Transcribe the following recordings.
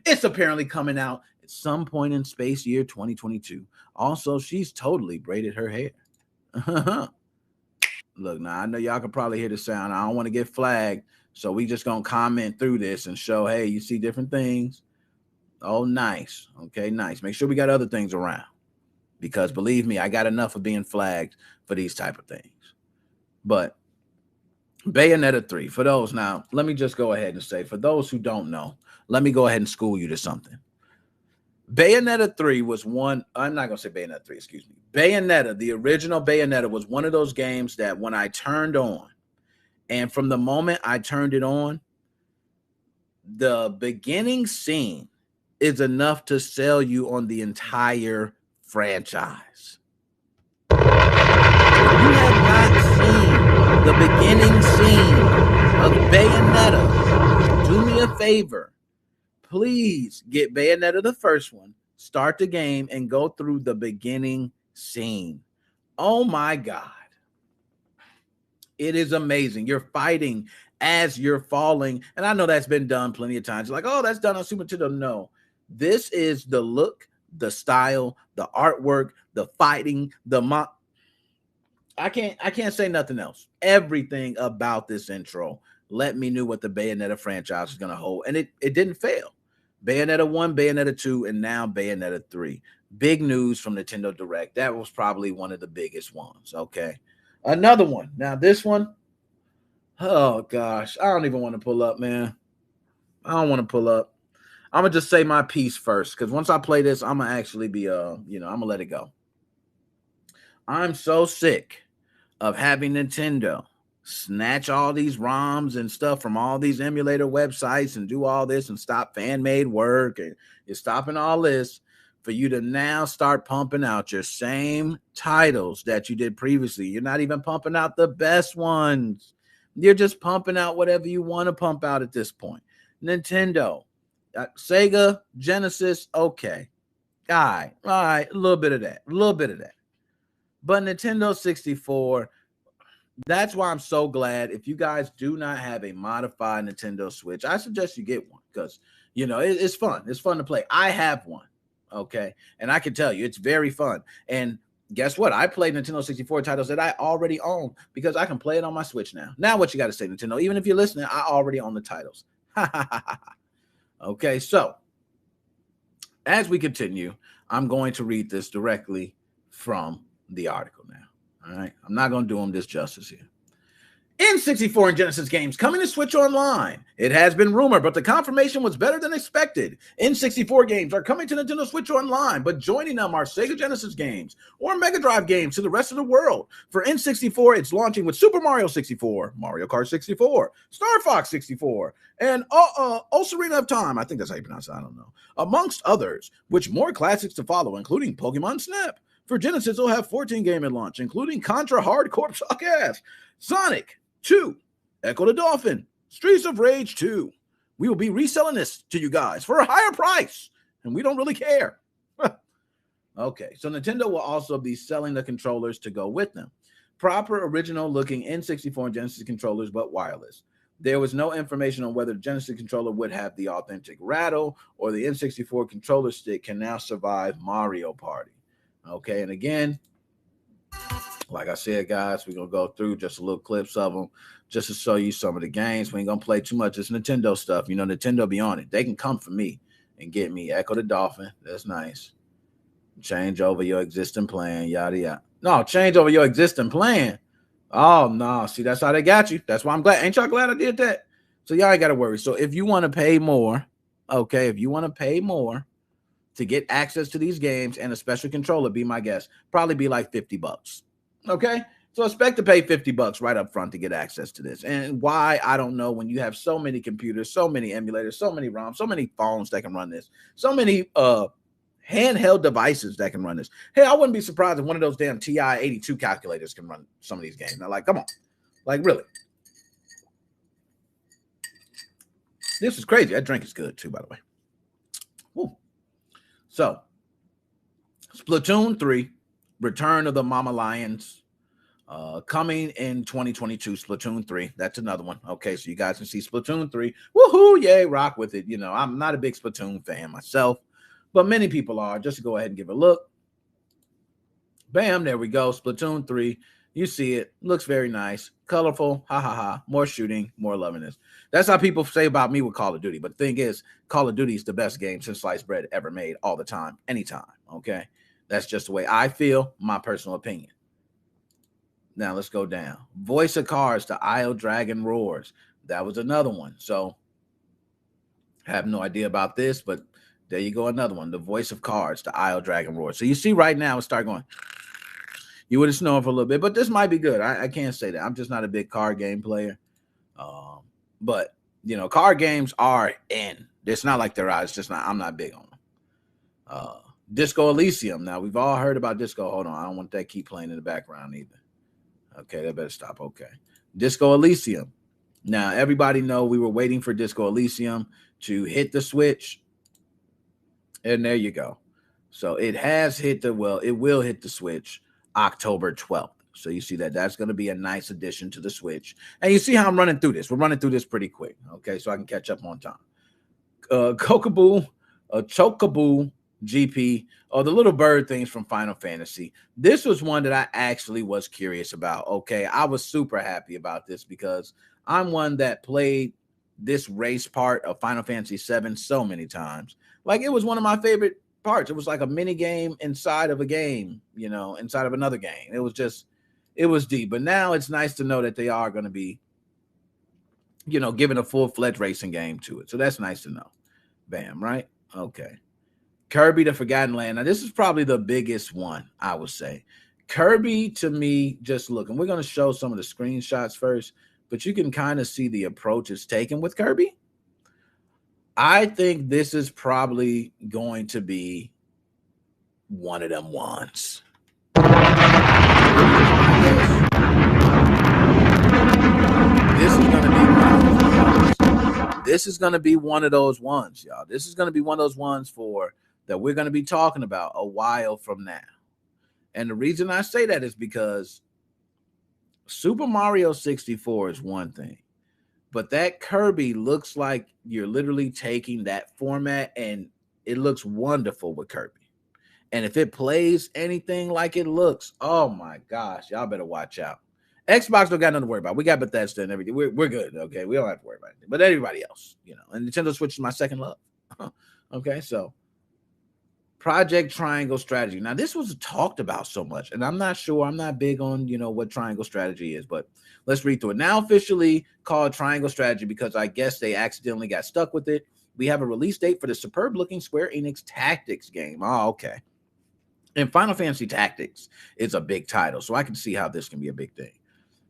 It's apparently coming out at some point in space year 2022. Also, she's totally braided her hair. Look, now I know y'all can probably hear the sound. I don't want to get flagged. So we just gonna comment through this and show, hey, you see different things. Oh, nice. Okay, nice. Make sure we got other things around. Because believe me, I got enough of being flagged for these type of things. But Bayonetta 3, for those now, let me just go ahead and say, for those who don't know, let me go ahead and school you to something. Bayonetta 3 was one, I'm not going to say Bayonetta 3, excuse me. Bayonetta, the original Bayonetta, was one of those games that when I turned on, and from the moment I turned it on, the beginning scene is enough to sell you on the entire franchise. If you have not seen the beginning scene of Bayonetta, do me a favor. Please get Bayonetta the first one, start the game, and go through the beginning scene. Oh my God. It is amazing. You're fighting as you're falling. And I know that's been done plenty of times. Like, oh, that's done on Super Nintendo. No. This is the look, the style, the artwork, the fighting, I can't say nothing else. Everything about this intro let me know what the Bayonetta franchise is going to hold. And it didn't fail. Bayonetta 1, Bayonetta 2, and now Bayonetta 3. Big news from Nintendo Direct. That was probably one of the biggest ones, okay? Another one. Now, this one, oh, gosh. I don't even want to pull up, man. I don't want to pull up. I'm going to just say my piece first, because once I play this, I'm going to actually be, I'm going to let it go. I'm so sick of having Nintendo snatch all these ROMs and stuff from all these emulator websites and do all this and stop fan-made work and you're stopping all this for you to now start pumping out your same titles that you did previously. You're not even pumping out the best ones. You're just pumping out whatever you want to pump out at this point. Nintendo, Sega, Genesis, okay. All right, a little bit of that, But Nintendo 64, that's why I'm so glad. If you guys do not have a modified Nintendo Switch, I suggest you get one because, it's fun. It's fun to play. I have one, okay? And I can tell you, it's very fun. And guess what? I played Nintendo 64 titles that I already own because I can play it on my Switch now. Now what you got to say, Nintendo? Even if you're listening, I already own the titles. Okay, so as we continue, I'm going to read this directly from the article now. All right. I'm not going to do them this justice here. N64 and Genesis games coming to Switch Online. It has been rumored, but the confirmation was better than expected. N64 games are coming to Nintendo Switch Online, but joining them are Sega Genesis games or Mega Drive games to the rest of the world. For N64, it's launching with Super Mario 64, Mario Kart 64, Star Fox 64, and Ocarina of Time. I think that's how you pronounce it. I don't know. Amongst others, which more classics to follow, including Pokemon Snap. For Genesis, it'll have 14 games at launch, including Contra Hardcore Suck Ass, Sonic 2, Echo the Dolphin, Streets of Rage 2. We will be reselling this to you guys for a higher price, and we don't really care. Okay, so Nintendo will also be selling the controllers to go with them. Proper original-looking N64 and Genesis controllers, but wireless. There was no information on whether the Genesis controller would have the authentic rattle or the N64 controller stick can now survive Mario Party. Okay, and again, like I said, guys, we're going to go through just a little clips of them just to show you some of the games. We ain't going to play too much. It's Nintendo stuff. Nintendo be on it. They can come for me and get me. Echo the Dolphin. That's nice. Change over your existing plan, yada, yada. No, change over your existing plan. Oh, no. See, that's how they got you. That's why I'm glad. Ain't y'all glad I did that? So y'all ain't got to worry. So if you want to pay more, okay, to get access to these games and a special controller, be my guest. Probably be like $50. Okay? So expect to pay $50 right up front to get access to this. And why, I don't know, when you have so many computers, so many emulators, so many ROMs, so many phones that can run this, so many handheld devices that can run this. Hey, I wouldn't be surprised if one of those damn TI-82 calculators can run some of these games. Now, like, come on. Like, really. This is crazy. That drink is good, too, by the way. Woo. So, Splatoon 3, Return of the Mama Lions. Coming in 2022, Splatoon 3. That's another one. Okay, so you guys can see Splatoon 3. Woohoo! Yay, rock with it. You know, I'm not a big Splatoon fan myself, but many people are. Just go ahead and give it a look. Bam, there we go. Splatoon 3. You see it. Looks very nice. Colorful. Ha ha ha. More shooting, more loving this. That's how people say about me with Call of Duty. But the thing is, Call of Duty is the best game since sliced bread ever made, all the time, anytime. Okay? That's just the way I feel, my personal opinion. Now let's go down. Voice of Cards, the Isle Dragon Roars. That was another one. So I have no idea about this, but there you go, another one. The Voice of Cards, the Isle Dragon Roars. So you see right now, it start going. You would have snowed for a little bit, but this might be good. I can't say that. I'm just not a big card game player. But, you know, card games are in. It's not like they're out. It's just not. I'm not big on them. Disco Elysium. Now, we've all heard about Disco. Hold on. I don't want that keep playing in the background either. Okay, that better stop. Okay. Disco Elysium. Now, everybody know we were waiting for Disco Elysium to hit the Switch. And there you go. So it has hit it will hit the Switch October 12th. So you see that that's going to be a nice addition to the Switch. And you see how I'm running through this. We're running through this pretty quick. Okay, so I can catch up on time. Chocobo GP, or the little bird things from Final Fantasy. This was one that I actually was curious about. Okay, I was super happy about this because I'm one that played this race part of Final Fantasy VII so many times. Like, it was one of my favorite parts. It was like a mini game inside of a game, you know, inside of another game. It was deep. But now it's nice to know that they are going to be, you know, giving a full-fledged racing game to it. So that's nice to know. Bam, right? Okay. Kirby the Forgotten Land. Now, this is probably the biggest one, I would say. Kirby, to me, just look, and we're going to show some of the screenshots first, but you can kind of see the approach it's taken with Kirby. I think this is probably going to be one of them ones. This is going to be one of those ones, y'all. This is going to be one of those ones that we're going to be talking about a while from now. And the reason I say that is because Super Mario 64 is one thing, but that Kirby looks like you're literally taking that format, and it looks wonderful with Kirby. And if it plays anything like it looks, oh my gosh, y'all better watch out. Xbox don't got nothing to worry about. We got Bethesda and everything. We're good, okay? We don't have to worry about anything. But everybody else, you know, and Nintendo Switch is my second love. Okay, so Project Triangle Strategy. Now, this was talked about so much, and I'm not sure. I'm not big on, you know, what Triangle Strategy is, but let's read through it. Now officially called Triangle Strategy because I guess they accidentally got stuck with it. We have a release date for the superb-looking Square Enix Tactics game. Oh, okay. And Final Fantasy Tactics is a big title, so I can see how this can be a big thing.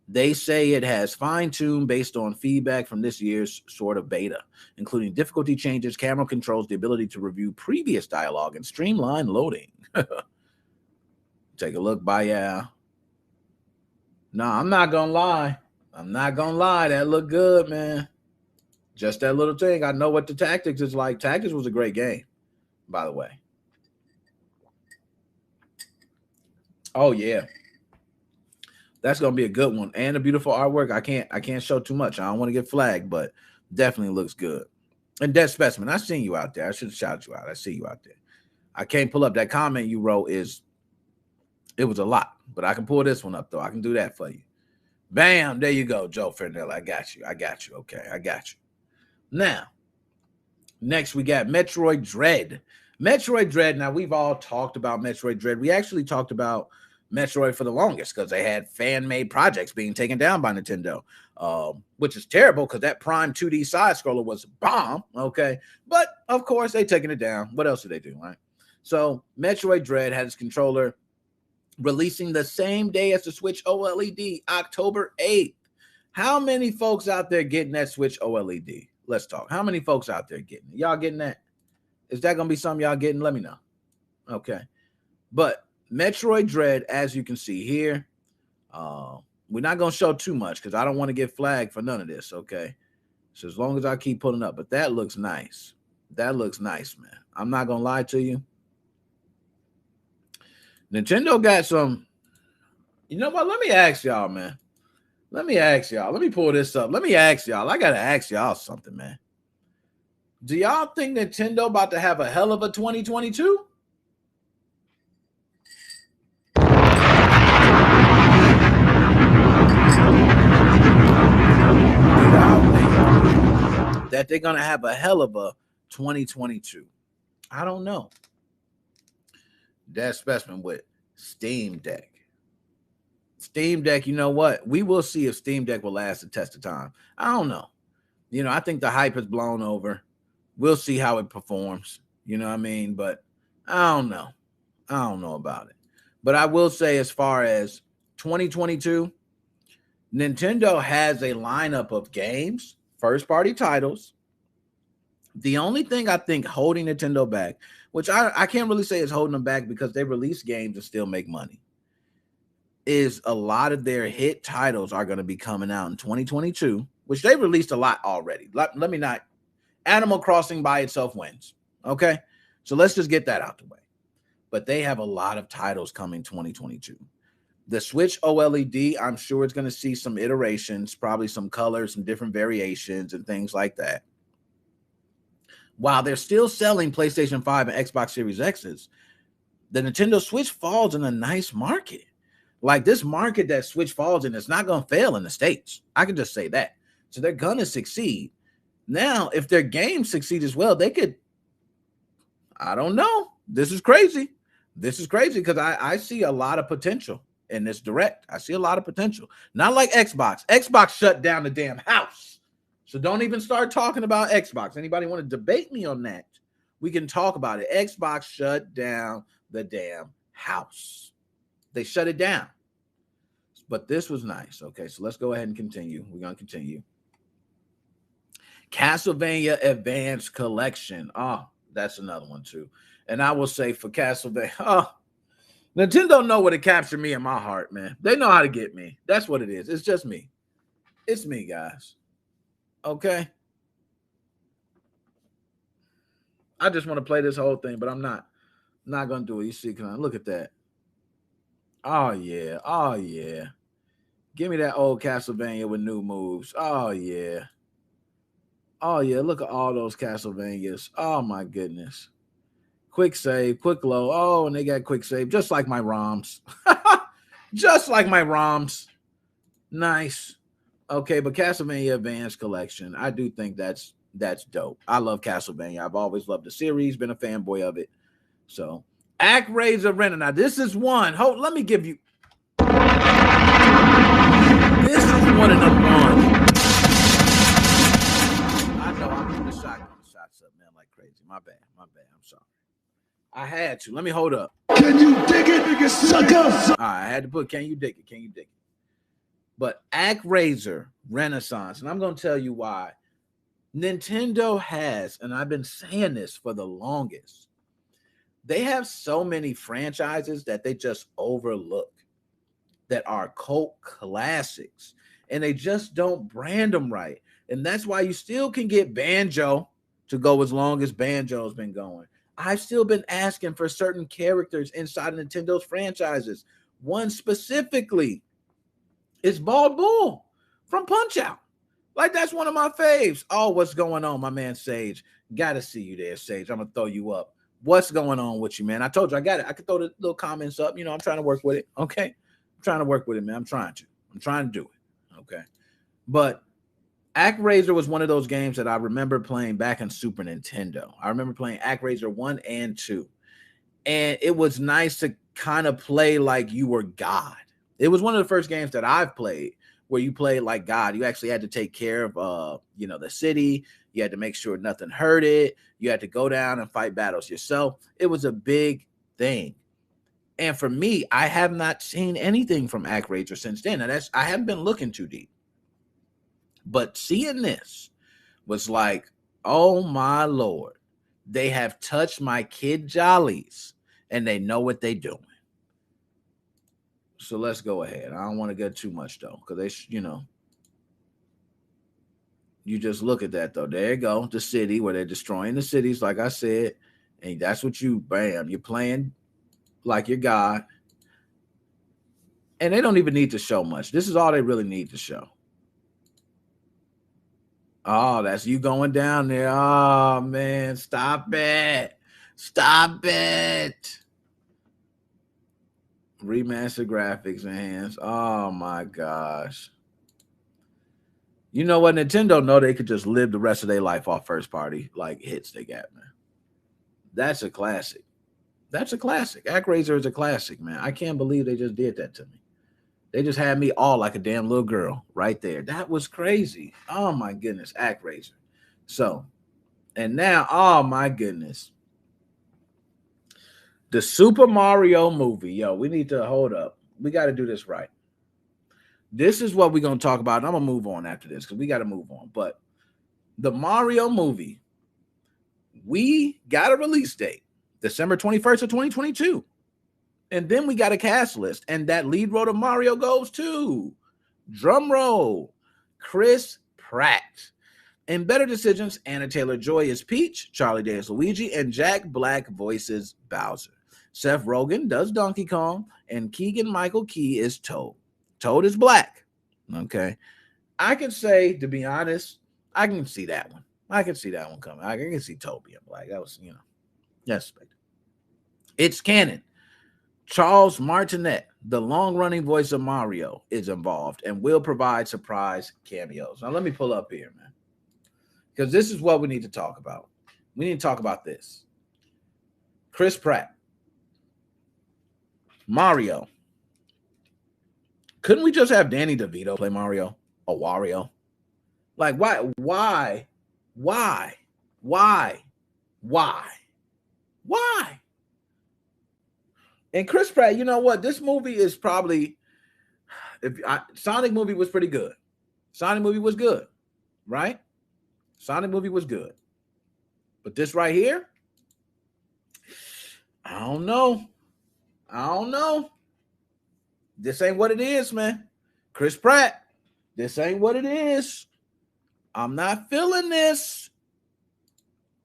They say it has fine-tuned based on feedback from this year's sort of beta, including difficulty changes, camera controls, the ability to review previous dialogue, and streamline loading. Take a look, Baya. No, I'm not going to lie. That looked good, man. Just that little thing. I know what the Tactics is like. Tactics was a great game, by the way. Oh, yeah. That's gonna be a good one, and a beautiful artwork. I can't show too much. I don't want to get flagged, but definitely looks good. And Dead Specimen, I seen you out there. I should have shouted you out. I see you out there. I can't pull up that comment you wrote. It was a lot, but I can pull this one up though. I can do that for you. Bam, there you go, Joe Fernell. I got you. Okay, I got you. Now, next we got Metroid Dread. Metroid Dread. Now, we've all talked about Metroid Dread. We actually talked about Metroid for the longest because they had fan-made projects being taken down by Nintendo, which is terrible because that Prime 2D side-scroller was a bomb, okay? But, of course, they taking it down. What else did they do, right? So, Metroid Dread had its controller releasing the same day as the Switch OLED, October 8th. How many folks out there getting that Switch OLED? Let's talk. How many folks out there getting it? Y'all getting that? Is that going to be something y'all getting? Let me know. Okay. But Metroid Dread, as you can see here, we're not going to show too much because I don't want to get flagged for none of this, okay? So as long as I keep pulling up. But that looks nice. That looks nice, man. I'm not going to lie to you. Nintendo got some You know what? Let me ask y'all, man. Let me pull this up. Let me ask y'all. I got to ask y'all something, man. Do y'all think Nintendo about to have a hell of a 2022? That they're going to have a hell of a 2022? I don't know. That specimen with Steam Deck. Steam Deck, you know what? We will see if Steam Deck will last the test of time. I don't know. You know, I think the hype is blown over. We'll see how it performs. You know what I mean? But I don't know. I don't know about it. But I will say, as far as 2022, Nintendo has a lineup of games, first-party titles. The only thing I think holding Nintendo back, which I can't really say is holding them back because they release games and still make money, is a lot of their hit titles are going to be coming out in 2022, which they released a lot already. Let me not. Animal Crossing by itself wins. Okay? So let's just get that out the way. But they have a lot of titles coming 2022. The Switch OLED, I'm sure it's going to see some iterations, probably some colors, some different variations and things like that. While they're still selling PlayStation 5 and Xbox Series X's, the Nintendo Switch falls in a nice market. Like, this market that Switch falls in is not going to fail in the States. I can just say that. So they're going to succeed. Now, if their games succeed as well, they could, I don't know. This is crazy. This is crazy because I see a lot of potential in this direct. I see a lot of potential. Not like Xbox. Xbox shut down the damn house. So don't even start talking about Xbox. Anybody want to debate me on that? We can talk about it. Xbox shut down the damn house. They shut it down. But this was nice. Okay, so let's go ahead and continue. We're going to continue. Castlevania Advanced Collection. Oh, that's another one too. And I will say for Castlevania, Nintendo know where to capture me in my heart, man. They know how to get me. That's what it is. It's just me. It's me, guys. Okay? I just want to play this whole thing, but I'm not going to do it. You see, look at that. Oh, yeah. Oh, yeah. Give me that old Castlevania with new moves. Oh, yeah. Oh, yeah. Look at all those Castlevanias. Oh, my goodness. Quick save, quick low. Oh, and they got quick save, just like my ROMs. Just like my ROMs. Nice. Okay, but Castlevania Advanced Collection, I do think that's dope. I love Castlevania. I've always loved the series, been a fanboy of it. So, ActRaiser Renner. Now, this is one. Let me give you. This is one of them ones. I know I'm doing the shots up, man, like crazy. My bad. I'm sorry. I had to. Let me hold up. Can you dig it, nigga sucker? All right, I had to put, can you dig it? But ActRaiser Renaissance, and I'm going to tell you why. Nintendo has, and I've been saying this for the longest, they have so many franchises that they just overlook that are cult classics, and they just don't brand them right. And that's why you still can get Banjo to go as long as Banjo's been going. I've still been asking for certain characters inside of Nintendo's franchises. One specifically is Bald Bull from Punch-Out! Like, that's one of my faves. Oh, what's going on, my man Sage? Gotta see you there, Sage. I'm gonna throw you up. What's going on with you, man? I told you I got it. I could throw the little comments up. You know, I'm trying to work with it. Okay. I'm trying to work with it, man. I'm trying to do it. Okay. But ActRaiser was one of those games that I remember playing back in Super Nintendo. I remember playing ActRaiser 1 and 2. And it was nice to kind of play like you were God. It was one of the first games that I've played where you played like God. You actually had to take care of, the city. You had to make sure nothing hurt it. You had to go down and fight battles yourself. It was a big thing. And for me, I have not seen anything from ActRaiser since then. And I haven't been looking too deep. But seeing this was like, oh my Lord, they have touched my kid jollies and they know what they're doing. So let's go ahead. I don't want to get too much though, because they, you just look at that though. There you go. The city where they're destroying the cities, like I said. And that's what you're playing like you're God. And they don't even need to show much. This is all they really need to show. Oh, that's you going down there. Oh, man. Stop it. Stop it. Remaster graphics enhanced. Oh, my gosh. You know what? Nintendo know they could just live the rest of their life off first party like hits they got, man. That's a classic. That's a classic. ActRaiser is a classic, man. I can't believe they just did that to me. They just had me all like a damn little girl right there. That was crazy. Oh, my goodness. ActRaiser. So, and now, oh, my goodness. The Super Mario movie. Yo, we need to hold up. We got to do this right. This is what we're going to talk about. And I'm going to move on after this because we got to move on. But the Mario movie, we got a release date, December 21st of 2022. And then we got a cast list. And that lead role of Mario goes to, drum roll, Chris Pratt. In Better Decisions, Anna Taylor-Joy is Peach, Charlie Day is Luigi, and Jack Black voices Bowser. Seth Rogen does Donkey Kong, and Keegan-Michael Key is Toad. Toad is black. Okay. I can say, to be honest, I can see that one. I can see that one coming. I can see Toad being black. That was, yes. It's canon. Charles Martinet, the long-running voice of Mario, is involved and will provide surprise cameos. Now, let me pull up here, man, because this is what we need to talk about. We need to talk about this. Chris Pratt. Mario. Couldn't we just have Danny DeVito play Mario or Wario? Like, why? And Chris Pratt, you know what? This movie is probably, Sonic movie was pretty good. Sonic movie was good, right? Sonic movie was good. But this right here, I don't know. This ain't what it is, man. Chris Pratt, this ain't what it is. I'm not feeling this.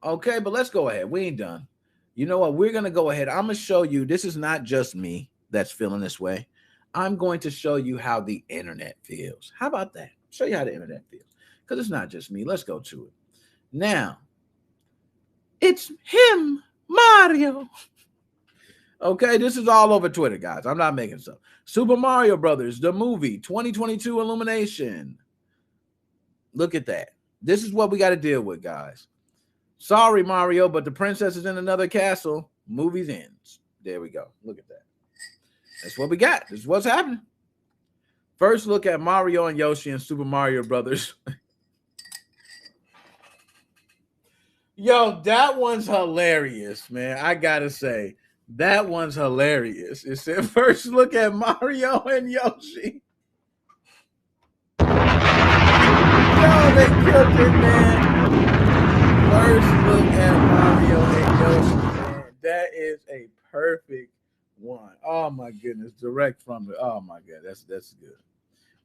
Okay, but let's go ahead. We ain't done. You know what? We're going to go ahead. I'm going to show you. This is not just me that's feeling this way. I'm going to show you how the internet feels. How about that? Show you how the internet feels. Because it's not just me. Let's go to it. Now, it's him, Mario. Okay, this is all over Twitter, guys. I'm not making stuff. Super Mario Brothers, the movie, 2022 Illumination. Look at that. This is what we got to deal with, guys. Sorry, Mario, but the princess is in another castle. Movie ends. There we go. Look at that. That's what we got. This is what's happening. First look at Mario and Yoshi and Super Mario Brothers. Yo, that one's hilarious, man. I got to say, that one's hilarious. It said, first look at Mario and Yoshi. Yo, they killed it, man. First look at Mario and Yoshi, man. That is a perfect one. Oh my goodness, direct from it. Oh my god, that's good.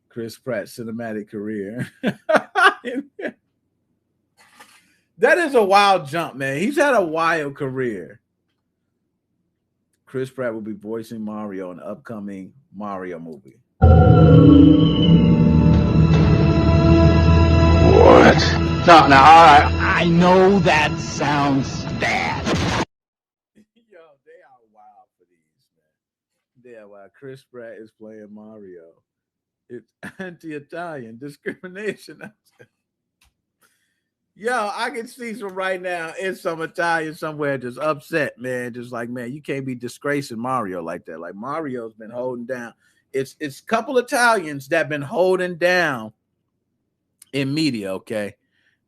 Chris Pratt cinematic career. That is a wild jump, man. He's had a wild career. Chris Pratt will be voicing Mario in the upcoming Mario movie. What? No, I know that sounds bad. Yo, they are wild for these, man. Yeah, while Chris Pratt is playing Mario, it's anti-Italian discrimination. Yo, I can see some right now. It's some Italian somewhere just upset, man. Just like, man, you can't be disgracing Mario like that. Like Mario's been holding down. It's a couple Italians that been holding down in media, okay?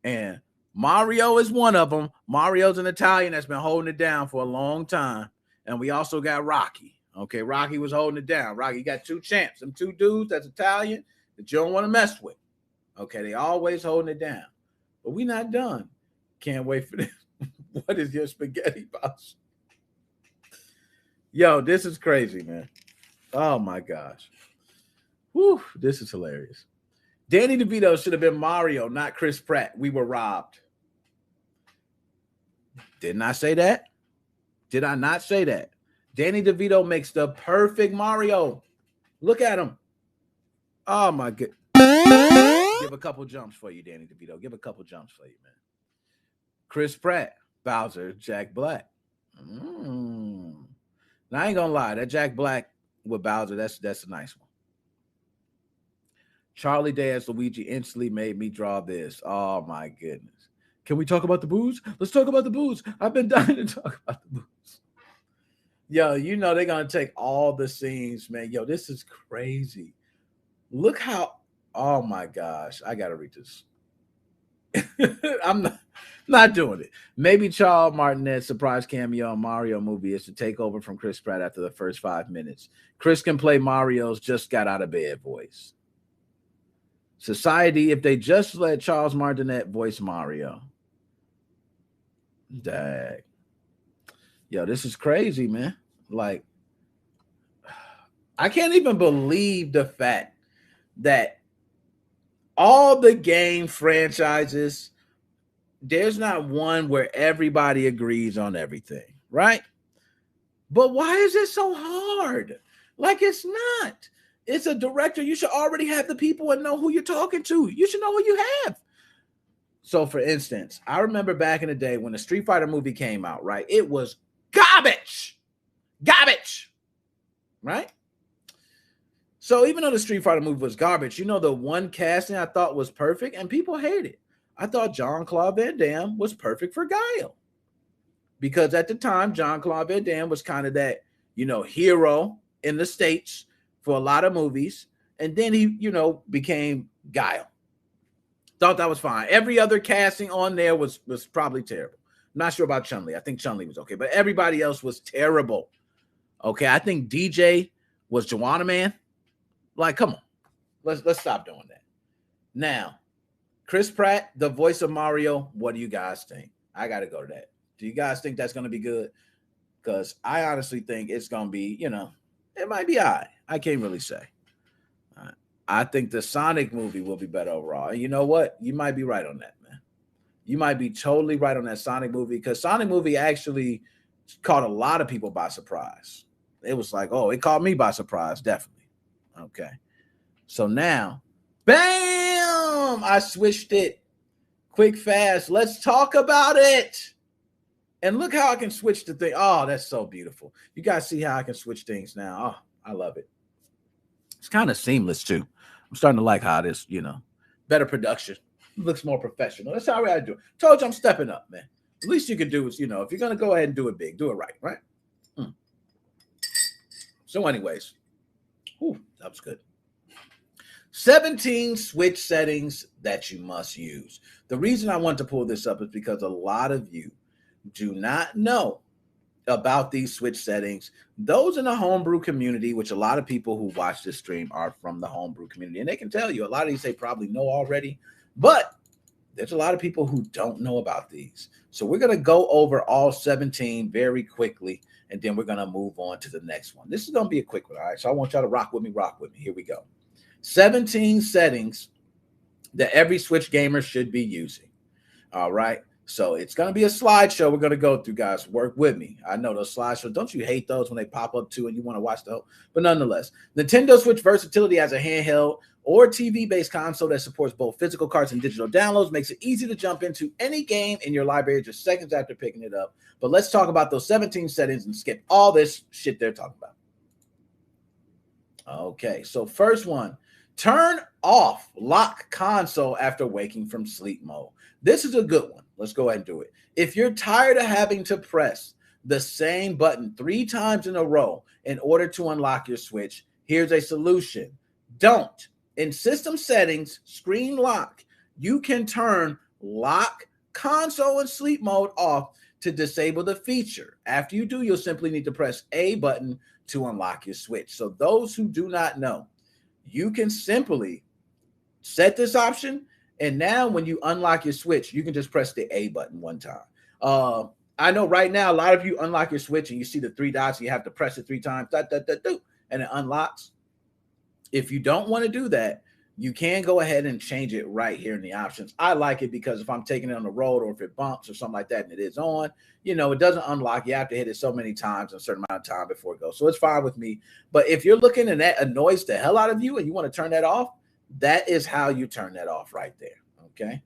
And Mario is one of them. Mario's an Italian that's been holding it down for a long time. And we also got Rocky. Okay, Rocky was holding it down. Rocky got two champs. Them two dudes that's Italian that you don't want to mess with. Okay, they always holding it down. But we not done. Can't wait for this. What is your spaghetti box? Yo, this is crazy, man. Oh, my gosh. Whew, this is hilarious. Danny DeVito should have been Mario, not Chris Pratt. We were robbed. Didn't I say that? Did I not say that? Danny DeVito makes the perfect Mario. Look at him. Oh my god. Give a couple jumps for you, Danny DeVito. Give a couple jumps for you, man. Chris Pratt, Bowser, Jack Black. Now I ain't gonna lie, that Jack Black with Bowser, that's a nice one. Charlie Day as Luigi instantly made me draw this. Oh my goodness. Can we talk about the booze? Let's talk about the booze. I've been dying to talk about the booze. Yo, you know they're gonna take all the scenes, man. Yo, this is crazy. Look how, oh my gosh, I gotta read this. I'm not doing it. Maybe Charles Martinet's surprise cameo in Mario movie is to take over from Chris Pratt after the first 5 minutes. Chris can play Mario's just got out of bed voice. Society, if they just let Charles Martinet voice Mario. Dag. Yo, this is crazy, man. Like, I can't even believe the fact that all the game franchises, there's not one where everybody agrees on everything, right? But why is it so hard? Like, it's not. It's a director. You should already have the people and know who you're talking to. You should know who you have. So, for instance, I remember back in the day when the Street Fighter movie came out, right? It was garbage. Garbage. Right? So even though the Street Fighter movie was garbage, you know, the one casting I thought was perfect and people hate it. I thought Jean-Claude Van Damme was perfect for Guile. Because at the time, Jean-Claude Van Damme was kind of that, you know, hero in the States for a lot of movies. And then he, you know, became Guile. Thought that was fine. Every other casting on there was probably terrible. I'm not sure about Chun-Li. I think Chun-Li was okay. But everybody else was terrible. Okay, I think DJ was Joanna Man. Like, come on. Let's stop doing that. Now, Chris Pratt, the voice of Mario, what do you guys think? I got to go to that. Do you guys think that's going to be good? Because I honestly think it's going to be, you know, it might be all right. I can't really say. I think the Sonic movie will be better overall. And you know what? You might be right on that, man. You might be totally right on that Sonic movie because Sonic movie actually caught a lot of people by surprise. It was like, oh, it caught me by surprise, definitely. Okay. So now, bam! I switched it. Quick, fast. Let's talk about it. And look how I can switch the thing. Oh, that's so beautiful. You guys see how I can switch things now. Oh, I love it. It's kind of seamless, too. I'm starting to like how this, you know, better production. It looks more professional. That's how I do it. Told you I'm stepping up, man. The least you can do is, you know, if you're going to go ahead and do it big, do it right? So anyways, that was good. 17 switch settings that you must use. The reason I want to pull this up is because a lot of you do not know about these switch settings. Those in the homebrew community, which a lot of people who watch this stream are from the homebrew community, and they can tell you a lot of these they probably know already, but there's a lot of people who don't know about these. So we're going to go over all 17 very quickly, and then we're going to move on to the next one. This is going to be a quick one, all right? So I want y'all to rock with me. Here we go. 17 settings that every Switch gamer should be using, all right? So it's going to be a slideshow we're going to go through, guys. Work with me. I know those slideshows. Don't you hate those when they pop up too and you want to watch the whole? But nonetheless, Nintendo Switch versatility as a handheld or TV-based console that supports both physical cards and digital downloads makes it easy to jump into any game in your library just seconds after picking it up. But let's talk about those 17 settings and skip all this shit they're talking about. Okay, so first one, turn off lock console after waking from sleep mode. This is a good one. Let's go ahead and do it. If you're tired of having to press the same button 3 times in a row in order to unlock your Switch, here's a solution. Don't. In system settings, screen lock, you can turn lock console and sleep mode off to disable the feature. After you do, you'll simply need to press A button to unlock your Switch. So those who do not know, you can simply set this option, and now when you unlock your Switch, you can just press the A button one time. I know right now a lot of you unlock your Switch and you see the 3 dots, and you have to press it 3 times, and it unlocks. If you don't want to do that, You can go ahead and change it right here in the options. I like it because if I'm taking it on the road or if it bumps or something like that and it is on, it doesn't unlock. You have to hit it so many times in a certain amount of time before it goes. So it's fine with me. But if you're looking and that annoys the hell out of you and you want to turn that off, that is how you turn that off right there. Okay.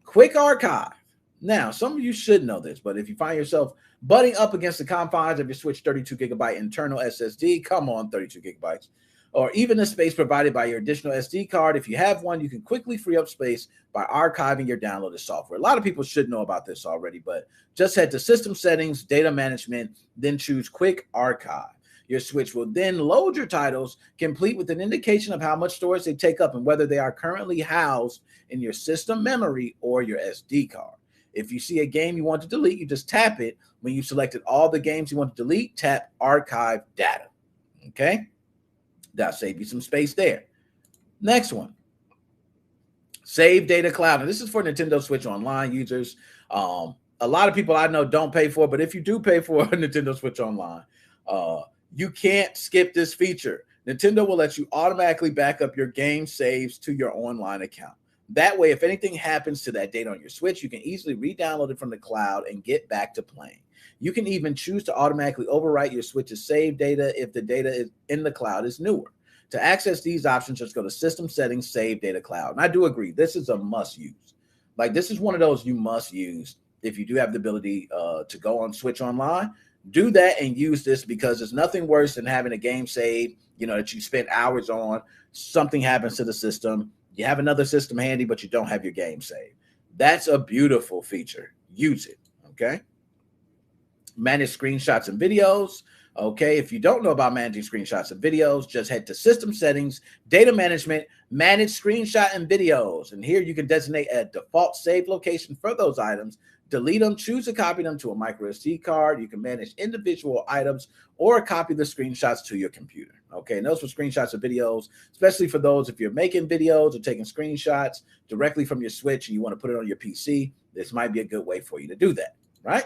Quick archive. Now, some of you should know this, but if you find yourself butting up against the confines of your Switch 32 gigabyte internal SSD, come on, 32 gigabytes, or even the space provided by your additional SD card. If you have one, you can quickly free up space by archiving your downloaded software. A lot of people should know about this already, but just head to System Settings, Data Management, then choose Quick Archive. Your Switch will then load your titles, complete with an indication of how much storage they take up and whether they are currently housed in your system memory or your SD card. If you see a game you want to delete, you just tap it. When you've selected all the games you want to delete, tap Archive Data. Okay? That'll save you some space there. Next one. Save Data Cloud. And this is for Nintendo Switch Online users. A lot of people I know don't pay for it, but if you do pay for a Nintendo Switch Online, you can't skip this feature. Nintendo will let you automatically back up your game saves to your online account. That way, if anything happens to that data on your Switch, you can easily re-download it from the cloud and get back to playing. You can even choose to automatically overwrite your Switch's save data if the data is in the cloud is newer. To access these options, just go to System Settings, Save Data Cloud. And I do agree, this is a must use. Like, this is one of those you must use if you do have the ability to go on Switch Online. Do that and use this because there's nothing worse than having a game save, that you spent hours on. Something happens to the system. You have another system handy, but you don't have your game saved. That's a beautiful feature. Use it, okay? Manage screenshots and videos. Okay, if you don't know about managing screenshots and videos, just head to System Settings, Data Management, Manage Screenshot and Videos. And here you can designate a default save location for those items, delete them, choose to copy them to a micro SD card. You can manage individual items or copy the screenshots to your computer. Okay, and those for screenshots of videos, especially for those if you're making videos or taking screenshots directly from your Switch and you want to put it on your PC, this might be a good way for you to do that, right?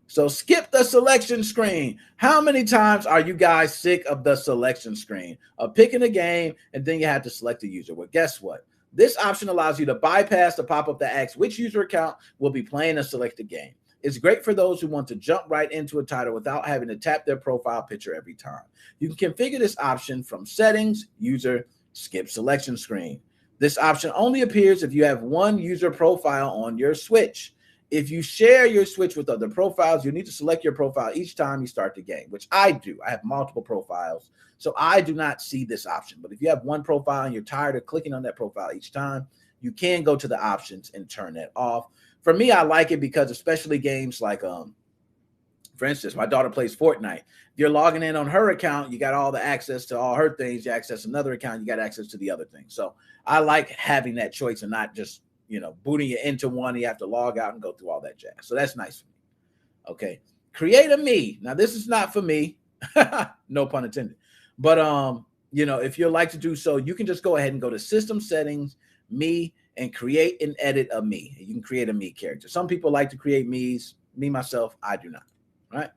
So skip the selection screen. How many times are you guys sick of the selection screen of picking a game and then you have to select a user? Well, guess what? This option allows you to bypass the pop-up that asks which user account will be playing a selected game. It's great for those who want to jump right into a title without having to tap their profile picture every time. You can configure this option from Settings, User, Skip Selection Screen. This option only appears if you have one user profile on your Switch. If you share your Switch with other profiles, you need to select your profile each time you start the game, which I do. I have multiple profiles, so I do not see this option. But if you have one profile and you're tired of clicking on that profile each time, you can go to the options and turn that off. For me, I like it because especially games like, for instance, my daughter plays Fortnite. If you're logging in on her account, you got all the access to all her things. You access another account, you got access to the other things. So I like having that choice and not just booting you into one, you have to log out and go through all that jazz. So that's nice for me. Okay. Create a me. Now, this is not for me. No pun intended. But, if you'd like to do so, you can just go ahead and go to System Settings, Me, and create and edit a me. You can create a me character. Some people like to create me's. Me, myself, I do not. All right.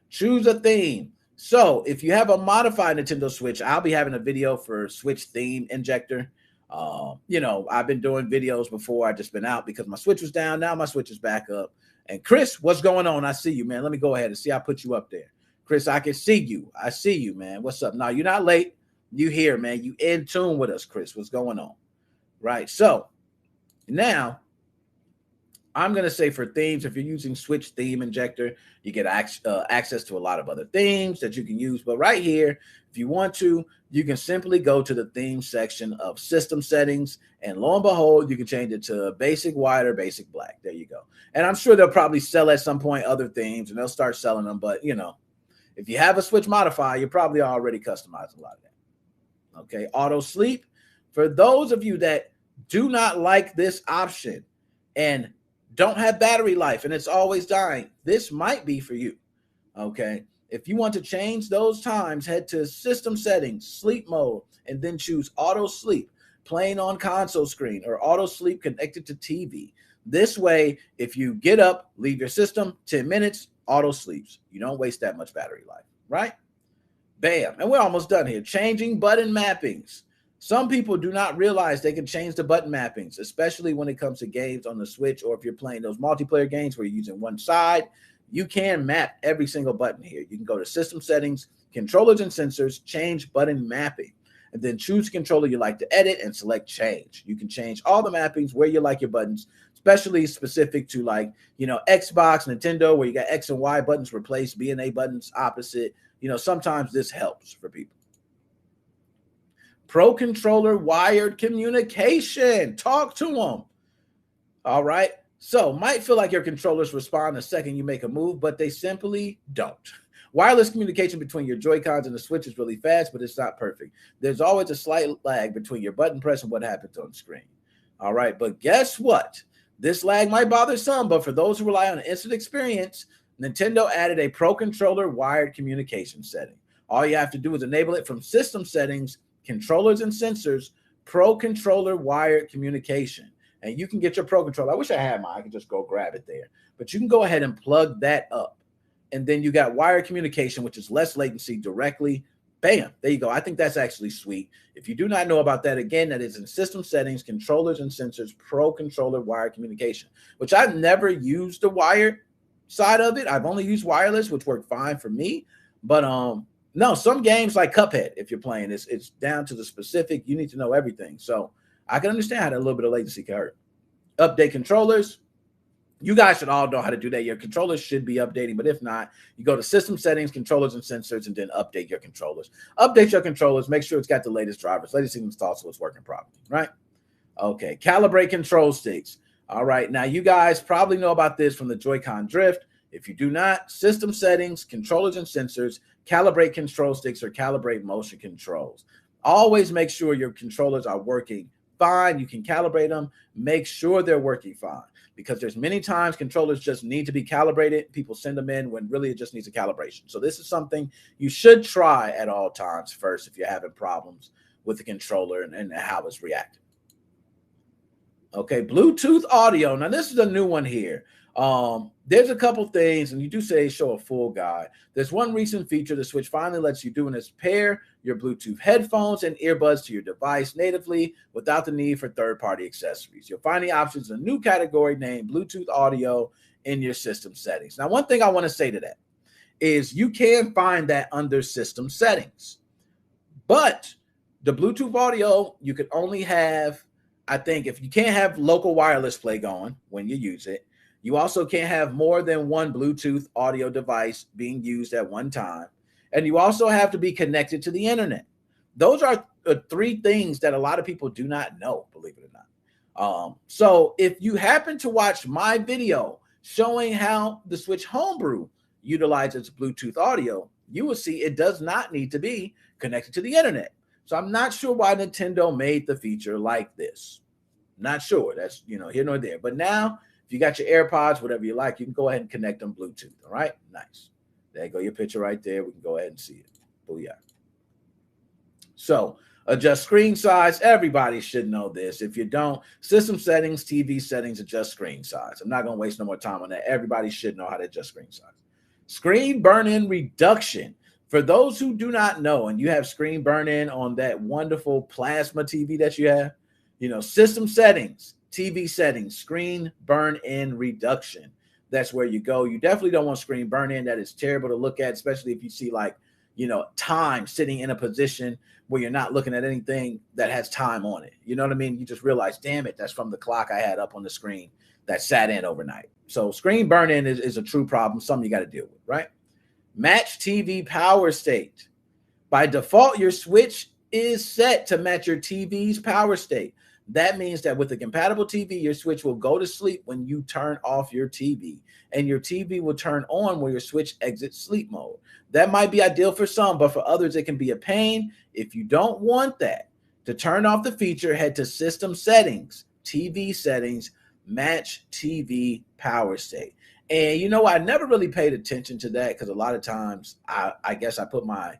Choose a theme. So if you have a modified Nintendo Switch, I'll be having a video for Switch Theme Injector. I've been doing videos before. I just been out because my Switch was down. Now my Switch is back up. And Chris, what's going on? I see you, man. Let me go ahead and see. I put you up there. Chris, I can see you. I see you, man. What's up? No, you're not late. You here, man. You in tune with us, Chris. What's going on? Right. So now I'm going to say for themes, if you're using Switch Theme Injector, you get access to a lot of other themes that you can use. But right here, if you want to, you can simply go to the theme section of System Settings. And lo and behold, you can change it to Basic White or Basic Black. There you go. And I'm sure they'll probably sell at some point other themes and they'll start selling them. But, if you have a Switch modifier, you're probably already customizing a lot of that. Okay. Auto Sleep. For those of you that do not like this option and don't have battery life and it's always dying, this might be for you. Okay. If you want to change those times, head to System Settings, Sleep Mode, and then choose Auto Sleep, playing on console screen, or Auto Sleep connected to TV. This way, if you get up, leave your system, 10 minutes, auto sleeps. You don't waste that much battery life, right? Bam. And we're almost done here. Changing button mappings. Some people do not realize they can change the button mappings, especially when it comes to games on the Switch, or if you're playing those multiplayer games where you're using one side. You can map every single button here. You can go to System Settings, Controllers and Sensors, change button mapping, and then choose controller you like to edit and select change. You can change all the mappings where you like your buttons, especially specific to like, Xbox, Nintendo, where you got X and Y buttons replaced, B and A buttons opposite. Sometimes this helps for people. Pro controller wired communication. Talk to them. All right. So might feel like your controllers respond the second you make a move, but they simply don't. Wireless communication between your Joy-Cons and the Switch is really fast, but it's not perfect. There's always a slight lag between your button press and what happens on screen. All right. But guess what? This lag might bother some, but for those who rely on an instant experience, Nintendo added a Pro controller wired communication setting. All you have to do is enable it from System Settings, Controllers and Sensors, Pro controller wired communication. And you can get your Pro controller. I wish I had mine. I could just go grab it there. But you can go ahead and plug that up. And then you got wired communication, which is less latency directly. Bam. There you go. I think that's actually sweet. If you do not know about that, again, that is in System Settings, Controllers and Sensors, Pro controller wired communication, which I've never used the wired side of it. I've only used wireless, which worked fine for me. But no, some games like Cuphead, if you're playing, it's down to the specific. You need to know everything. So I can understand how that little bit of latency can hurt. Update controllers. You guys should all know how to do that. Your controllers should be updating, but if not, you go to System Settings, Controllers and Sensors, and then update your controllers. Update your controllers. Make sure it's got the latest drivers, latest things installed, so it's working properly, right? Okay, calibrate control sticks. All right, now you guys probably know about this from the Joy-Con drift. If you do not, System Settings, Controllers and Sensors, calibrate control sticks or calibrate motion controls. Always make sure your controllers are working fine. You can calibrate them. Make sure they're working fine, because there's many times controllers just need to be calibrated. People send them in when really it just needs a calibration. So this is something you should try at all times first if you're having problems with the controller and how it's reacting. Okay, Bluetooth audio. Now this is a new one here. There's a couple things, and you do say show a full guide. There's one recent feature the Switch finally lets you do, and it's pair your Bluetooth headphones and earbuds to your device natively without the need for third-party accessories. You'll find the options in a new category named Bluetooth audio in your system settings. Now, one thing I want to say to that is you can find that under system settings, but the Bluetooth audio, you could only have, I think, if you can't have local wireless play going when you use it. You also can't have more than one Bluetooth audio device being used at one time. And you also have to be connected to the internet. Those are three things that a lot of people do not know, believe it or not. So if you happen to watch my video showing how the Switch Homebrew utilizes Bluetooth audio, you will see it does not need to be connected to the internet. So I'm not sure why Nintendo made the feature like this. Not sure. That's, here nor there. But now, if you got your AirPods, whatever you like, you can go ahead and connect them Bluetooth. All right? Nice. There you go. Your picture right there. We can go ahead and see it. Booyah. So adjust screen size. Everybody should know this. If you don't, system settings, TV settings, adjust screen size. I'm not going to waste no more time on that. Everybody should know how to adjust screen size. Screen burn-in reduction. For those who do not know, and you have screen burn-in on that wonderful plasma TV that you have, system settings, TV settings, screen burn-in reduction. That's where you go. You definitely don't want screen burn-in. That is terrible to look at, especially if you see time sitting in a position where you're not looking at anything that has time on it. You know what I mean? You just realize, damn it, that's from the clock I had up on the screen that sat in overnight. So screen burn-in is a true problem, something you got to deal with, right? Match TV power state. By default, your Switch is set to match your TV's power state. That means that with a compatible TV, your Switch will go to sleep when you turn off your TV, and your TV will turn on when your Switch exits sleep mode. That might be ideal for some, but for others, it can be a pain. If you don't want that, to turn off the feature, head to System Settings, TV Settings, Match TV Power State. And I never really paid attention to that because a lot of times I guess I put my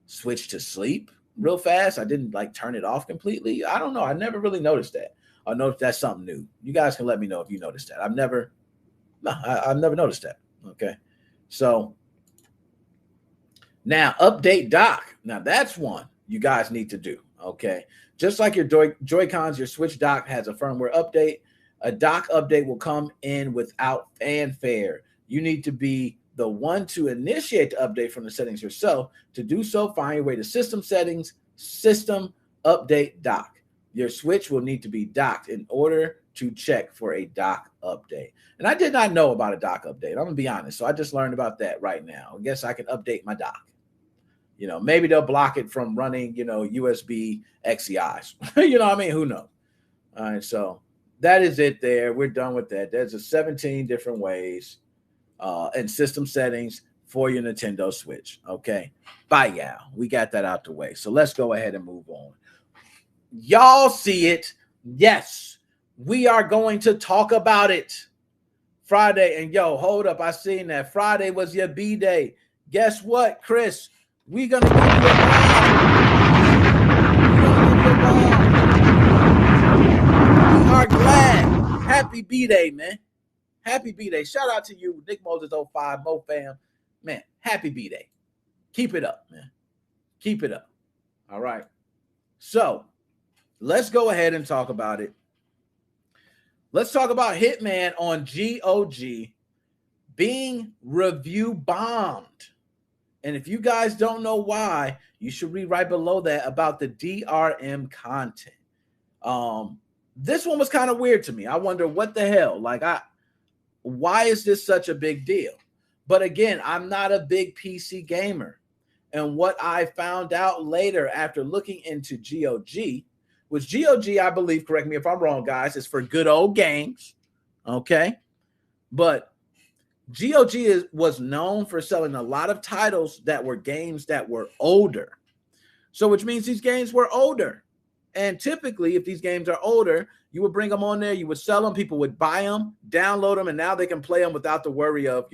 Switch to sleep real fast. I didn't turn it off completely. I don't know. I never really noticed that. I know if that's something new. You guys can let me know if you noticed that. I've never noticed that. Okay. So now update dock. Now that's one you guys need to do. Okay. Just like your Joy-Cons, your Switch dock has a firmware update. A dock update will come in without fanfare. You need to be the one to initiate the update from the settings yourself. To do so, find your way to System Settings, System Update Dock. Your Switch will need to be docked in order to check for a dock update. And I did not know about a dock update. I'm going to be honest. So I just learned about that right now. I guess I can update my dock. You know, maybe they'll block it from running, USB XEIs. You know what I mean? Who knows? All right. So that is it there. We're done with that. There's a 17 different ways and system settings for your Nintendo Switch. Okay. Bye, y'all. We got that out the way. So let's go ahead and move on. Y'all see it. Yes, we are going to talk about it. Friday. And yo, hold up. I seen that. Friday was your B-Day. Guess what, Chris? We're going to give you a ball. We are glad. Happy B-Day, man. Happy B-Day. Shout out to you, Nickmoses05 Mo fam. Man, happy B-Day. Keep it up, man. Keep it up. All right. So let's go ahead and talk about it. Let's talk about Hitman on GOG being review bombed. And if you guys don't know why, you should read right below that about the DRM content. This one was kind of weird to me. I wonder what the hell, why is this such a big deal? But again, I'm not a big PC gamer. And what I found out later after looking into GOG was GOG, I believe, correct me if I'm wrong, guys, is for good old games. Okay. But GOG was known for selling a lot of titles that were games that were older. So which means these games were older. And typically, if these games are older, you would bring them on there, you would sell them, people would buy them, download them, and now they can play them without the worry of,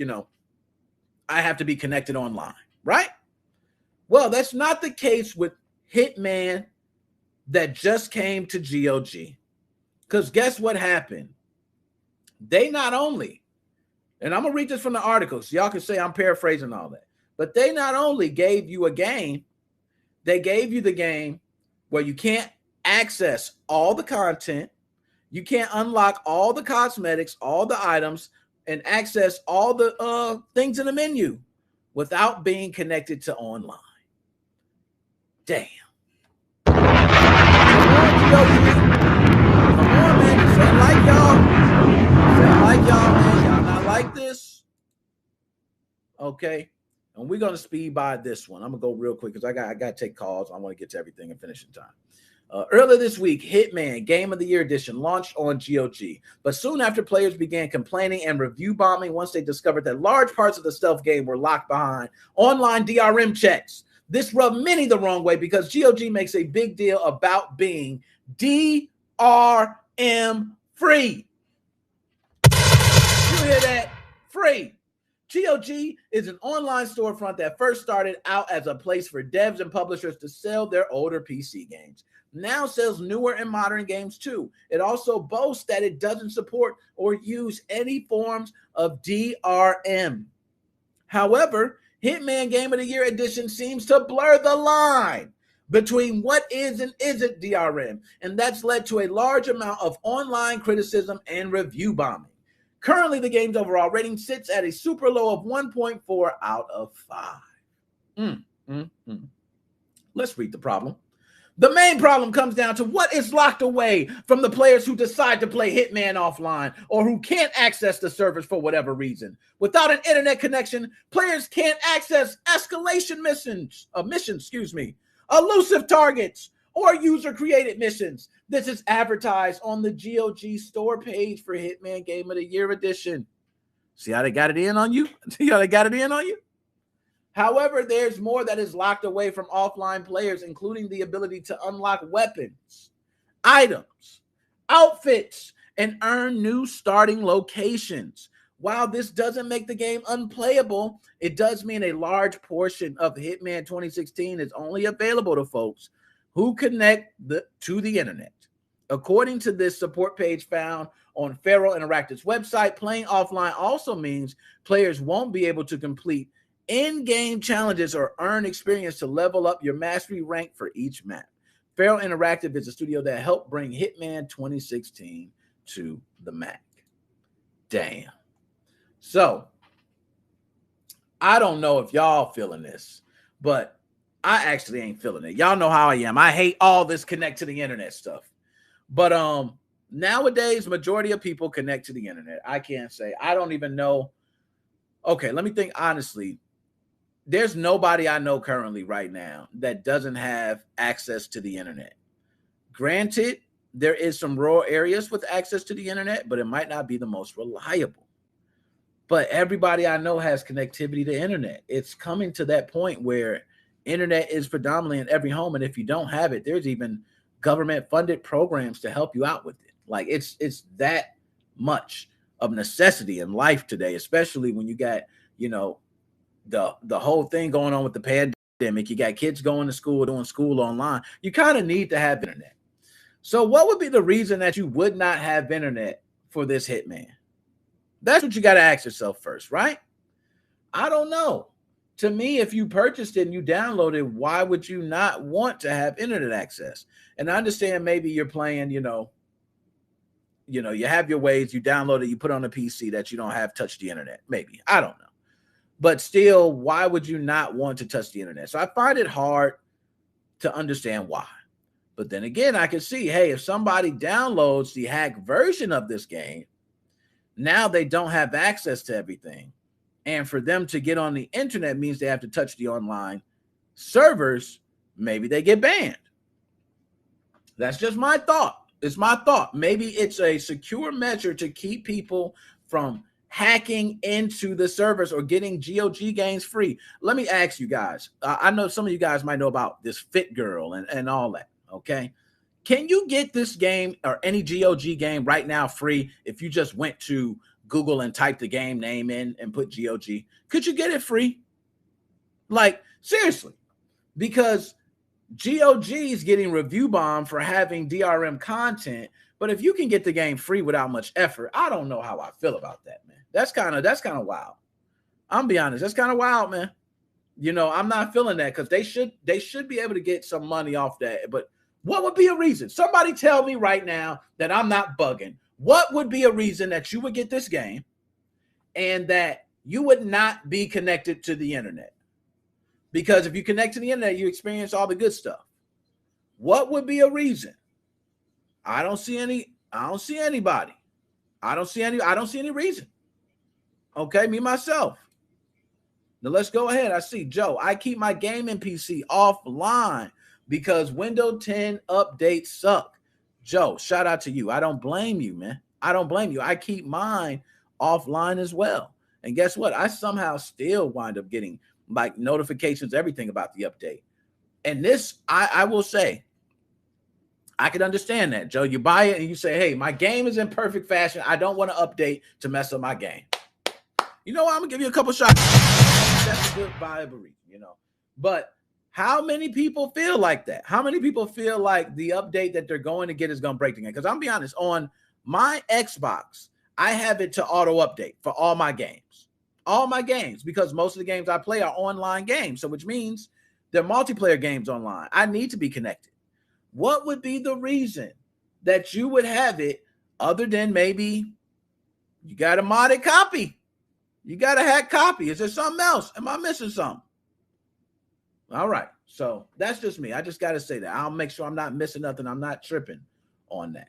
I have to be connected online, right? Well, that's not the case with Hitman that just came to GOG. Because guess what happened? They not only, and I'm going to read this from the article so y'all can say I'm paraphrasing all that, but they not only gave you a game, they gave you the game where you can't access all the content, you can't unlock all the cosmetics, all the items, and access all the things in the menu without being connected to online. Damn. Come on, man. This ain't like y'all. This ain't like y'all, man. Y'all not like this. Okay. And we're going to speed by this one. I'm going to go real quick because I got to take calls. I want to get to everything and finish in time. Earlier this week, Hitman Game of the Year Edition launched on GOG. But soon after, players began complaining and review bombing once they discovered that large parts of the stealth game were locked behind online DRM checks. This rubbed many the wrong way because GOG makes a big deal about being DRM free. You hear that? Free. GOG is an online storefront that first started out as a place for devs and publishers to sell their older PC games. Now sells newer and modern games too. It also boasts that it doesn't support or use any forms of DRM. However, Hitman Game of the Year Edition seems to blur the line between what is and isn't DRM, and that's led to a large amount of online criticism and review bombing. Currently, the game's overall rating sits at a super low of 1.4 out of 5. Let's read the problem. The main problem comes down to what is locked away from the players who decide to play Hitman offline or who can't access the servers for whatever reason. Without an internet connection, players can't access escalation missions, elusive targets, or user-created missions. This is advertised on the GOG store page for Hitman Game of the Year Edition. See how they got it in on you? See how they got it in on you? However, there's more that is locked away from offline players, including the ability to unlock weapons, items, outfits, and earn new starting locations. While this doesn't make the game unplayable, it does mean a large portion of Hitman 2016 is only available to folks who connect to the internet. According to this support page found on Feral Interactive's website, playing offline also means players won't be able to complete in-game challenges or earn experience to level up your mastery rank for each map. Feral Interactive is a studio that helped bring Hitman 2016 to the Mac. Damn. So, I don't know if y'all feeling this, but I actually ain't feeling it. Y'all know how I am. I hate all this connect to the internet stuff. But nowadays, majority of people connect to the internet. I can't say. I don't even know. Okay, let me think honestly. There's nobody I know currently right now that doesn't have access to the internet. Granted, there is some rural areas with access to the internet, but it might not be the most reliable. But everybody I know has connectivity to internet. It's coming to that point where internet is predominantly in every home. And if you don't have it, there's even government funded programs to help you out with it. Like it's that much of necessity in life today, especially when you got, you know, the whole thing going on with the pandemic. You got kids going to school, doing school online. You kind of need to have internet. So what would be the reason that you would not have internet for this Hitman? That's what you got to ask yourself first, right? I don't know. To me, if you purchased it and you downloaded, why would you not want to have internet access? And I understand maybe you're playing, you have your ways, you download it, you put on a PC that you don't have touch the internet. Maybe. I don't know. But still, why would you not want to touch the internet? So I find it hard to understand why. But then again, I can see, hey, if somebody downloads the hack version of this game, now they don't have access to everything. And for them to get on the internet means they have to touch the online servers. Maybe they get banned. That's just my thought. It's my thought. Maybe it's a secure measure to keep people from hacking into the servers or getting GOG games free. Let me ask you guys. I know some of you guys might know about this Fit Girl and all that. Okay. Can you get this game or any GOG game right now free if you just went to Google and typed the game name in and put GOG? Could you get it free? Like, seriously. Because GOG is getting review bombed for having DRM content, but if you can get the game free without much effort, I don't know how I feel about that, man. That's kind of wild. I'm be honest, that's kind of wild, man. You know, I'm not feeling that because they should be able to get some money off that. But what would be a reason? Somebody tell me right now that I'm not bugging. What would be a reason that you would get this game and that you would not be connected to the internet? Because if you connect to the internet, you experience all the good stuff. What would be a reason? I don't see anybody. I don't see any reason. Okay, me myself. Now let's go ahead. I see Joe. I keep my gaming PC offline because Windows 10 updates suck. Joe, shout out to you. I don't blame you, man. I don't blame you. I keep mine offline as well. And guess what? I somehow still wind up getting like notifications, everything about the update. And this, I will say, I can understand that, Joe. You buy it and you say, hey, my game is in perfect fashion. I don't want to update to mess up my game. You know what? I'm going to give you a couple shots. That's a good viable reason, you know. But how many people feel like that? How many people feel like the update that they're going to get is going to break the game? Because I'm be honest, on my Xbox, I have it to auto update for all my games. All my games, because most of the games I play are online games. So which means they're multiplayer games online. I need to be connected. What would be the reason that you would have it other than maybe you got a modded copy? You got a hack copy. Is there something else? Am I missing something? All right. So that's just me. I just got to say that. I'll make sure I'm not missing nothing. I'm not tripping on that.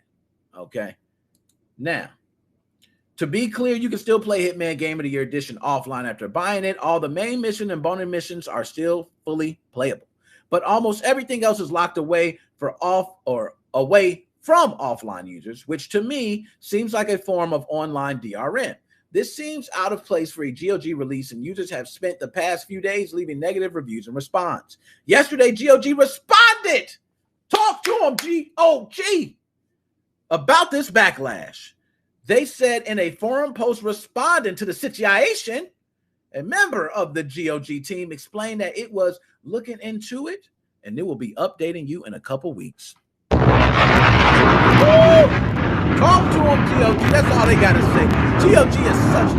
Okay. Now, to be clear, you can still play Hitman Game of the Year Edition offline after buying it. All the main mission and bonus missions are still fully playable, but almost everything else is locked away for off or away from offline users, which to me seems like a form of online DRM. This seems out of place for a GOG release, and users have spent the past few days leaving negative reviews and response. Yesterday, GOG responded. Talk to them, GOG, about this backlash. They said in a forum post responding to the situation, a member of the GOG team explained that it was looking into it, and it will be updating you in a couple weeks. Woo! Talk to them, GOG. That's all they got to say. GOG is such,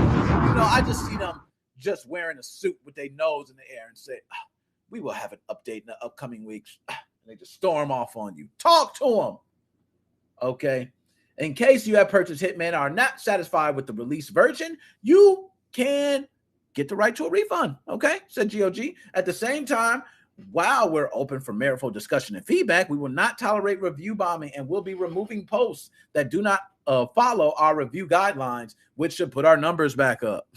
I just see them just wearing a suit with their nose in the air and say, we will have an update in the upcoming weeks. And they just storm off on you. Talk to them. Okay. In case you have purchased Hitman and are not satisfied with the released version, you can get the right to a refund. Okay, said GOG. At the same time, while we're open for meritful discussion and feedback, we will not tolerate review bombing and will be removing posts that do not follow our review guidelines, which should put our numbers back up.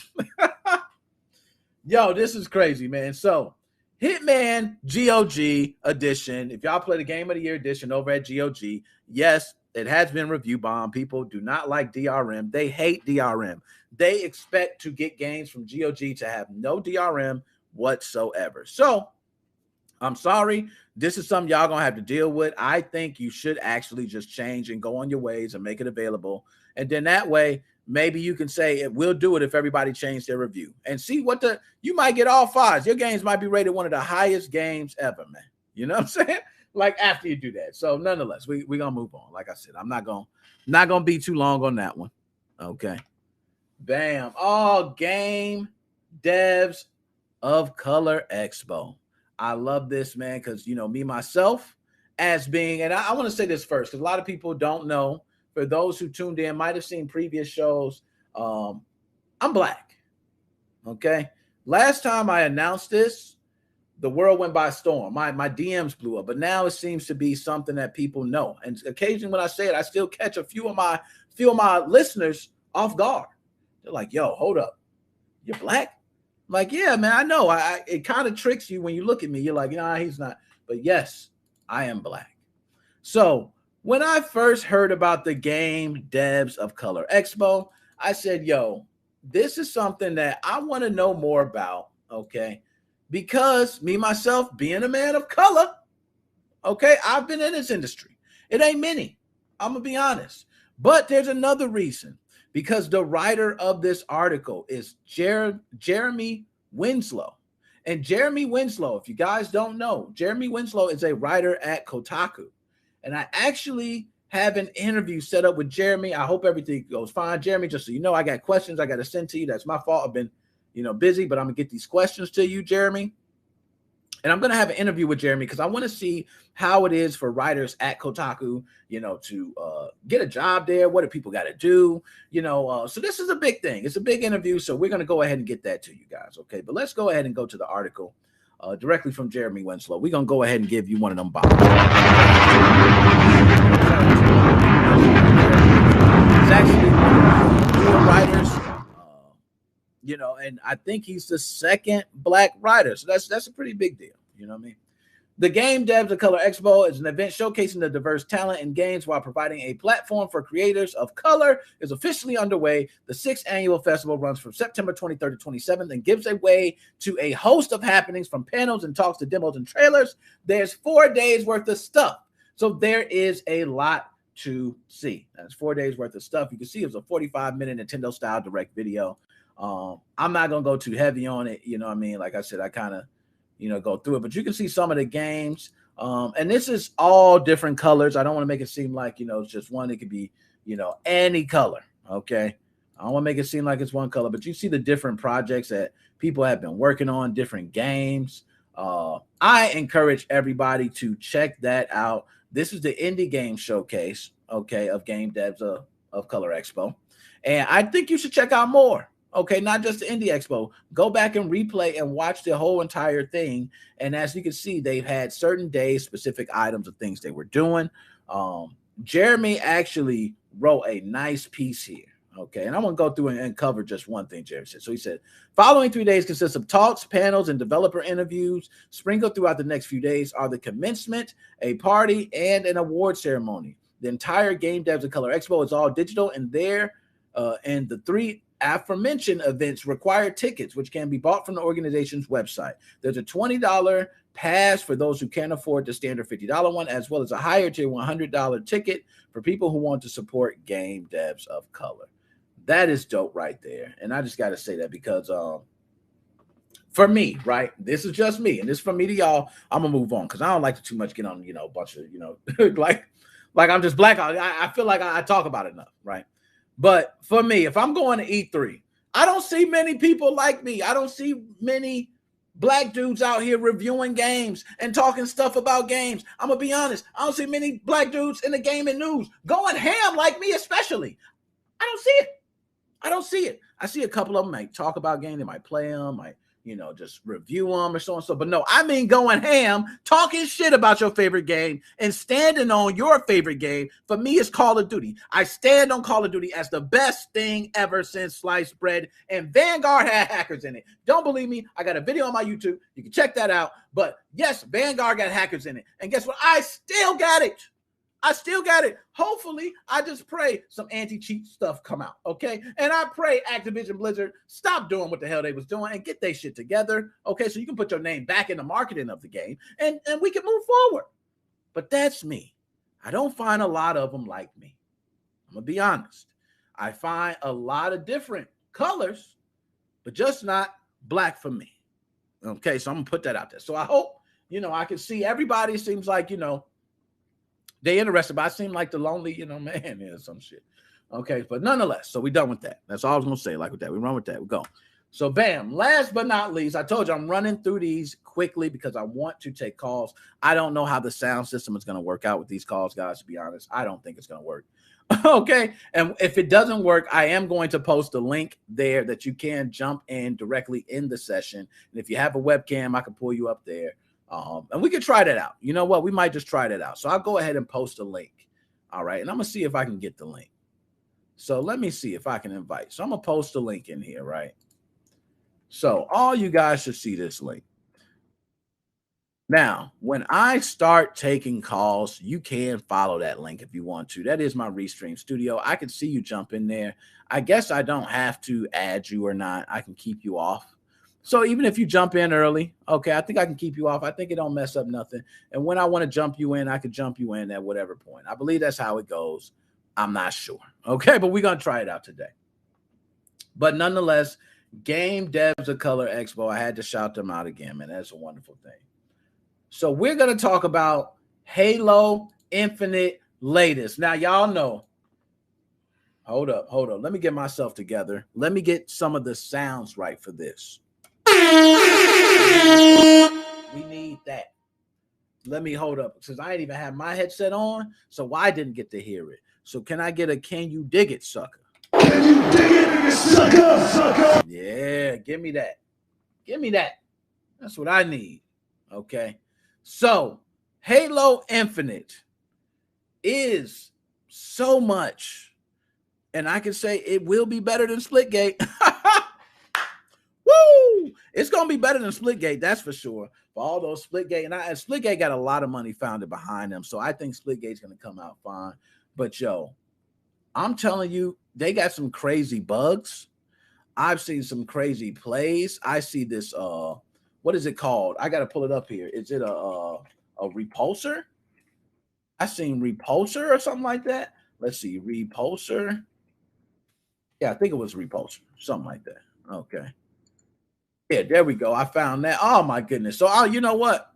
Yo, this is crazy, man. So Hitman GOG edition, if y'all play the Game of the Year edition over at GOG, yes, it has been review bombed. People do not like DRM. They hate DRM. They expect to get games from GOG to have no DRM whatsoever. So I'm sorry. This is something y'all going to have to deal with. I think you should actually just change and go on your ways and make it available. And then that way, maybe you can say it will do it if everybody changed their review. And see what you might get all fives. Your games might be rated one of the highest games ever, man. You know what I'm saying? Like after you do that. So nonetheless, we're going to move on. Like I said, I'm not going to be too long on that one. Okay. Bam. Oh, Game Devs of Color Expo. I love this, man, because, you know, me, myself, as being, and I want to say this first, because a lot of people don't know. For those who tuned in, might have seen previous shows, I'm Black. Okay. Last time I announced this, the world went by storm. My DMs blew up, but now it seems to be something that people know. And occasionally when I say it, I still catch a few of my listeners off guard. They're like, yo, hold up. You're Black? I'm like, yeah, man, I know. It kind of tricks you when you look at me. You're like, nah, he's not. But yes, I am Black. So when I first heard about the Game Devs of Color Expo, I said, yo, this is something that I want to know more about, okay? Because me, myself, being a man of color, okay, I've been in this industry. It ain't many. I'm going to be honest. But there's another reason. Because the writer of this article is Jeremy Winslow. And Jeremy Winslow, if you guys don't know, Jeremy Winslow is a writer at Kotaku. And I actually have an interview set up with Jeremy. I hope everything goes fine. Jeremy, just so you know, I got questions I got to send to you. That's my fault. I've been, busy, but I'm going to get these questions to you, Jeremy. And I'm going to have an interview with Jeremy because I want to see how it is for writers at Kotaku, to get a job there. What do people got to do? So this is a big thing. It's a big interview. So we're going to go ahead and get that to you guys. Okay. But let's go ahead and go to the article directly from Jeremy Winslow. We're going to go ahead and give you one of them bombs. He's actually one of the writers. And I think he's the second Black writer. So that's a pretty big deal. You know what I mean? The Game Devs of Color Expo is an event showcasing the diverse talent in games while providing a platform for creators of color. Is officially underway. The 6th annual festival runs from September 23rd to 27th and gives way to a host of happenings from panels and talks to demos and trailers. There's 4 days worth of stuff. So there is a lot to see. That's 4 days worth of stuff. You can see it was a 45-minute Nintendo style direct video. I'm not going to go too heavy on it. You know what I mean? Like I said, I kind of, go through it, but you can see some of the games. And this is all different colors. I don't want to make it seem like, it's just one. It could be, any color. Okay. I don't want to make it seem like it's one color, but you see the different projects that people have been working on, different games. I encourage everybody to check that out. This is the Indie Game Showcase, okay, of Game Devs of Color Expo. And I think you should check out more. Okay, not just the Indie Expo. Go back and replay and watch the whole entire thing. And as you can see, they've had certain days, specific items of things they were doing. Jeremy actually wrote a nice piece here. Okay, and I'm going to go through and cover just one thing Jeremy said. So he said, following 3 days consists of talks, panels, and developer interviews. Sprinkled throughout the next few days are the commencement, a party, and an award ceremony. The entire Game Devs of Color Expo is all digital, and and the 3 aforementioned events require tickets, which can be bought from the organization's website. There's a $20 pass for those who can't afford the standard $50 one, as well as a higher tier $100 ticket for people who want to support Game Devs of Color. That is dope right there. And I just got to say that because for me, right, this is just me, and this is from me to y'all. I'm going to move on because I don't like to too much get on, a bunch of, like I'm just Black. I feel like I talk about it enough, right? But for me, if I'm going to E3, I don't see many people like me. I don't see many black dudes out here reviewing games and talking stuff about games. I'm going to be honest. I don't see many black dudes in the gaming news going ham like me, especially. I don't see it. I don't see it. I see a couple of them might talk about games. They might play them, might, just review them or so and so. But no, I mean going ham, talking shit about your favorite game and standing on your favorite game. For me, it's Call of Duty. I stand on Call of Duty as the best thing ever since sliced bread, and Vanguard had hackers in it. Don't believe me? I got a video on my YouTube. You can check that out. But yes, Vanguard got hackers in it. And guess what? I still got it. Hopefully, I just pray some anti-cheat stuff come out, okay? And I pray Activision Blizzard stop doing what the hell they was doing and get their shit together, okay? So you can put your name back in the marketing of the game and we can move forward. But that's me. I don't find a lot of them like me. I'm going to be honest. I find a lot of different colors, but just not black for me, okay? So I'm going to put that out there. So I hope, I can see everybody seems like, they interested, but I seem like the lonely, man is some shit. Okay, but nonetheless, so we done with that. That's all I was gonna say. Like with that, we run with that. We go. So bam. Last but not least, I told you I'm running through these quickly because I want to take calls. I don't know how the sound system is gonna work out with these calls, guys. To be honest, I don't think it's gonna work. Okay, and if it doesn't work, I am going to post a link there that you can jump in directly in the session. And if you have a webcam, I can pull you up there. And we can try that out. You know what? We might just try that out. So I'll go ahead and post a link. All right. And I'm going to see if I can get the link. So let me see if I can invite. So I'm going to post a link in here, right? So all you guys should see this link. Now, when I start taking calls, you can follow that link if you want to. That is my Restream Studio. I can see you jump in there. I guess I don't have to add you or not. I can keep you off. So even if you jump in early, okay, I think I can keep you off. I think it don't mess up nothing. And when I want to jump you in, I can jump you in at whatever point. I believe that's how it goes. I'm not sure. Okay, but we're going to try it out today. But nonetheless, Game Devs of Color Expo, I had to shout them out again, man. That's a wonderful thing. So we're going to talk about Halo Infinite latest. Now, y'all know. Hold up. Let me get myself together. Let me get some of the sounds right for this. We need that. Let me hold up since I didn't even have my headset on, so I didn't get to hear it. So can I get a "Can you dig it, sucker"? Can you dig it, sucker? Yeah, give me that. That's what I need. Okay. So Halo Infinite is so much, and I can say it will be better than Splitgate. Woo! It's gonna be better than Splitgate, that's for sure. For all those Splitgate, and Splitgate got a lot of money founded behind them, so I think Splitgate's gonna come out fine. But yo, I'm telling you, they got some crazy bugs. I've seen some crazy plays. I see this. What is it called? I gotta pull it up here. Is it a repulsor? I seen repulsor or something like that. Let's see, repulsor. Yeah, I think it was repulsor, something like that. Okay. Yeah, there we go. I found that. Oh, my goodness. So, you know what?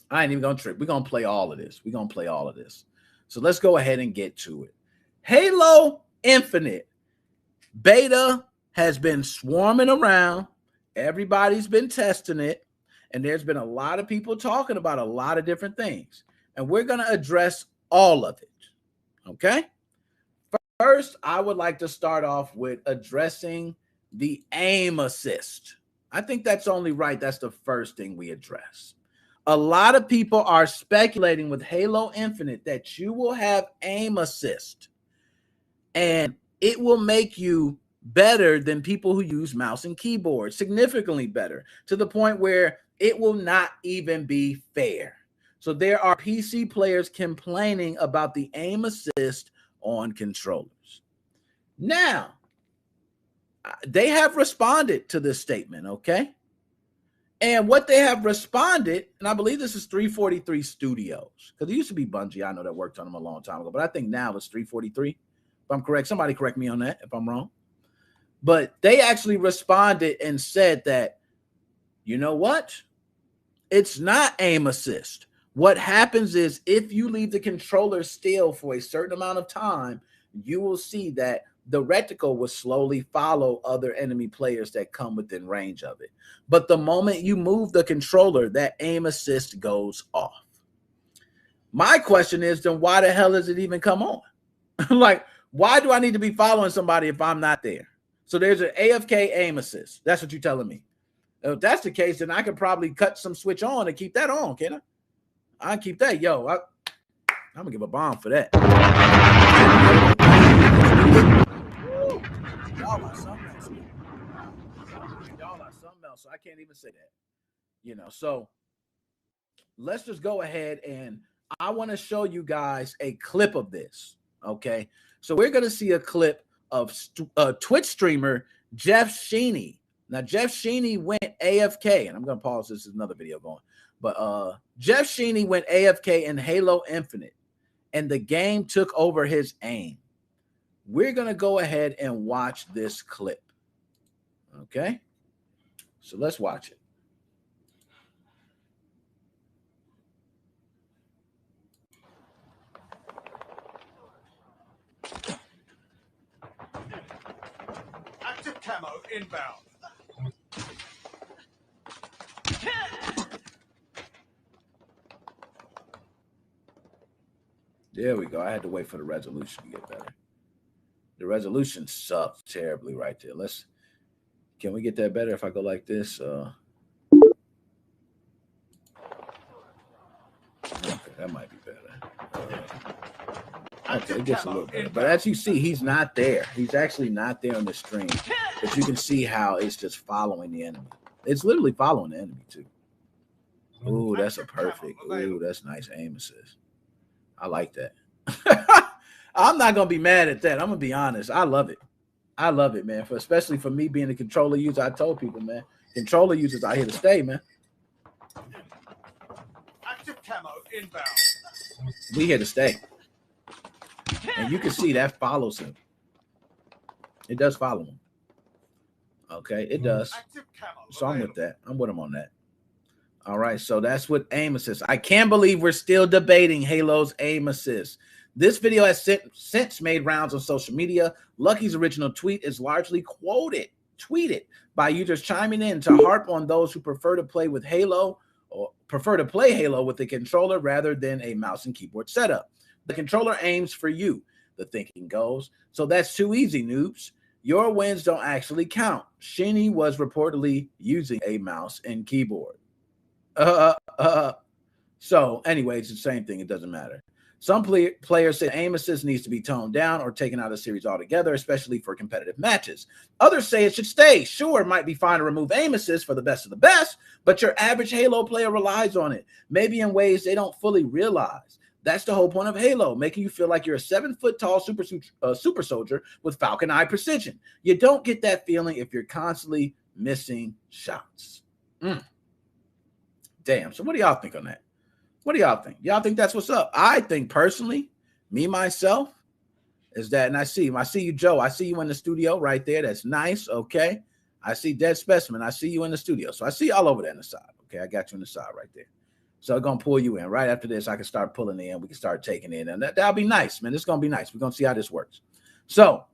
I ain't even going to trip. We're going to play all of this. So, let's go ahead and get to it. Halo Infinite beta has been swarming around. Everybody's been testing it. And there's been a lot of people talking about a lot of different things. And we're going to address all of it. Okay? First, I would like to start off with addressing the aim assist. I think that's only right. That's the first thing we address. A lot of people are speculating with Halo Infinite that you will have aim assist and it will make you better than people who use mouse and keyboard, significantly better, to the point where it will not even be fair. So there are PC players complaining about the aim assist on controllers. Now, they have responded to this statement, okay? And what they have responded, and I believe this is 343 Studios, because it used to be Bungie. I know that worked on them a long time ago, but I think now it's 343. If I'm correct, somebody correct me on that if I'm wrong. But they actually responded and said that, you know what? It's not aim assist. What happens is if you leave the controller still for a certain amount of time, you will see that the reticle will slowly follow other enemy players that come within range of it. But the moment you move the controller, that aim assist goes off. My question is, then why the hell does it even come on? Like, why do I need to be following somebody if I'm not there? So there's an AFK aim assist. That's what you're telling me. If that's the case, then I could probably cut some switch on and keep that on, can I? I keep that. Yo, I'm going to give a bomb for that. Y'all are something else. Y'all are something else. So I can't even say that. So let's just go ahead and I want to show you guys a clip of this. Okay. So we're going to see a clip of Twitch streamer Jeff Sheeney. Now, Jeff Sheeney went AFK, and I'm going to pause. This is another video going. But Jeff Sheeney went AFK in Halo Infinite, and the game took over his aim. We're going to go ahead and watch this clip. Okay? So let's watch it. Active camo inbound. There we go. I had to wait for the resolution to get better. The resolution sucks terribly right there. Can we get that better if I go like this? Okay, that might be better. Okay, it gets a little better. But as you see, he's not there. He's actually not there on the stream. But you can see how it's just following the enemy. It's literally following the enemy, too. Ooh, that's a perfect. Ooh, that's nice aim assist. I like that. I'm not going to be mad at that. I'm going to be honest. I love it. I love it, man. Especially for me being a controller user. I told people, man, controller users are here to stay, man. Active camo inbound. We here to stay. And you can see that follows him. It does follow him. Okay, it does. So I'm with that. I'm with him on that. All right, so that's what aim assist. I can't believe we're still debating Halo's aim assist. This video has since made rounds on social media. Lucky's original tweet is largely tweeted by users chiming in to harp on those who prefer to play with Halo or prefer to play Halo with a controller rather than a mouse and keyboard setup. The controller aims for you, the thinking goes. So that's too easy, noobs. Your wins don't actually count. Sheeney was reportedly using a mouse and keyboard. So anyways, it's the same thing. It doesn't matter. Some players say aim assist needs to be toned down or taken out of the series altogether, especially for competitive matches. Others say it should stay. Sure, it might be fine to remove aim assist for the best of the best, but your average Halo player relies on it, maybe in ways they don't fully realize. That's the whole point of Halo, making you feel like you're a 7-foot-tall super soldier with Falcon Eye precision. You don't get that feeling if you're constantly missing shots. Damn. So what do y'all think on that? What do y'all think? Y'all think that's what's up? I think personally, me, myself, is that, and I see you, Joe. I see you in the studio right there. That's nice. Okay. I see Dead Specimen. I see you in the studio. So I see you all over there on the side. Okay. I got you on the side right there. So I'm going to pull you in. Right after this, I can start pulling in. We can start taking in. And that'll be nice, man. It's going to be nice. We're going to see how this works. So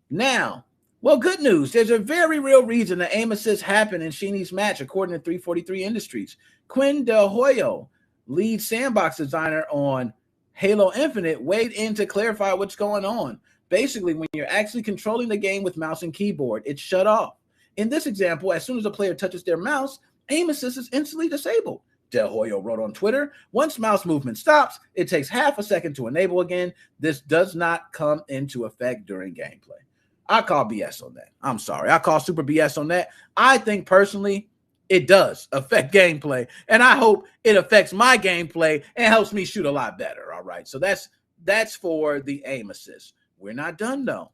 now, well, good news. There's a very real reason the aim assist happened in Sheeney's match, according to 343 Industries. Quinn Del Hoyo, lead sandbox designer on Halo Infinite, weighed in to clarify what's going on. Basically, when you're actually controlling the game with mouse and keyboard, it's shut off. In this example, as soon as a player touches their mouse, aim assist is instantly disabled. Del Hoyo wrote on Twitter, once mouse movement stops, it takes half a second to enable again. This does not come into effect during gameplay. I call BS on that. I'm sorry. I call super BS on that. I think personally, it does affect gameplay, and I hope it affects my gameplay and helps me shoot a lot better. All right. So that's for the aim assist. We're not done though.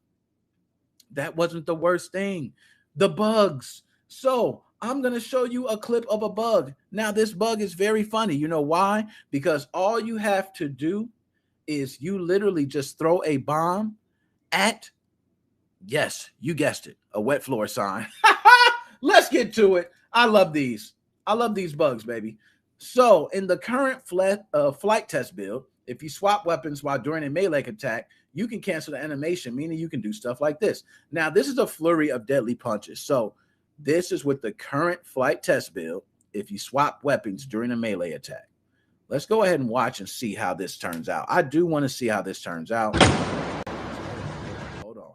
That wasn't the worst thing. The bugs. So I'm going to show you a clip of a bug. Now, this bug is very funny. You know why? Because all you have to do is you literally just throw a bomb at, yes, you guessed it, a wet floor sign. Let's get to it. I love these. I love these bugs, baby. So in the current flight test build, if you swap weapons while during a melee attack, you can cancel the animation, meaning you can do stuff like this. Now, this is a flurry of deadly punches. So this is with the current flight test build if you swap weapons during a melee attack. Let's go ahead and watch and see how this turns out. I do want to see how this turns out. Hold on.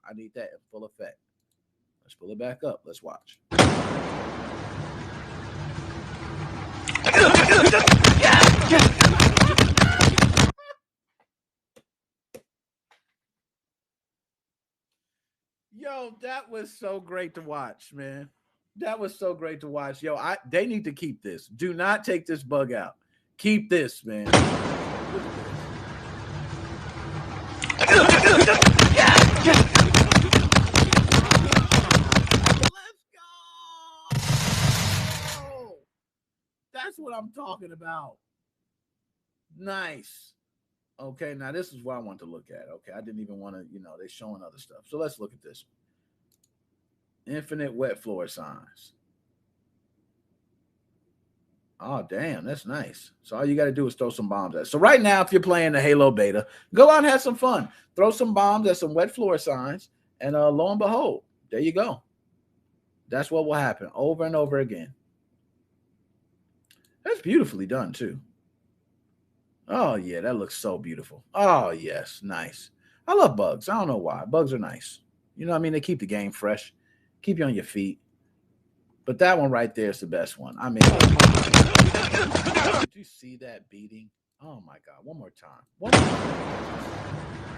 I need that in full effect. Let's pull it back up. Let's watch. Yo, that was so great to watch, man. That was so great to watch. Yo, they need to keep this. Do not take this bug out. Keep this, man. Look at this. Let's go. That's what I'm talking about. Nice. Okay, now this is what I want to look at. Okay, I didn't even want to, they're showing other stuff. So let's look at this. Infinite wet floor signs. Oh, damn, that's nice. So all you got to do is throw some bombs at it. So right now, if you're playing the Halo beta, go out and have some fun. Throw some bombs at some wet floor signs, and lo and behold, there you go. That's what will happen over and over again. That's beautifully done, too. Oh, yeah, that looks so beautiful. Oh, yes, nice. I love bugs. I don't know why. Bugs are nice. You know what I mean? They keep the game fresh, keep you on your feet. But that one right there is the best one. I mean, did you see that beating? Oh, my God. One more time.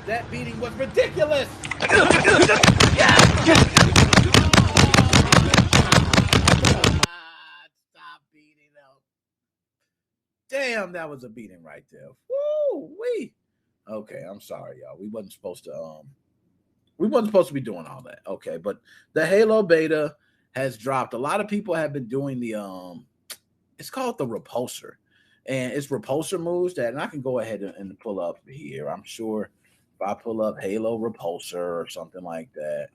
That beating was ridiculous. Stop beating them. Damn, that was a beating right there. Woo-wee. Okay, I'm sorry, y'all. We wasn't supposed to be doing all that. Okay, but the Halo beta has dropped. A lot of people have been doing the it's called the repulsor. And it's repulsor moves and I can go ahead and pull up here. I'm sure if I pull up Halo repulsor or something like that,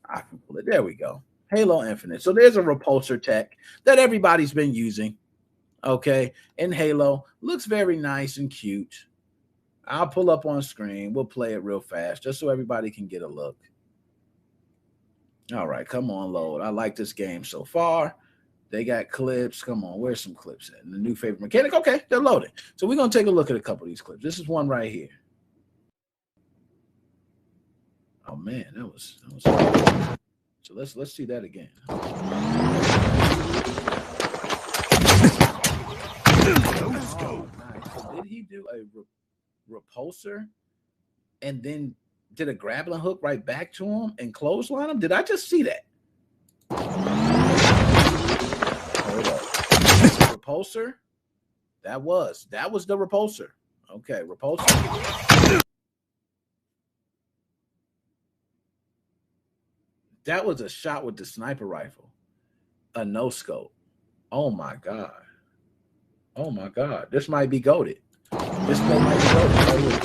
I can pull it. There we go. Halo Infinite. So there's a repulsor tech that everybody's been using. Okay, in Halo. Looks very nice and cute. I'll pull up on screen. We'll play it real fast just so everybody can get a look. All right, come on, load. I like this game so far. They got clips. Come on, where's some clips at? And the new favorite mechanic. Okay, they're loading. So we're going to take a look at a couple of these clips. This is one right here. Oh, man, that was so let's see that again. Let's go. Nice. So did he do a repulsor and then did a grappling hook right back to him and clothesline him? Did I just see that? Hold up. Repulsor? That was the repulsor. Okay, repulsor. That was a shot with the sniper rifle. A no scope. Oh my God. Oh my God. This might be goated. This might be goated right here.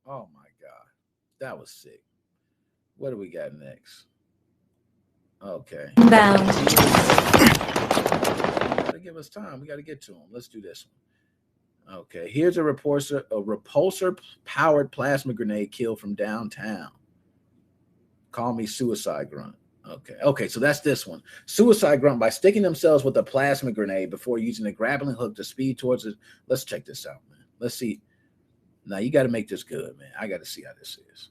Oh my God. That was sick. What do we got next? Okay. Bound. Gotta give us time. We got to get to him. Let's do this one. Okay. Here's a repulsor powered plasma grenade kill from downtown. Call me Suicide Grunt. Okay, so that's this one. Suicide Grunt by sticking themselves with a plasma grenade before using a grappling hook to speed towards it. Let's check this out, man. Let's see. Now, you got to make this good, man. I got to see how this is.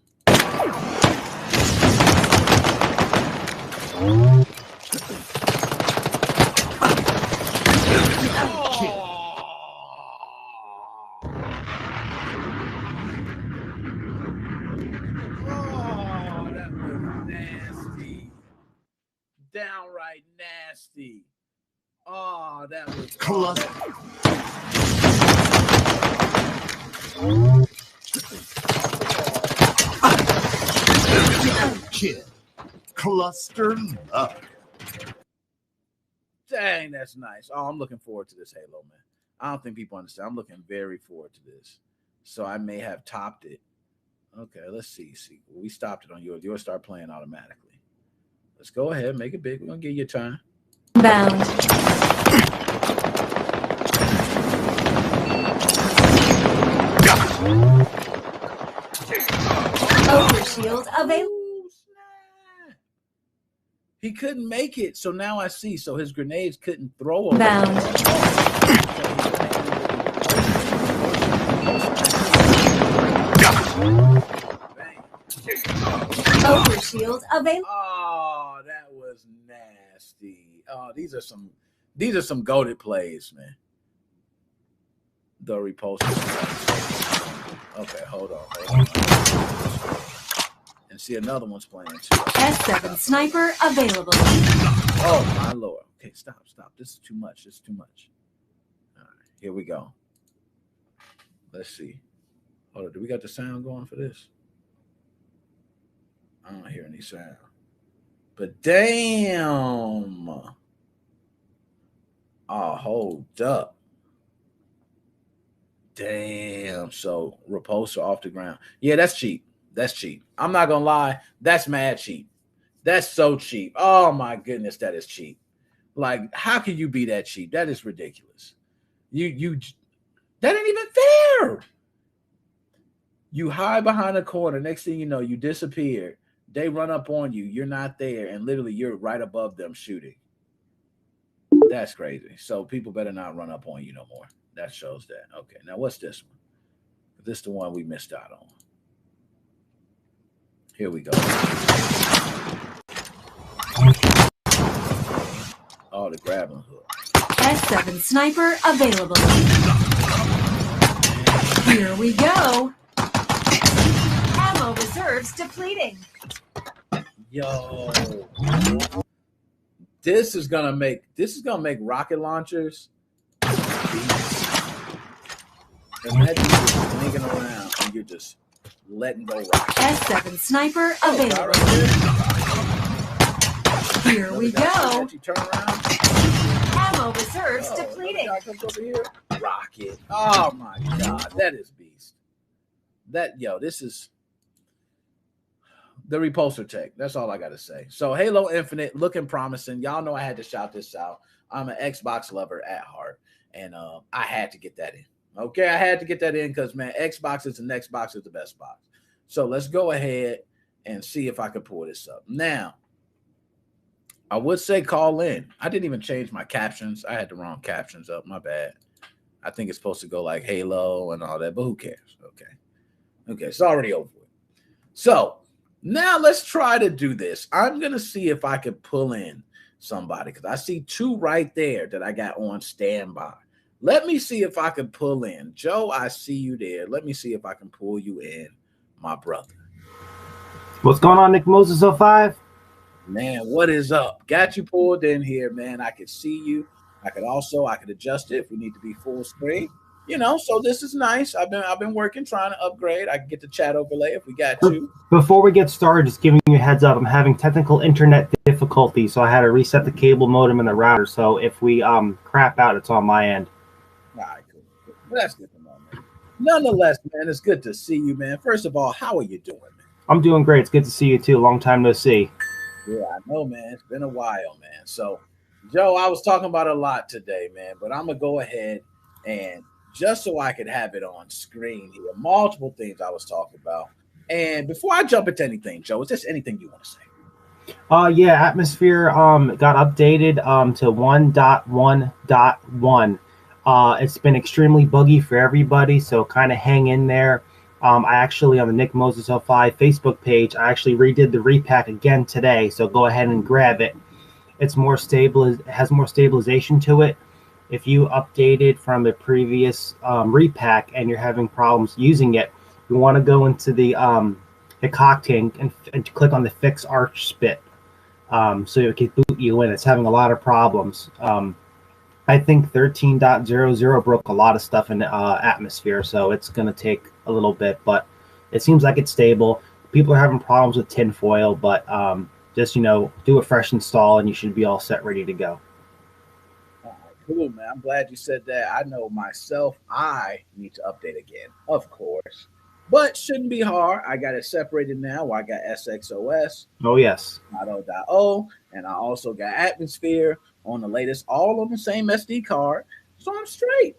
Downright nasty. Oh, that was close. Kill. Cluster up. Dang, that's nice. Oh, I'm looking forward to this Halo, man. I don't think people understand. I'm looking very forward to this. So I may have topped it. Okay, let's see. We stopped it on yours. Yours start playing automatically. Let's go ahead, make it big. We're going to give you time. Bound. Overshield available. Ooh, snap. He couldn't make it, so now I see. So his grenades couldn't throw him. Bound. Overshield available. Oh, that was nasty. Oh, these are some goated plays, man. The repulsor. Okay, hold on. And see, another one's playing too. S7 sniper available. Oh my lord. Okay, stop. This is too much. All right, here we go. Let's see. Hold on, do we got the sound going for this? I don't hear any sound. But damn. Oh, hold up. Damn. So repulsor off the ground. Yeah, that's cheap. I'm not gonna lie. That's mad cheap. That's so cheap. Oh my goodness, that is cheap. Like, how can you be that cheap? That is ridiculous. You that ain't even fair. You hide behind a corner. Next thing you know, you disappear. They run up on you. You're not there, and literally you're right above them shooting. That's crazy. So people better not run up on you no more. That shows that. Okay, now what's this one? This is the one we missed out on. Here we go. Oh, the grappling hook. S7 sniper available. Here we go. Ammo reserves depleting. Yo. This is gonna make rocket launchers. Imagine you just swinging around and you're just letting go rockets. S7 sniper available. Here we go. You turn around. Ammo reserves depleting. Guy comes over here. Rocket. Oh my god, that is beast. This is the repulsor tech. That's all I gotta say. So Halo Infinite looking promising. Y'all know I had to shout this out. I'm an Xbox lover at heart, and I had to get that in. Okay, I had to get that in because, man, Xbox is the best box. So let's go ahead and see if I can pull this up. Now, I would say call in. I didn't even change my captions. I had the wrong captions up. My bad. I think it's supposed to go like Halo and all that, but who cares? Okay, it's already over with. So now let's try to do this. I'm going to see if I can pull in somebody because I see two right there that I got on standby. Let me see if I can pull in. Joe, I see you there. Let me see if I can pull you in, my brother. What's going on, Nickmoses05? Man, what is up? Got you pulled in here, man. I could see you. I could adjust it if we need to be full screen. So this is nice. I've been working, trying to upgrade. I can get the chat overlay if we got to. Before we get started, just giving you a heads up, I'm having technical internet difficulties, so I had to reset the cable modem and the router. So if we crap out, it's on my end. All right, cool. Well, that's good to know, man. Nonetheless, man, it's good to see you, man. First of all, how are you doing, man? I'm doing great. It's good to see you too. Long time no see. Yeah, I know, man. It's been a while, man. So, Joe, I was talking about a lot today, man, but I'm going to go ahead and just so I could have it on screen here, multiple things I was talking about. And before I jump into anything, Joe, is there anything you want to say? Yeah, Atmosphere got updated to 1.1.1. It's been extremely buggy for everybody, so kind of hang in there. I actually, on the Nickmoses05 Facebook page, I actually redid the repack again today, so go ahead and grab it. It's more stable. It has more stabilization to it. If you updated from the previous repack and you're having problems using it, you want to go into the cock tank and click on the fix arch spit, so it can boot you in. It's having a lot of problems. I think 13.00 broke a lot of stuff in Atmosphere, so it's going to take a little bit, but it seems like it's stable. People are having problems with tinfoil, but just, do a fresh install and you should be all set, ready to go. Cool, man. I'm glad you said that. I know myself, I need to update again, of course, but shouldn't be hard. I got it separated now. I got SXOS. Oh, yes. 0.0, and I also got Atmosphere on the latest, all on the same SD card. So I'm straight.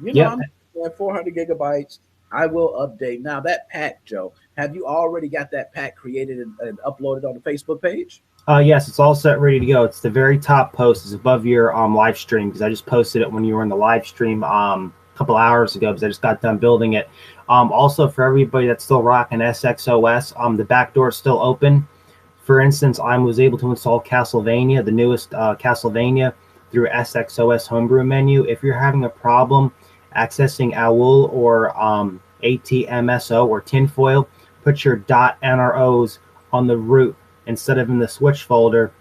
I'm at 400 gigabytes. I will update. Now, that pack, Joe, Have you already got that pack created and uploaded on the Facebook page? Yes, it's all set, ready to go. It's the very top post. It's above your live stream because I just posted it when you were in the live stream a couple hours ago because I just got done building it. Also, for everybody that's still rocking SXOS, the back door is still open. For instance, I was able to install Castlevania, the newest Castlevania, through SXOS homebrew menu. If you're having a problem accessing OWL or ATMSO or tinfoil, put your .NROs on the root instead of in the switch folder.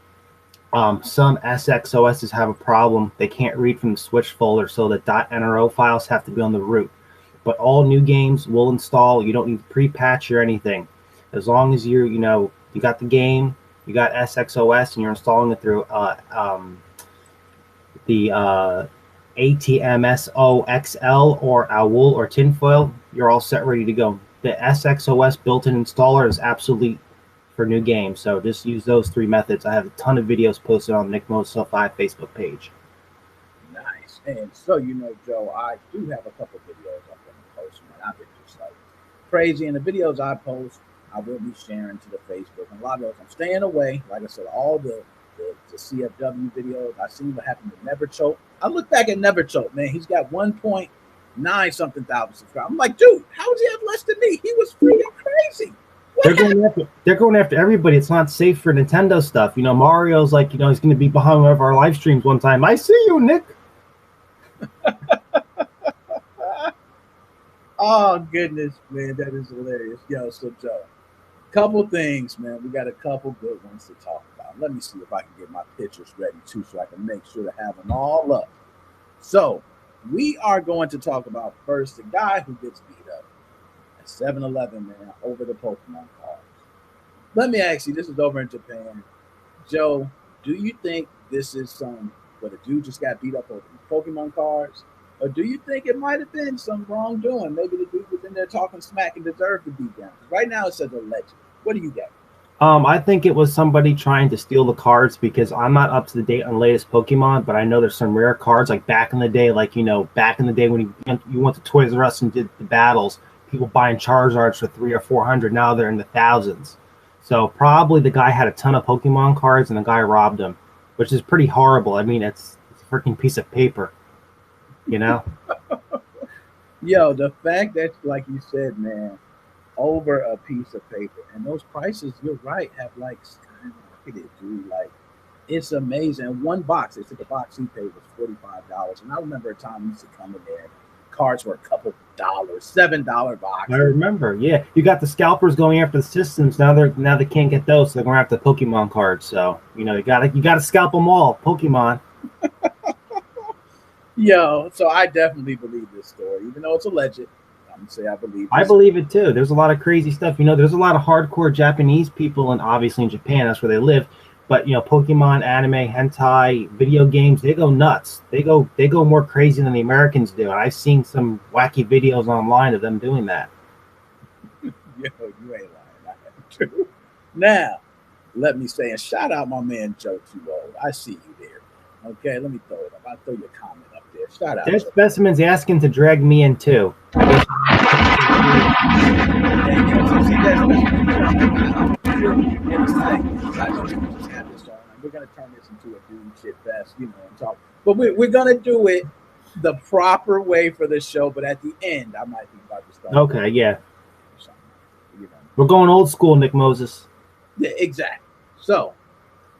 Some SXOSs have a problem. They can't read from the switch folder, so the .NRO files have to be on the root. But all new games will install. You don't need to pre-patch or anything. As long as you got the game, you got SXOS, and you're installing it through the ATMSOXL or OWL or tinfoil, you're all set, ready to go. The SXOS built-in installer is absolute for new games, so just use those 3 methods. I have a ton of videos posted on the Nickmoses05 Facebook page. Nice. And so, Joe, I do have a couple videos I'm going to post, man. I've been just like crazy, and the videos I post, I will be sharing to the Facebook. And a lot of those, I'm staying away. Like I said, all the CFW videos. I seen what happened to Never Choke. I look back at Never Choke, man. He's got 1.9 something thousand subscribers. I'm like, dude, how does he have less than me? He was freaking crazy. They're going after everybody. It's not safe for Nintendo stuff. Mario's like, he's going to be behind one of our live streams one time. I see you, Nick. Oh, goodness, man. That is hilarious. Yo, so Joe, couple things, man. We got a couple good ones to talk about. Let me see if I can get my pictures ready, too, so I can make sure to have them all up. So we are going to talk about first the guy who gets beat up at 7-Eleven, man, over the Pokemon cards. Let me ask you, this is over in Japan. Joe, do you think this is where the dude just got beat up over the Pokemon cards? Or do you think it might have been some wrongdoing? Maybe the dude was in there talking smack and deserved to be down. Right now it says alleged. What do you got? I think it was somebody trying to steal the cards because I'm not up to the date on the latest Pokemon, but I know there's some rare cards like back in the day, back in the day when you went to Toys R Us and did the battles, people buying Charizards for $300 or $400. Now they're in the thousands. So probably the guy had a ton of Pokemon cards and the guy robbed him, which is pretty horrible. I mean, it's a freaking piece of paper, Yo, the fact that, like you said, man, over a piece of paper, and those prices, you're right, have skyrocketed, dude. Like, it's amazing. One box, they said the box he paid was $45, and I remember a time he used to come in there, cards were a couple dollars, $7 box. I remember, yeah. You got the scalpers going after the systems. Now they can't get those, so they're going after the Pokemon cards. So you gotta scalp them all, Pokemon. Yo, so I definitely believe this story, even though it's alleged. I'm gonna say I believe. I believe it too. There's a lot of crazy stuff. There's a lot of hardcore Japanese people, and obviously in Japan, that's where they live. But Pokemon, anime, hentai, video games, they go nuts. They go more crazy than the Americans do. And I've seen some wacky videos online of them doing that. Yo, you ain't lying. I have too. Now, let me say, and shout out my man Joe Too Old. I see you there. Okay, let me throw it up. I'll throw your comment up there. Shout out. That specimen's asking to drag me in too. We're gonna turn this into a dude shit fest, and talk. But we're gonna do it the proper way for the show. But at the end, I might be about to start. Okay, yeah. We're going old school, Nick Moses. Yeah, exactly. So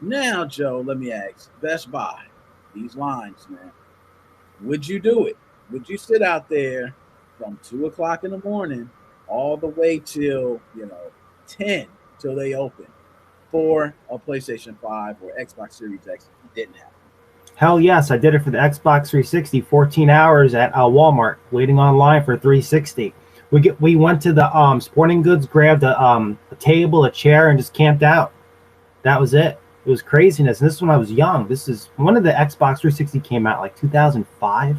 now, Joe, let me ask: Best Buy, these lines, man. Would you do it? Would you sit out there from 2:00 in the morning all the way till 10 till they open for a PlayStation 5 or Xbox Series X? It didn't happen. Hell yes, I did it for the Xbox 360. 14 hours at Walmart, waiting online for 360. We went to the sporting goods, grabbed a table, a chair, and just camped out. That was it. It was craziness. And this is when I was young. This is when the Xbox 360 came out, like 2005.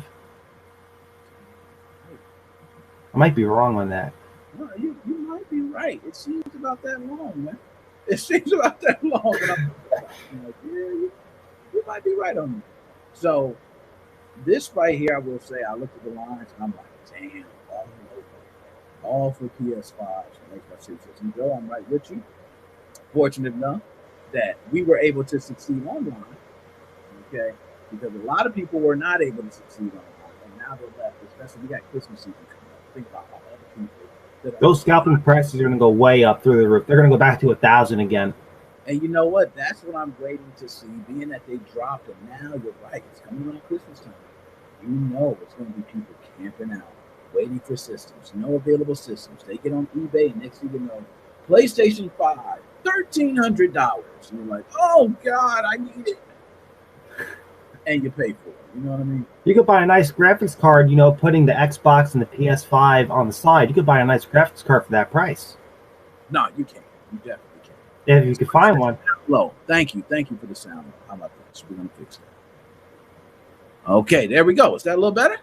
I might be wrong on that. No, you might be right. It seems about that long, man. It seems about that long. And I'm like, yeah, you might be right on that. So this right here, I will say, I looked at the lines and I'm like, damn. all for PS5 and Xbox Series X. And Joe, I'm right with you. Fortunate enough that we were able to succeed online, okay? Because a lot of people were not able to succeed online, and now they're left. Especially, we got Christmas season coming up. Think about all other people that are Those scalping prices are going to go way up through the roof. They're going to go back to 1,000 again. And you know what? That's what I'm waiting to see. Being that they dropped it, now you're right. It's coming around Christmas time. You know it's going to be people camping out, waiting for systems. No available systems. They get on eBay, and next thing you know, PlayStation 5, $1,300. And you're like, oh, God, I need it. And you pay for it. You know what I mean? You could buy a nice graphics card, you know, putting the Xbox and the PS5 on the side. You could buy a nice graphics card for that price. No, you can't. You definitely can't. If you could find one. Low. Thank you. Thank you for the sound. How about this? We're going to fix that. Okay, there we go. Is that a little better?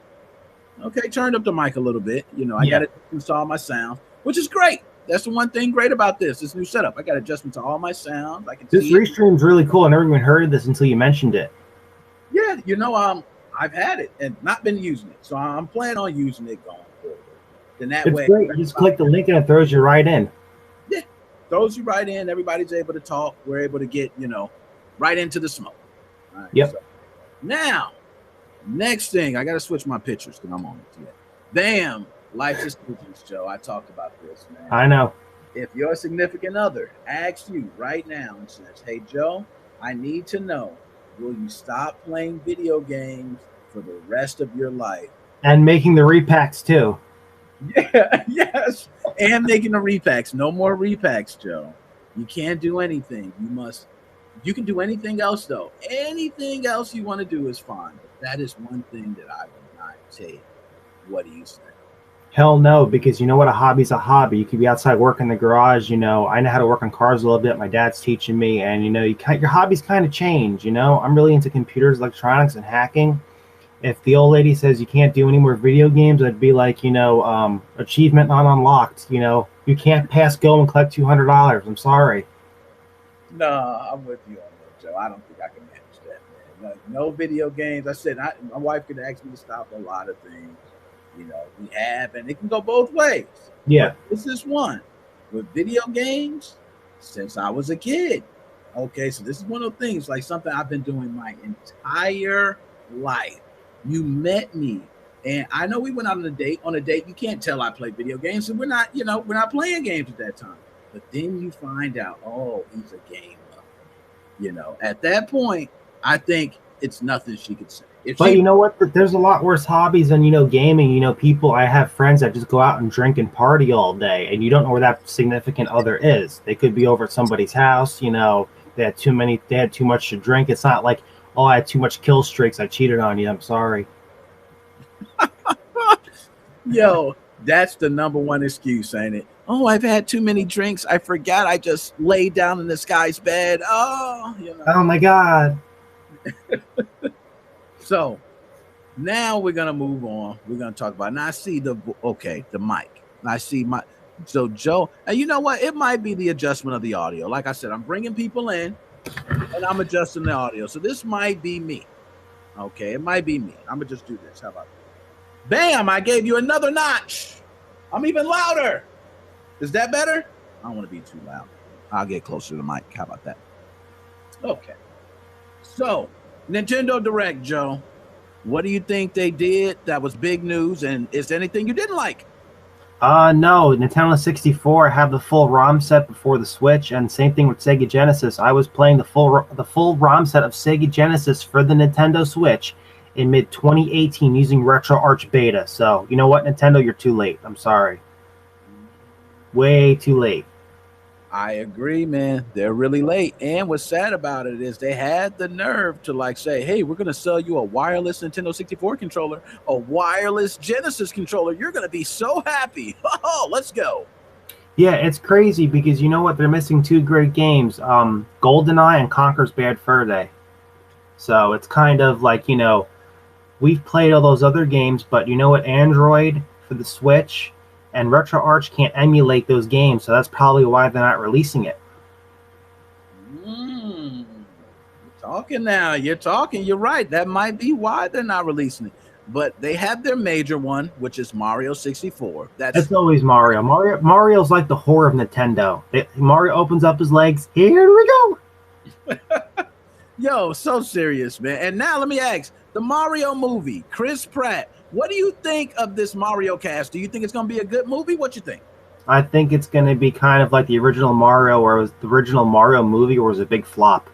Okay, turned up the mic a little bit. You know, I got to install my sound, which is great. That's the one thing great about this new setup. I got adjustment to all my sounds. I can This see restream's really cool. I never even heard of this until you mentioned it. Yeah, you know, I've had it and not been using it, so I'm planning on using it going forward. Then that It's way, great. You just click the link and it throws you right in. Yeah, throws you right in. Everybody's able to talk. We're able to get, you know, right into the smoke. All right, Yep. So now, next thing, I got to switch my pictures because I'm on it yet. Bam, life decisions, Joe. I talked about this, man. I know. If your significant other asks you right now and says, "Hey, Joe, I need to know, will you stop playing video games for the rest of your life?" And making the repacks too. Yeah, yes. And making the repacks. No more repacks, Joe. You can't do anything. You can do anything else, though. Anything else you want to do is fine. But that is one thing that I will not take. What do you say? Hell no, because you know what? A hobby's a hobby. You could be outside working in the garage. You know, I know how to work on cars a little bit. My dad's teaching me, and you know, your hobbies kind of change. You know, I'm really into computers, electronics, and hacking. If the old lady says you can't do any more video games, I'd be like, you know, achievement not unlocked. You know, you can't pass go and collect $200. I'm sorry. No, I'm with you on that, Joe. I don't think I can manage that, man. No video games. I said my wife could ask me to stop a lot of things. You know, we have, and it can go both ways. Yeah. But this is one. With video games, since I was a kid. Okay, so this is one of the things, like something I've been doing my entire life. You met me, and I know we went out on a date. On a date, you can't tell I play video games, and we're not playing games at that time. But then you find out, oh, he's a game lover. You know, at that point, I think it's nothing she could say. But you know what? There's a lot worse hobbies than, you know, gaming. You know, I have friends that just go out and drink and party all day, and you don't know where that significant other is. They could be over at somebody's house. You know, they had too much to drink. It's not like, oh, I had too much kill streaks, I cheated on you. I'm sorry. Yo, that's the number one excuse, ain't it? Oh, I've had too many drinks. I forgot I just laid down in this guy's bed. Oh, you know. Oh my God. So now we're gonna move on. We're gonna talk about. Now I see the mic. I see so Joe. And you know what? It might be the adjustment of the audio. Like I said, I'm bringing people in, and I'm adjusting the audio. So this might be me. Okay, it might be me. I'm gonna just do this. How about that? Bam! I gave you another notch. I'm even louder. Is that better? I don't want to be too loud. I'll get closer to the mic. How about that? Okay. So, Nintendo Direct, Joe. What do you think they did that was big news? And is there anything you didn't like? No. Nintendo 64 had the full ROM set before the Switch, and same thing with Sega Genesis. I was playing the full ROM set of Sega Genesis for the Nintendo Switch in mid-2018 using RetroArch Beta. So, you know what, Nintendo, you're too late. I'm sorry. Way too late. I agree, man. They're really late. And what's sad about it is they had the nerve to like say, hey, we're going to sell you a wireless Nintendo 64 controller, a wireless Genesis controller. You're going to be so happy. Oh, let's go. Yeah, it's crazy because you know what? They're missing two great games, GoldenEye and Conker's Bad Fur Day. So it's kind of like, you know, we've played all those other games, but you know what? Android for the Switch and RetroArch can't emulate those games, so that's probably why they're not releasing it. You're talking now. You're talking. You're right. That might be why they're not releasing it. but they have their major one, which is Mario 64. It's always Mario. Mario's like the whore of Nintendo. Mario opens up his legs. Here we go. Yo, so serious, man. And now let me ask, the Mario movie, Chris Pratt, what do you think of this Mario cast? Do you think it's going to be a good movie? What you think? I think it's going to be kind of like the original Mario, or it was the original Mario movie, or it was a big flop.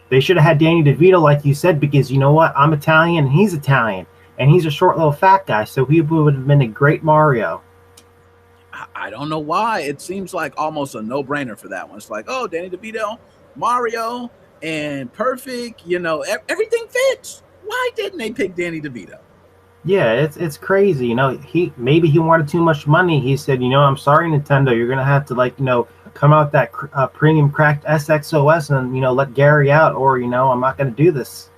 They should have had Danny DeVito, like you said, because you know what? I'm Italian and he's Italian. And he's a short little fat guy, so he would have been a great Mario. I don't know why. It seems like almost a no-brainer for that one. It's like, oh, Danny DeVito, Mario, and perfect. You know, everything fits. Why didn't they pick Danny DeVito? Yeah, it's crazy. You know, he wanted too much money. He said, you know, I'm sorry, Nintendo, you're gonna have to, like, you know, come out that premium cracked SXOS and, you know, let Gary out, or, you know, I'm not gonna do this.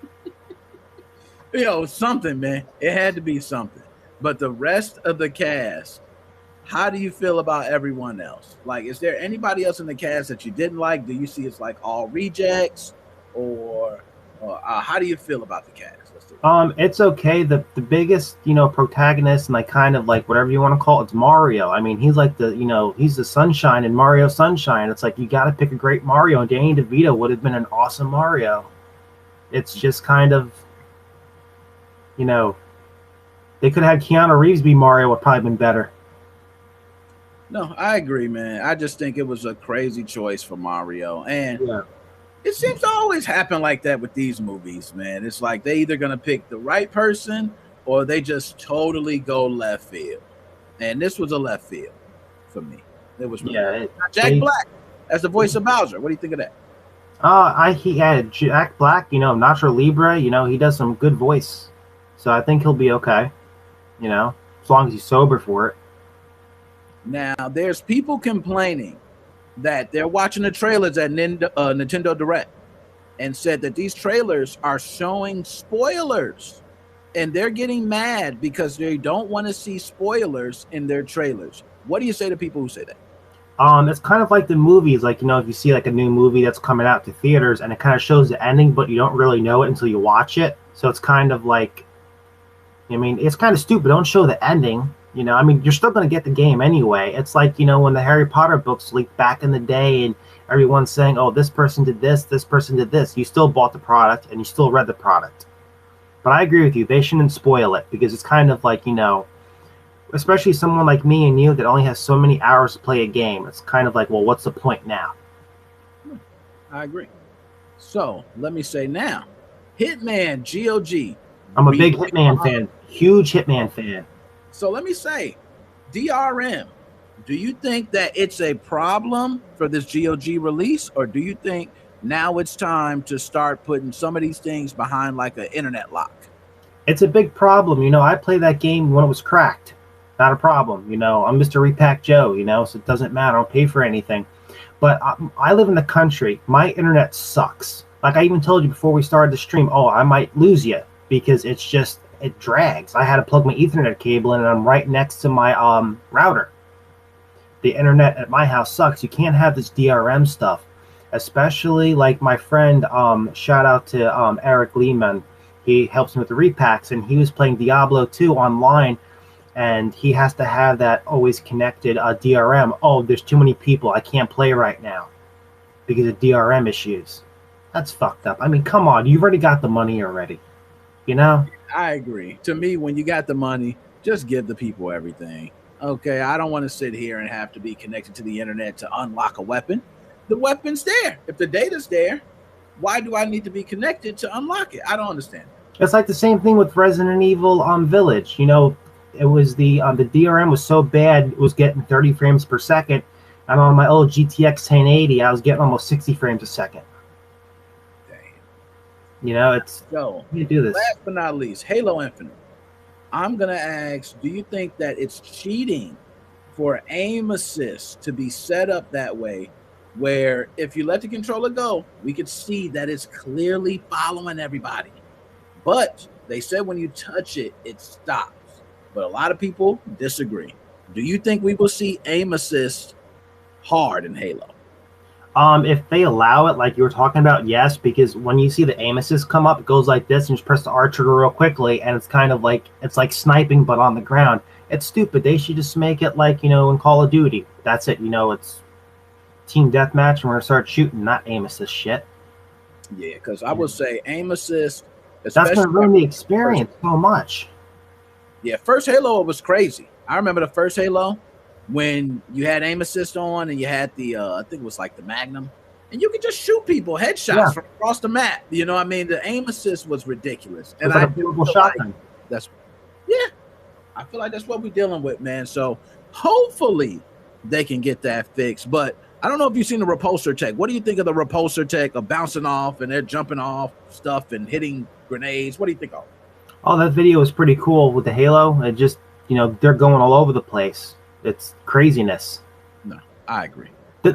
Yo, something, man. It had to be something. But the rest of the cast, how do you feel about everyone else? Like, is there anybody else in the cast that you didn't like? Do you see it's like all rejects, or how do you feel about the cast? It's okay. The biggest, you know, protagonist, and like kind of like whatever you want to call it, it's Mario. I mean, he's like the, you know, he's the sunshine in Mario Sunshine. It's like you got to pick a great Mario, and Danny DeVito would have been an awesome Mario. It's just kind of, you know, they could have had Keanu Reeves be Mario, would probably been better. No, I agree, man. I just think it was a crazy choice for Mario, and Yeah. it seems to always happen like that with these movies, man. It's like they either gonna pick the right person or they just totally go left field. And this was a left field for me. It was Jack Black as the voice of Bowser. What do you think of that? He had Jack Black, you know, Nacho Libre, you know, he does some good voice. So I think he'll be okay, you know, as long as he's sober for it. Now, there's people complaining that they're watching the trailers at Nintendo Direct and said that these trailers are showing spoilers, and they're getting mad because they don't want to see spoilers in their trailers. What do you say to people who say that? It's kind of like the movies, like, you know, if you see like a new movie that's coming out to theaters and it kind of shows the ending, but you don't really know it until you watch it. So it's kind of like, I mean, it's kind of stupid. Don't show the ending. You know, I mean, you're still going to get the game anyway. It's like, you know, when the Harry Potter books leaked back in the day and everyone's saying, oh, this person did this person did this. You still bought the product and you still read the product. But I agree with you. They shouldn't spoil it, because it's kind of like, you know, especially someone like me and you that only has so many hours to play a game. It's kind of like, well, what's the point now? I agree. So let me say now, Hitman GOG. I'm a big Hitman fan. Huge Hitman fan. So let me say, DRM, do you think that it's a problem for this GOG release, or do you think now it's time to start putting some of these things behind like an internet lock? It's a big problem. You know, I played that game when it was cracked. Not a problem. You know, I'm Mr. Repack Joe, you know, so it doesn't matter. I don't pay for anything. But I live in the country. My internet sucks. Like I even told you before we started the stream, oh, I might lose you because it's just, it drags. I had to plug my Ethernet cable in, and I'm right next to my router. The internet at my house sucks. You can't have this DRM stuff, especially like my friend, shout out to Eric Lehman. He helps me with the repacks, and he was playing Diablo 2 online, and he has to have that always connected DRM. Oh, there's too many people. I can't play right now because of DRM issues. That's fucked up. I mean, come on. You've already got the money already, you know? I agree. To me, when you got the money, just give the people everything. Okay, I don't want to sit here and have to be connected to the internet to unlock a weapon. The weapon's there. If the data's there, why do I need to be connected to unlock it? I don't understand. It's like the same thing with Resident Evil Village. You know, it was the DRM was so bad, it was getting 30 frames per second. And on my old GTX 1080, I was getting almost 60 frames a second. You know, it's so. You do this. Last but not least, Halo Infinite. I'm gonna ask: do you think that it's cheating for aim assist to be set up that way, where if you let the controller go, we could see that it's clearly following everybody, but they said when you touch it, it stops. But a lot of people disagree. Do you think we will see aim assist hard in Halo? If they allow it, like you were talking about, yes, because when you see the aim assist come up, it goes like this, and you just press the R trigger real quickly, and it's kind of like sniping, but on the ground. It's stupid. They should just make it like in Call of Duty. That's it. It's team deathmatch, and we're gonna start shooting, not aim assist shit. Yeah, because I would say aim assist. That's gonna ruin the experience so much. Yeah, first Halo was crazy. I remember the first Halo when you had aim assist on and you had the I think it was like the Magnum, and you could just shoot people headshots from across the map. You know what I mean? The aim assist was ridiculous. And like a beautiful shotgun. I feel like that's what we're dealing with, man. So hopefully they can get that fixed. But I don't know if you've seen the repulsor tech. What do you think of the repulsor tech of bouncing off and they're jumping off stuff and hitting grenades? What do you think of it? Oh, that video was pretty cool with the Halo. It just, they're going all over the place. It's craziness. No, I agree.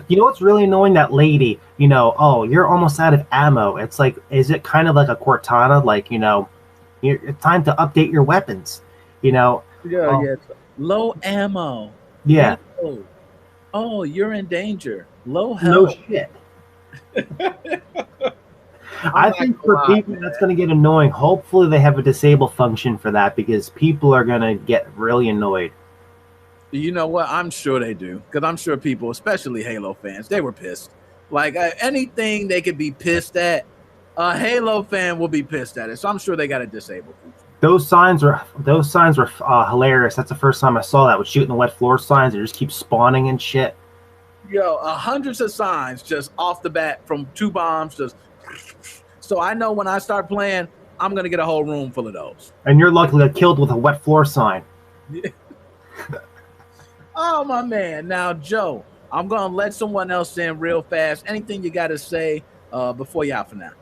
You know what's really annoying? That lady, oh, you're almost out of ammo. It's like, is it kind of like a Cortana? Like, it's time to update your weapons, Yeah. Low ammo. Yeah. Oh, you're in danger. Low health. No shit. I think for people that's going to get annoying. Hopefully they have a disable function for that, because people are going to get really annoyed. You know what? I'm sure they do, because I'm sure people, especially Halo fans, they were pissed. Like anything they could be pissed at, a Halo fan will be pissed at it. So I'm sure they got a disable feature. Those signs were hilarious. That's the first time I saw that, with shooting the wet floor signs. They just keep spawning and shit. Yo, hundreds of signs just off the bat from 2 bombs. Just so I know when I start playing, I'm gonna get a whole room full of those. And you're lucky to get killed with a wet floor sign. Yeah. Oh my man! Now, Joe, I'm gonna let someone else in real fast. Anything you got to say before you out for now?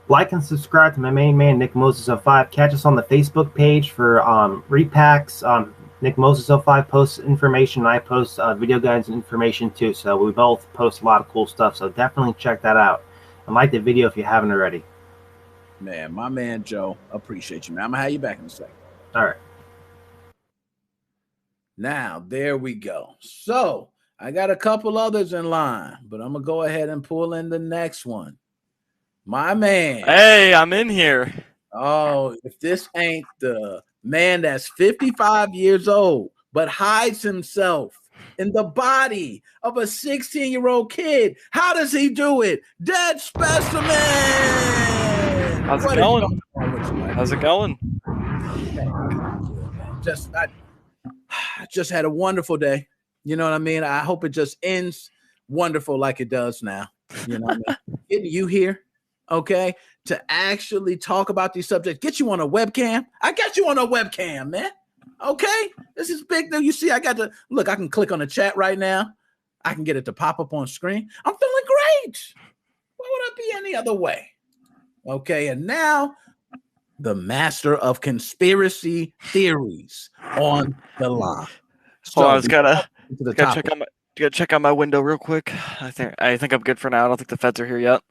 Like and subscribe to my main man, Nickmoses05. Catch us on the Facebook page for repacks. Nickmoses05 posts information. I post video guides and information too. So we both post a lot of cool stuff. So definitely check that out. And like the video if you haven't already. Man, my man Joe, appreciate you, man. I'm gonna have you back in a second. All right. Now, there we go. So I got a couple others in line, but I'm gonna go ahead and pull in the next one. My man. Hey, I'm in here. Oh, if this ain't the man that's 55 years old, but hides himself in the body of a 16-year-old kid. How does he do it? Dead Specimen! How's it going? How's it going? I just had a wonderful day. You know what I mean? I hope it just ends wonderful like it does now. You know what I mean? Getting you here, okay, to actually talk about these subjects. Get you on a webcam. I got you on a webcam, man. Okay? This is big. You see, I got to look. I can click on the chat right now. I can get it to pop up on screen. I'm feeling great. Why would I be any other way? Okay, and now the master of conspiracy theories on the line. So I was gotta check out my window real quick. I think I'm good for now. I don't think the feds are here yet.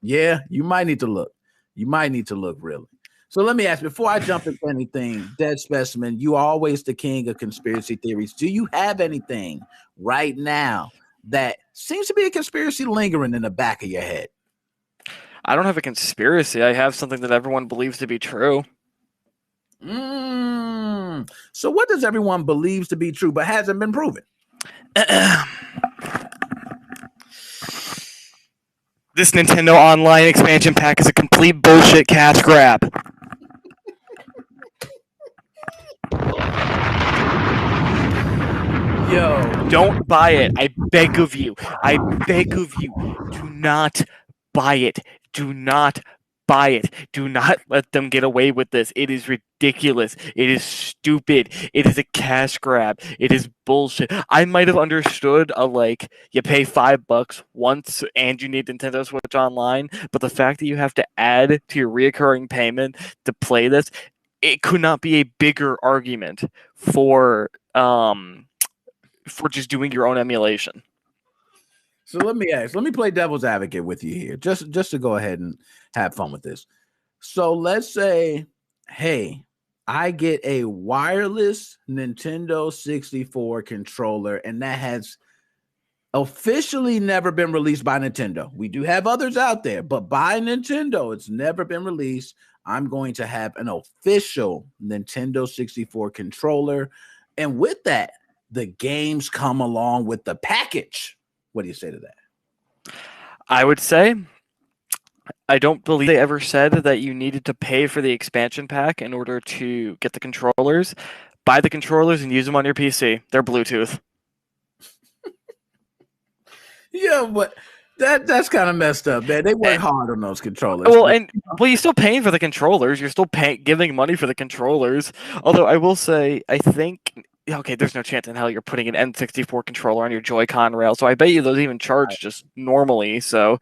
Yeah, you might need to look. You might need to look, really. So let me ask, before I jump into anything, Dead Specimen, you are always the king of conspiracy theories. Do you have anything right now that seems to be a conspiracy lingering in the back of your head? I don't have a conspiracy. I have something that everyone believes to be true. So what does everyone believes to be true but hasn't been proven? This Nintendo Online expansion pack is a complete bullshit cash grab. Yo, don't buy it. I beg of you. I beg of you. Do not buy it. Do not buy it. Do not let them get away with this. It is ridiculous. It is stupid. It is a cash grab. It is bullshit. I might have understood you pay $5 once and you need Nintendo Switch Online, but the fact that you have to add to your reoccurring payment to play this, it could not be a bigger argument for just doing your own emulation. So let me play devil's advocate with you here, just to go ahead and have fun with this. So let's say, hey, I get a wireless Nintendo 64 controller, and that has Officially never been released by Nintendo. We do have others out there, but by Nintendo, it's never been released. I'm going to have an official Nintendo 64 controller. And with that, the games come along with the package. What do you say to that? I would say I don't believe they ever said that you needed to pay for the expansion pack in order to get the controllers. Buy the controllers and use them on your PC. They're Bluetooth. Yeah, but that's kind of messed up, man. They work hard on those controllers. Well, you're still paying for the controllers. You're still giving money for the controllers. Although I will say, I think okay, there's no chance in hell you're putting an N64 controller on your Joy-Con rail. So I bet you those even charge just normally. So,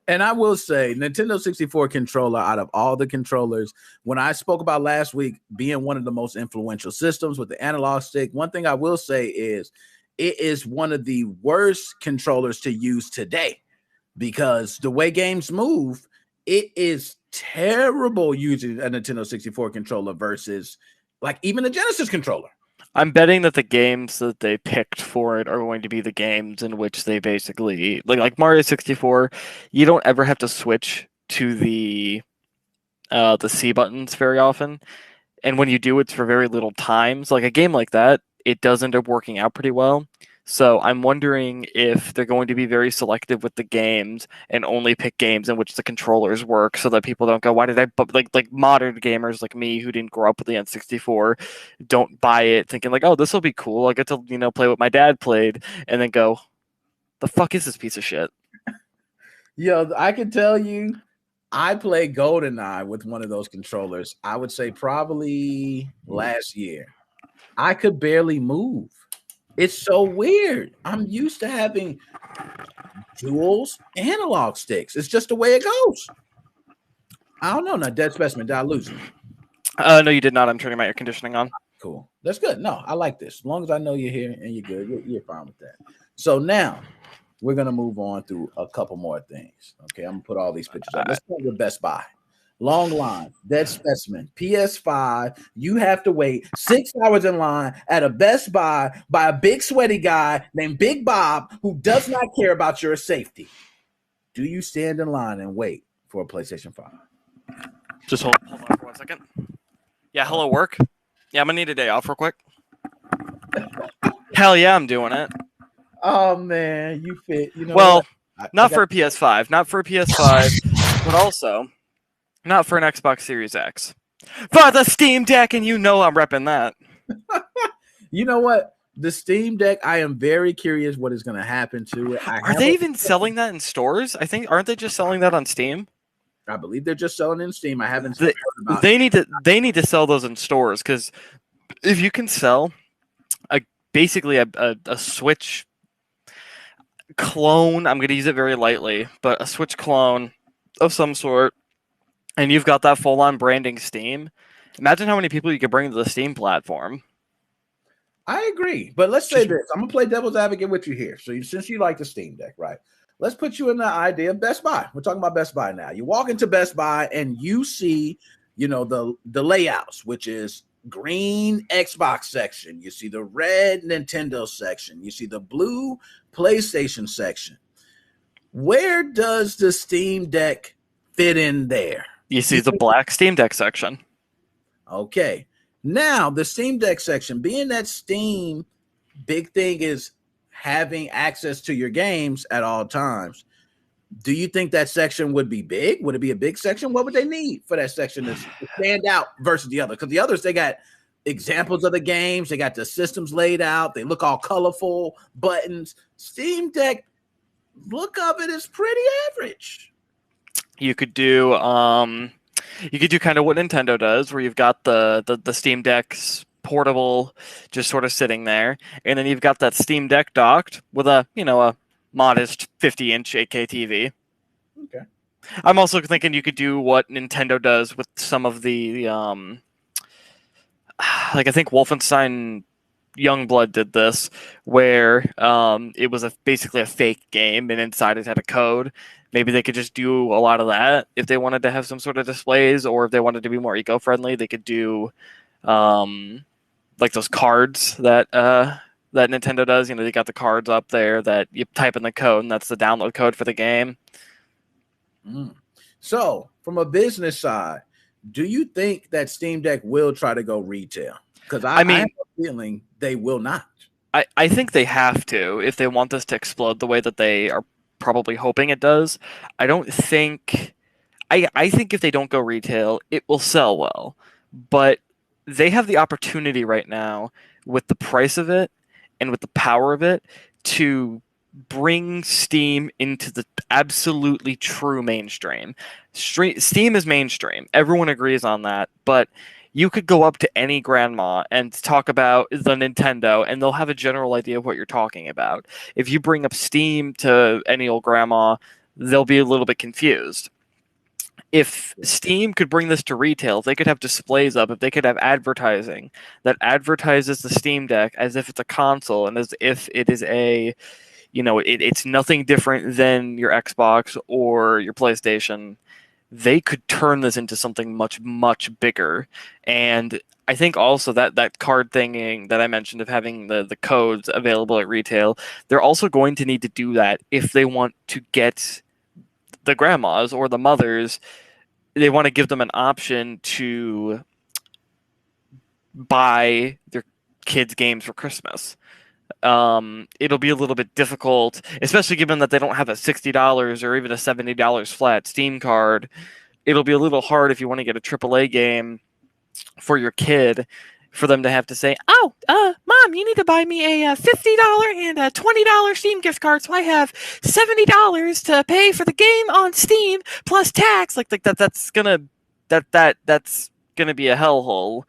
and I will say, Nintendo 64 controller, out of all the controllers, when I spoke about last week being one of the most influential systems with the analog stick, one thing I will say is it is one of the worst controllers to use today because the way games move, it is terrible using a Nintendo 64 controller versus like even a Genesis controller. I'm betting that the games that they picked for it are going to be the games in which they basically like Mario 64. You don't ever have to switch to the C buttons very often, and when you do, it's for very little times. Like a game like that, it does end up working out pretty well. So I'm wondering if they're going to be very selective with the games and only pick games in which the controllers work, so that people don't go, "Why did I?" Like modern gamers like me who didn't grow up with the N64 don't buy it thinking like, "Oh, this will be cool. I get to play what my dad played," and then go, "The fuck is this piece of shit?" Yo, I can tell you, I played GoldenEye with one of those controllers. I would say probably last year. I could barely move. It's so weird. I'm used to having duals, analog sticks. It's just the way it goes. I don't know. Now, Dead Specimen, did I lose you? No, you did not. I'm turning my air conditioning on. Cool. That's good. No, I like this. As long as I know you're here and you're good, you're fine with that. So now we're going to move on through a couple more things. Okay, I'm going to put all these pictures up. Let's start with Best Buy. Long line, Dead Specimen, PS5. You have to wait 6 hours in line at a Best Buy by a big sweaty guy named Big Bob who does not care about your safety. Do you stand in line and wait for a PlayStation 5? Just hold on for 1 second. Yeah, hello, work. Yeah, I'm going to need a day off real quick. Hell yeah, I'm doing it. Oh, man, you fit. You know well, not for a PS5. Not for a PS5, but also not for an Xbox Series X. For the Steam Deck, and I'm repping that. You know what? The Steam Deck, I am very curious what is going to happen to it. Are they even selling that in stores? I think, aren't they just selling that on Steam? I believe they're just selling it in Steam. I haven't heard about They need to sell those in stores, because if you can sell basically a Switch clone, I'm going to use it very lightly, but a Switch clone of some sort, and you've got that full-on branding Steam, imagine how many people you could bring to the Steam platform. I agree, but let's say this. I'm going to play devil's advocate with you here. So since you like the Steam Deck, right? Let's put you in the idea of Best Buy. We're talking about Best Buy now. You walk into Best Buy and you see, the layouts, which is green Xbox section. You see the red Nintendo section. You see the blue PlayStation section. Where does the Steam Deck fit in there? You see the black Steam Deck section. Okay. Now, the Steam Deck section, being that Steam, big thing is having access to your games at all times. Do you think that section would be big? Would it be a big section? What would they need for that section to stand out versus the other? Because the others, they got examples of the games. They got the systems laid out. They look all colorful, buttons. Steam Deck, look of it is pretty average. You could do kind of what Nintendo does, where you've got the Steam Deck's portable just sort of sitting there, and then you've got that Steam Deck docked with a modest 50-inch 8K TV. Okay. I'm also thinking you could do what Nintendo does with some of the I think Wolfenstein Youngblood did this, where it was basically a fake game, and inside it had a code. Maybe they could just do a lot of that if they wanted to have some sort of displays, or if they wanted to be more eco-friendly, they could do like those cards that that Nintendo does. You know, they got the cards up there that you type in the code, and that's the download code for the game. So, from a business side, do you think that Steam Deck will try to go retail? Because I have a feeling they will not. I think they have to if they want this to explode the way that they are probably hoping it does. I don't think... I think if they don't go retail, it will sell well. But they have the opportunity right now, with the price of it and with the power of it, to bring Steam into the absolutely true mainstream. Steam is mainstream. Everyone agrees on that. But you could go up to any grandma and talk about the Nintendo, and they'll have a general idea of what you're talking about. If you bring up Steam to any old grandma, they'll be a little bit confused. If Steam could bring this to retail, if they could have displays up, if they could have advertising that advertises the Steam Deck as if it's a console and as if it is a, you know, it's nothing different than your Xbox or your PlayStation, they could turn this into something much, much bigger. And I think also that card thing that I mentioned of having the codes available at retail, they're also going to need to do that if they want to get the grandmas or the mothers. They want to give them an option to buy their kids' games for Christmas. It'll be a little bit difficult, especially given that they don't have a $60 or even a $70 flat Steam card. It'll be a little hard if you want to get a AAA game for your kid, for them to have to say, "Oh, Mom, you need to buy me a $50 and a $20 Steam gift card, so I have $70 to pay for the game on Steam plus tax." Like that. That's gonna be a hellhole.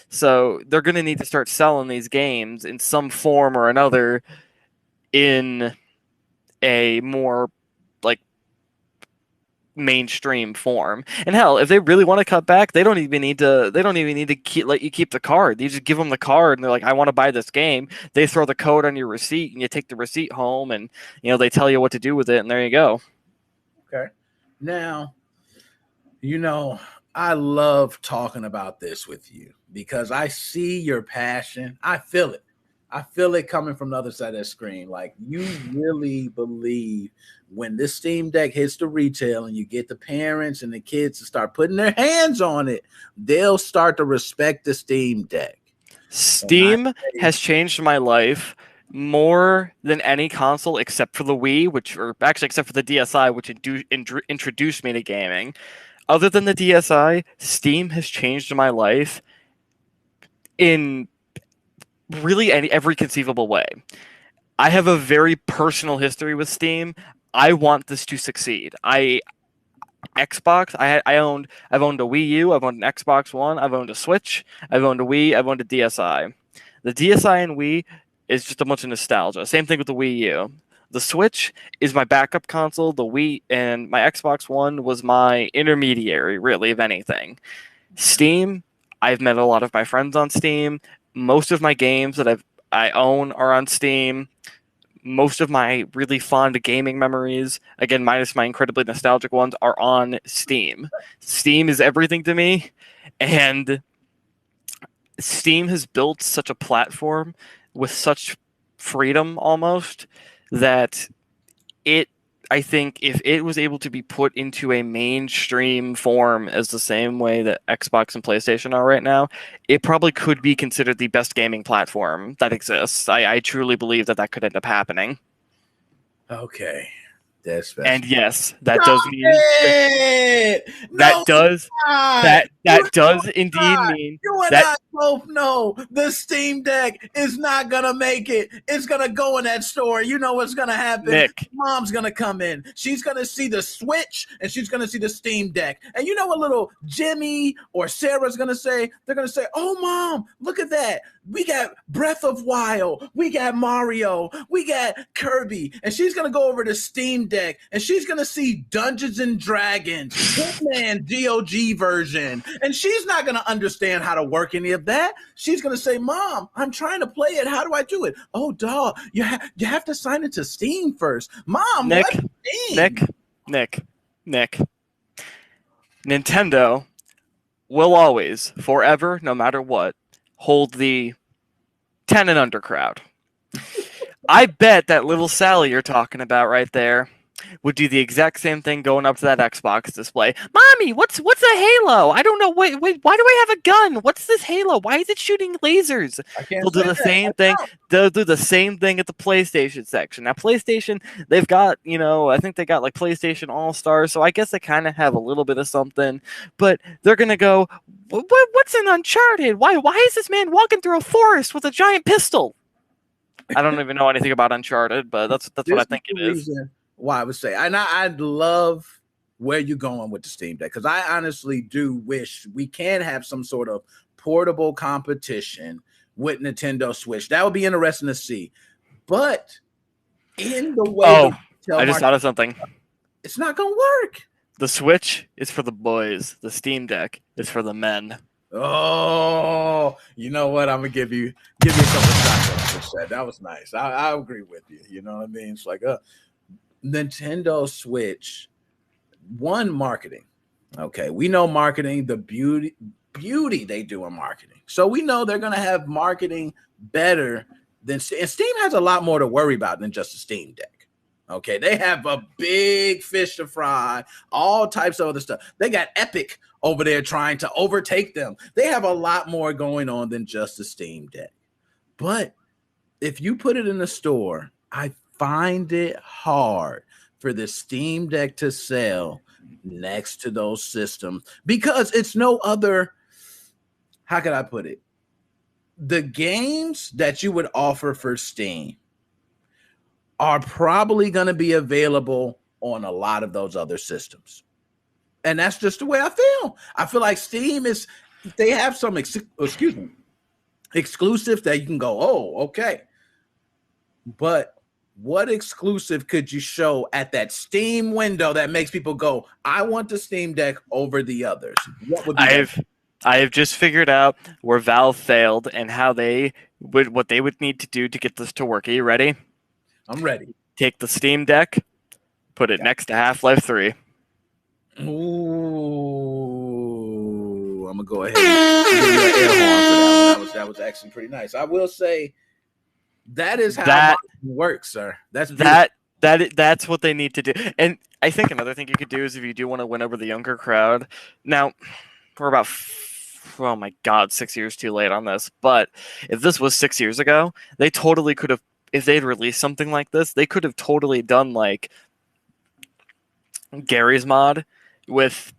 So they're gonna need to start selling these games in some form or another, in a more like mainstream form. And hell, if they really want to cut back, they don't even need to let you keep the card. You just give them the card and they're like, "I want to buy this game." They throw the code on your receipt and you take the receipt home, and you know, they tell you what to do with it, and there you go. Okay. Now, you know, I love talking about this with you because I see your passion. I feel it. I feel it coming from the other side of the screen. Like, you really believe when this Steam Deck hits the retail and you get the parents and the kids to start putting their hands on it, they'll start to respect the Steam Deck. Steam has changed my life more than any console except for the Wii, except for the DSi, which introduced me to gaming. Other than the DSi, Steam has changed my life in really every conceivable way. I have a very personal history with Steam. I want this to succeed. Xbox, I've owned a Wii U, I've owned an Xbox One, I've owned a Switch, I've owned a Wii, I've owned a DSi. The DSi and Wii is just a bunch of nostalgia. Same thing with the Wii U. The Switch is my backup console. The Wii and my Xbox One was my intermediary, really, of anything. Steam, I've met a lot of my friends on Steam. Most of my games that I own are on Steam. Most of my really fond gaming memories, again, minus my incredibly nostalgic ones, are on Steam. Steam is everything to me, and Steam has built such a platform with such freedom almost that I think if it was able to be put into a mainstream form as the same way that Xbox and PlayStation are right now, it probably could be considered the best gaming platform that exists. I truly believe that could end up happening. Okay. That's special. And yes, that does mean that does indeed mean you and I both know the Steam Deck is not gonna make it. It's gonna go in that store. You know what's gonna happen. Nick. Mom's gonna come in. She's gonna see the Switch and she's gonna see the Steam Deck. And you know what little Jimmy or Sarah's gonna say? They're gonna say, "Oh, Mom, look at that. We got Breath of Wild. We got Mario. We got Kirby." And she's gonna go over to Steam Deck and she's gonna see Dungeons and Dragons, Hitman GOG version. And she's not gonna understand how to work any of that. She's gonna say, "Mom, I'm trying to play it. How do I do it?" "Oh, dog, you have to sign into Steam first." "Mom, Nick, what's Steam?" Nick. Nintendo will always, forever, no matter what, hold the 10 and under crowd. I bet that little Sally you're talking about right there would do the exact same thing going up to that Xbox display. Mommy, what's a Halo? I don't know. Wait, why do I have a gun? What's this Halo? Why is it shooting lasers? I can't They'll do say the that. same thing. They'll do the same thing at the PlayStation section. Now, PlayStation, they've got, I think they got like PlayStation All-Stars, so I guess they kind of have a little bit of something. But they're gonna go, what's in Uncharted? Why is this man walking through a forest with a giant pistol? I don't even know anything about Uncharted, but that's what I think it is. Why I would say, and I love where you're going with the Steam Deck, because I honestly do wish we can have some sort of portable competition with Nintendo Switch. That would be interesting to see. But in the way, I just thought of something. It's not gonna work. The Switch is for the boys. The Steam Deck is for the men. Oh, you know what? I'm gonna give you a couple of shots. What you said. That was nice. I agree with you. You know what I mean? It's like Nintendo Switch, marketing. Okay, we know marketing, the beauty they do in marketing. So we know they're gonna have marketing better than, and Steam has a lot more to worry about than just a Steam Deck. Okay, they have a big fish to fry, all types of other stuff. They got Epic over there trying to overtake them. They have a lot more going on than just a Steam Deck. But if you put it in the store, I find it hard for the Steam Deck to sell next to those systems, because it's no other, how can I put it? The games that you would offer for Steam are probably going to be available on a lot of those other systems. And that's just the way I feel. I feel like Steam they have some exclusive that you can go, oh, okay. But what exclusive could you show at that Steam window that makes people go, I want the Steam Deck over the others? What would be I have just figured out where Valve failed and what they would need to do to get this to work. Are you ready? I'm ready. Take the Steam Deck, put it next to Half-Life 3. Ooh, I'm gonna go ahead and give you an air horn for that. That was actually pretty nice. I will say that is how marketing works, sir. That's what they need to do. And I think another thing you could do is, if you do want to win over the younger crowd. Now, we're about 6 years too late on this. But if this was 6 years ago, they totally could have. If they'd released something like this, they could have totally done like Gary's Mod with,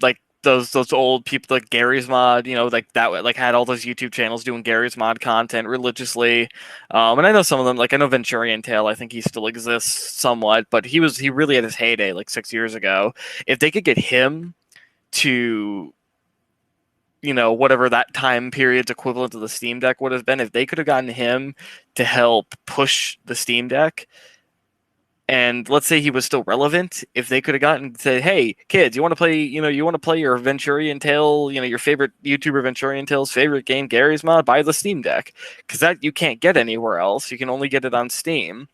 like those old people, like Gary's Mod, like that, like had all those YouTube channels doing Gary's Mod content religiously. And I know some of them, like I know Venturian Tale, I think he still exists somewhat, but he really had his heyday like 6 years ago. If they could get him to, whatever that time period's equivalent to the Steam Deck would have been, if they could have gotten him to help push the Steam Deck, and let's say he was still relevant, if they could have gotten said, hey kids, you want to play your Venturian Tale, your favorite YouTuber Venturian Tale's favorite game, Gary's Mod, buy the Steam Deck, because that you can't get anywhere else. You can only get it on Steam.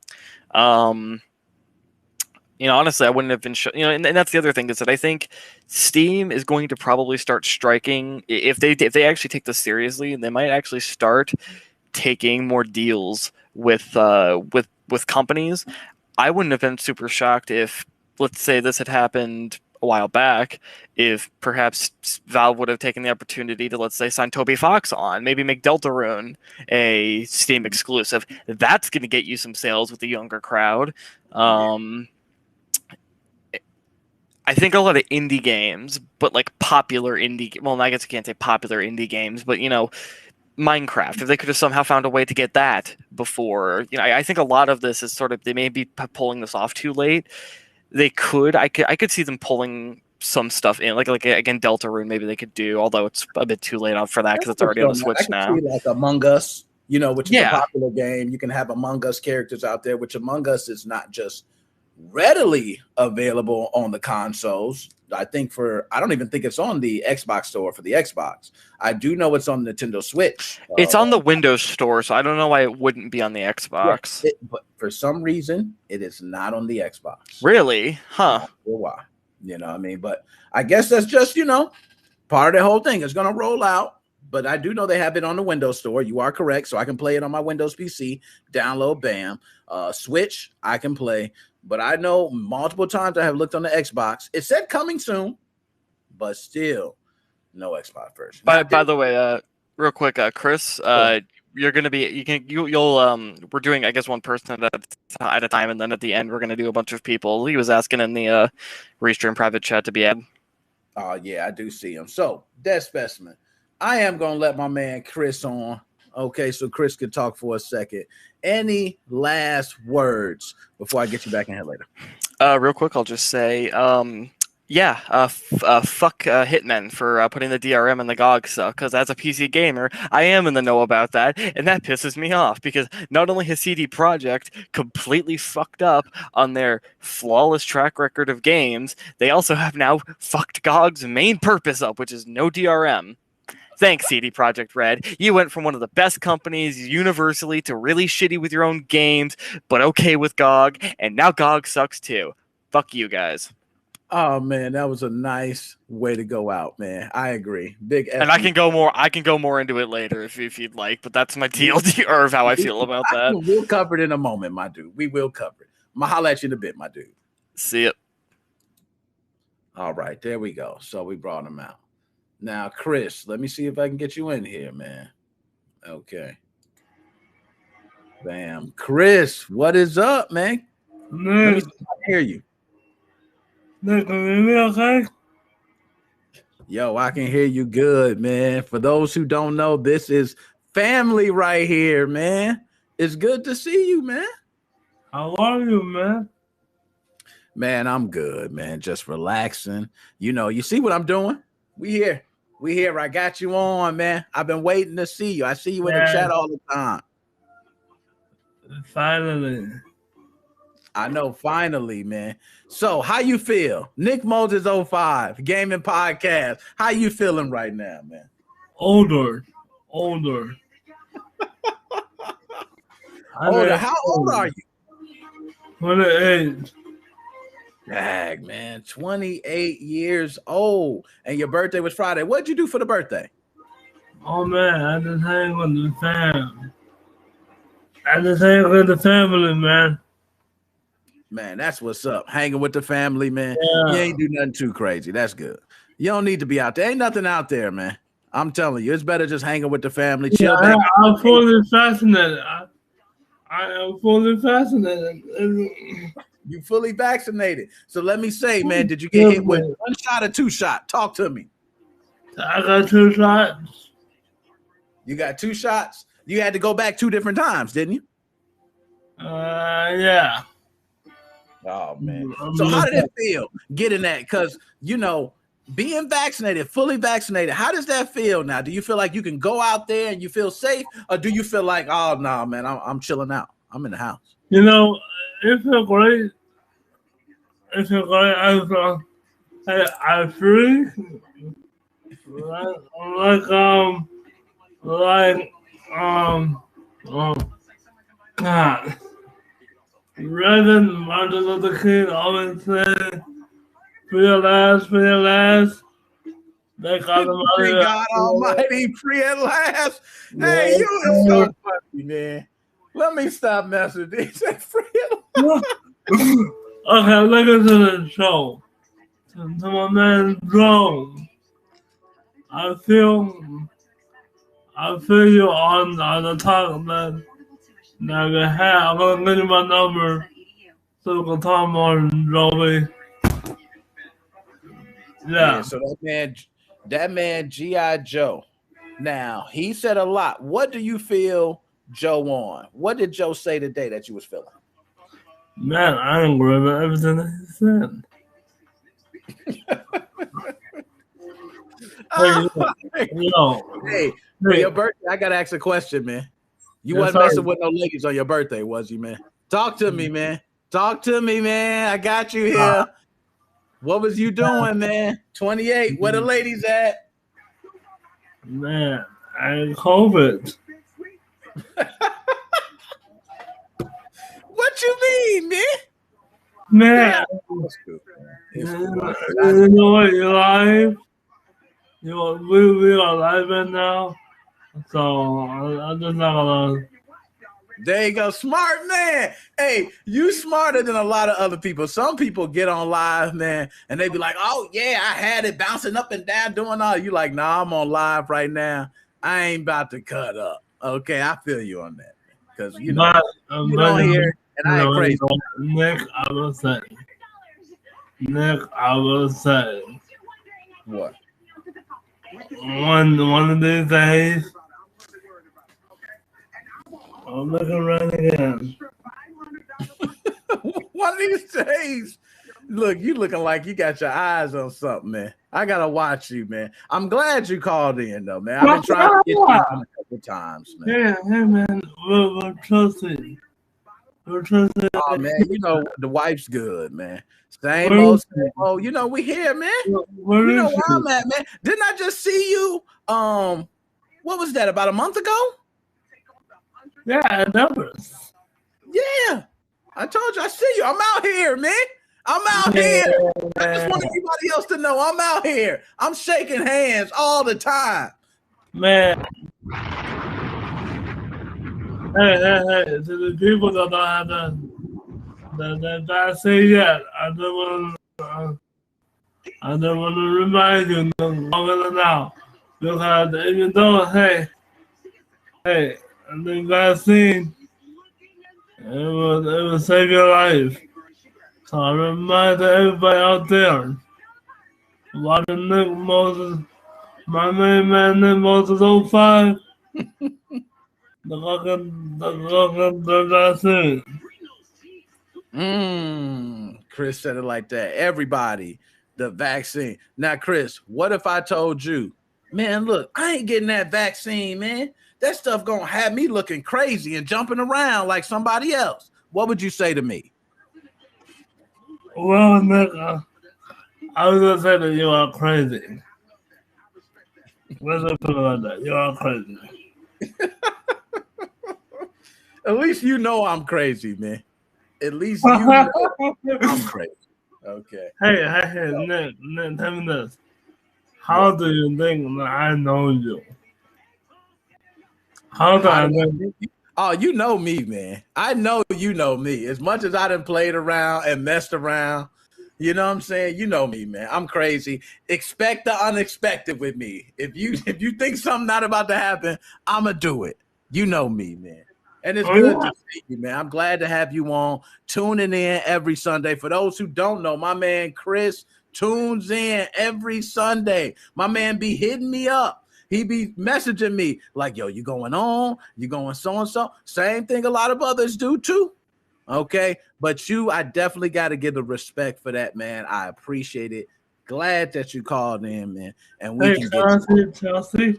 Honestly, I wouldn't have been and that's the other thing, is that I think Steam is going to probably start striking, if they actually take this seriously, and they might actually start taking more deals with companies. I wouldn't have been super shocked if, let's say, this had happened a while back, if perhaps Valve would have taken the opportunity to, let's say, sign Toby Fox on, maybe make Deltarune a Steam exclusive. That's going to get you some sales with the younger crowd. I think a lot of indie games, but like popular indie, well, I guess I can't say popular indie games, but Minecraft, if they could have somehow found a way to get that before, I think a lot of this is sort of, they may be pulling this off too late. They could, I could see them pulling some stuff in, like again, Deltarune, maybe they could do, although it's a bit too late for that, because it's already on the Switch now. See like Among Us, which is a popular game. You can have Among Us characters out there, which Among Us is not just readily available on the consoles. I don't even think it's on the Xbox store for the Xbox. I do know it's on Nintendo Switch. It's on the Windows store, so I don't know why it wouldn't be on the Xbox. But for some reason, it is not on the Xbox. Really? Huh. Why? But I guess that's just, part of the whole thing. It's going to roll out. but I do know they have it on the Windows Store. You are correct. So I can play it on my Windows PC, download, bam. Switch, I can play. But I know multiple times I have looked on the Xbox. It said coming soon, but still no Xbox version. By the way, real quick, Chris, you're gonna be you'll we're doing, I guess, one person at a time, and then at the end we're gonna do a bunch of people. He was asking in the Restream private chat to be added. Oh yeah, I do see him. So Dead Specimen, I am gonna let my man Chris on. Okay, so Chris can talk for a second. Any last words before I get you back in here later? Real quick, I'll just say, fuck Hitmen for putting the DRM in the GOG stuff, because as a PC gamer, I am in the know about that, and that pisses me off, because not only has CD Projekt completely fucked up on their flawless track record of games, they also have now fucked GOG's main purpose up, which is no DRM. Thanks, CD Projekt Red. You went from one of the best companies universally to really shitty with your own games, but okay with GOG, and now GOG sucks too. Fuck you guys. Oh man, that was a nice way to go out, man. I agree. Big F. And I can go more into it later if you'd like, but that's my TLDR of how I feel about that. We'll cover it in a moment, my dude. We will cover it. I'm gonna holler at you in a bit, my dude. See it. All right, there we go. So we brought him out. Now, Chris, let me see if I can get you in here, man. Okay. Bam. Chris, what is up, man? Let me see if I can hear you. Nick, can you hear me okay? Yo, I can hear you good, man. For those who don't know, this is family right here, man. It's good to see you, man. How are you, man? Man, I'm good, man. Just relaxing. You know, you see what I'm doing? We here. We here. I got you on, man. I've been waiting to see you. I see you in the chat all the time. Finally. I know, finally, man. So, how you feel? Nickmoses05 Gaming Podcast. How you feeling right now, man? Older. Older. How old are you? 28. Dang, man. 28 years old. And your birthday was Friday. What'd you do for the birthday? Oh, man, I just hang with the fam. I just hang with the family, man. Man, that's what's up. Hanging with the family, man. Yeah. You ain't do nothing too crazy. That's good. You don't need to be out there. Ain't nothing out there, man. I'm telling you, it's better just hanging with the family. Chill back. I'm fully fascinated. I am fully fascinated. You fully vaccinated. So let me say, man, did you get hit with 1 shot or 2 shot? Talk to me. I got 2 shots. You got 2 shots? You had to go back 2 different times, didn't you? Yeah. Oh, man. So how did it feel getting that? Because, you know, being vaccinated, fully vaccinated, how does that feel now? Do you feel like you can go out there and you feel safe? Or do you feel like, oh, no, man, I'm chilling out. I'm in the house. You know, it felt great. It felt great. I free. God. Reverend Martin Luther King always said, free at last, free at last. Thank God Almighty. God Almighty, free at last. Hey, you are so funny, man. Let me stop messing with this. Free at last. Okay, look into the show. To my man Joe. I feel you on the talk, man. Now you have, I'm gonna give you my number so we can talk more, Joey. Yeah. So that man G.I. Joe. Now, he said a lot. What do you feel Joe on? What did Joe say today that you was feeling? Man, I ain't worried about everything that he said. Hey, for your birthday, I gotta ask a question, man. You wasn't messing with no ladies on your birthday, was you, man? Talk to me, man. Talk to me, man. I got you here. What was you doing, man? 28. Where the ladies at? Man, I had COVID. What you mean, man? Man, you know what? You're live. We are live right now. So I'm just not gonna. There you go. Smart man. Hey, you smarter than a lot of other people. Some people get on live, man, and they be like, oh, yeah, I had it bouncing up and down doing all. You like, nah, I'm on live right now. I ain't about to cut up. Okay, I feel you on that. Because, you know, you don't hear it, and I ain't crazy. Nick, I will say. What? One of these days, I'm looking around again. One of these days, look, you looking like you got your eyes on something, man. I gotta watch you, man. I'm glad you called in, though, man. I've been trying to get you on a couple times, man. Yeah, hey, man, we're trusting. We're trusting. Oh, man, you know the wife's good, man. Same old. You know we here, man. You know where I'm at, man. Didn't I just see you? What was that? About a month ago? Yeah, numbers. Yeah, I told you. I see you. I'm out here, man. I'm out here. I just want everybody else to know I'm out here. I'm shaking hands all the time, man. Hey, to the people that don't have the vaccine yet, I don't want to remind you longer than now, because even though, hey, the vaccine, it will save your life. So I remind everybody out there, watching Nick Moses, my main man Nickmoses05, the vaccine. Chris said it like that. Everybody, the vaccine. Now, Chris, what if I told you, man, look, I ain't getting that vaccine, man. That stuff gonna have me looking crazy and jumping around like somebody else. What would you say to me? Well, Nick, I was gonna say that you are crazy. Let's just put it like that. You are crazy. At least you know I'm crazy, man. At least you know I'm crazy. Okay. Hey, Nick, tell me this. How do you think that I know you? How do I know you? Oh, you know me, man. I know you know me. As much as I done played around and messed around, you know what I'm saying? You know me, man. I'm crazy. Expect the unexpected with me. If you think something not about to happen, I'ma do it. You know me, man. And it's good to see you, man. I'm glad to have you on, tuning in every Sunday. For those who don't know, my man Chris tunes in every Sunday. My man be hitting me up. He be messaging me like, yo, you going on? You going so-and-so? Same thing a lot of others do too. Okay? But I definitely got to give the respect for that, man. I appreciate it. Glad that you called in, man. And we can get Chelsea.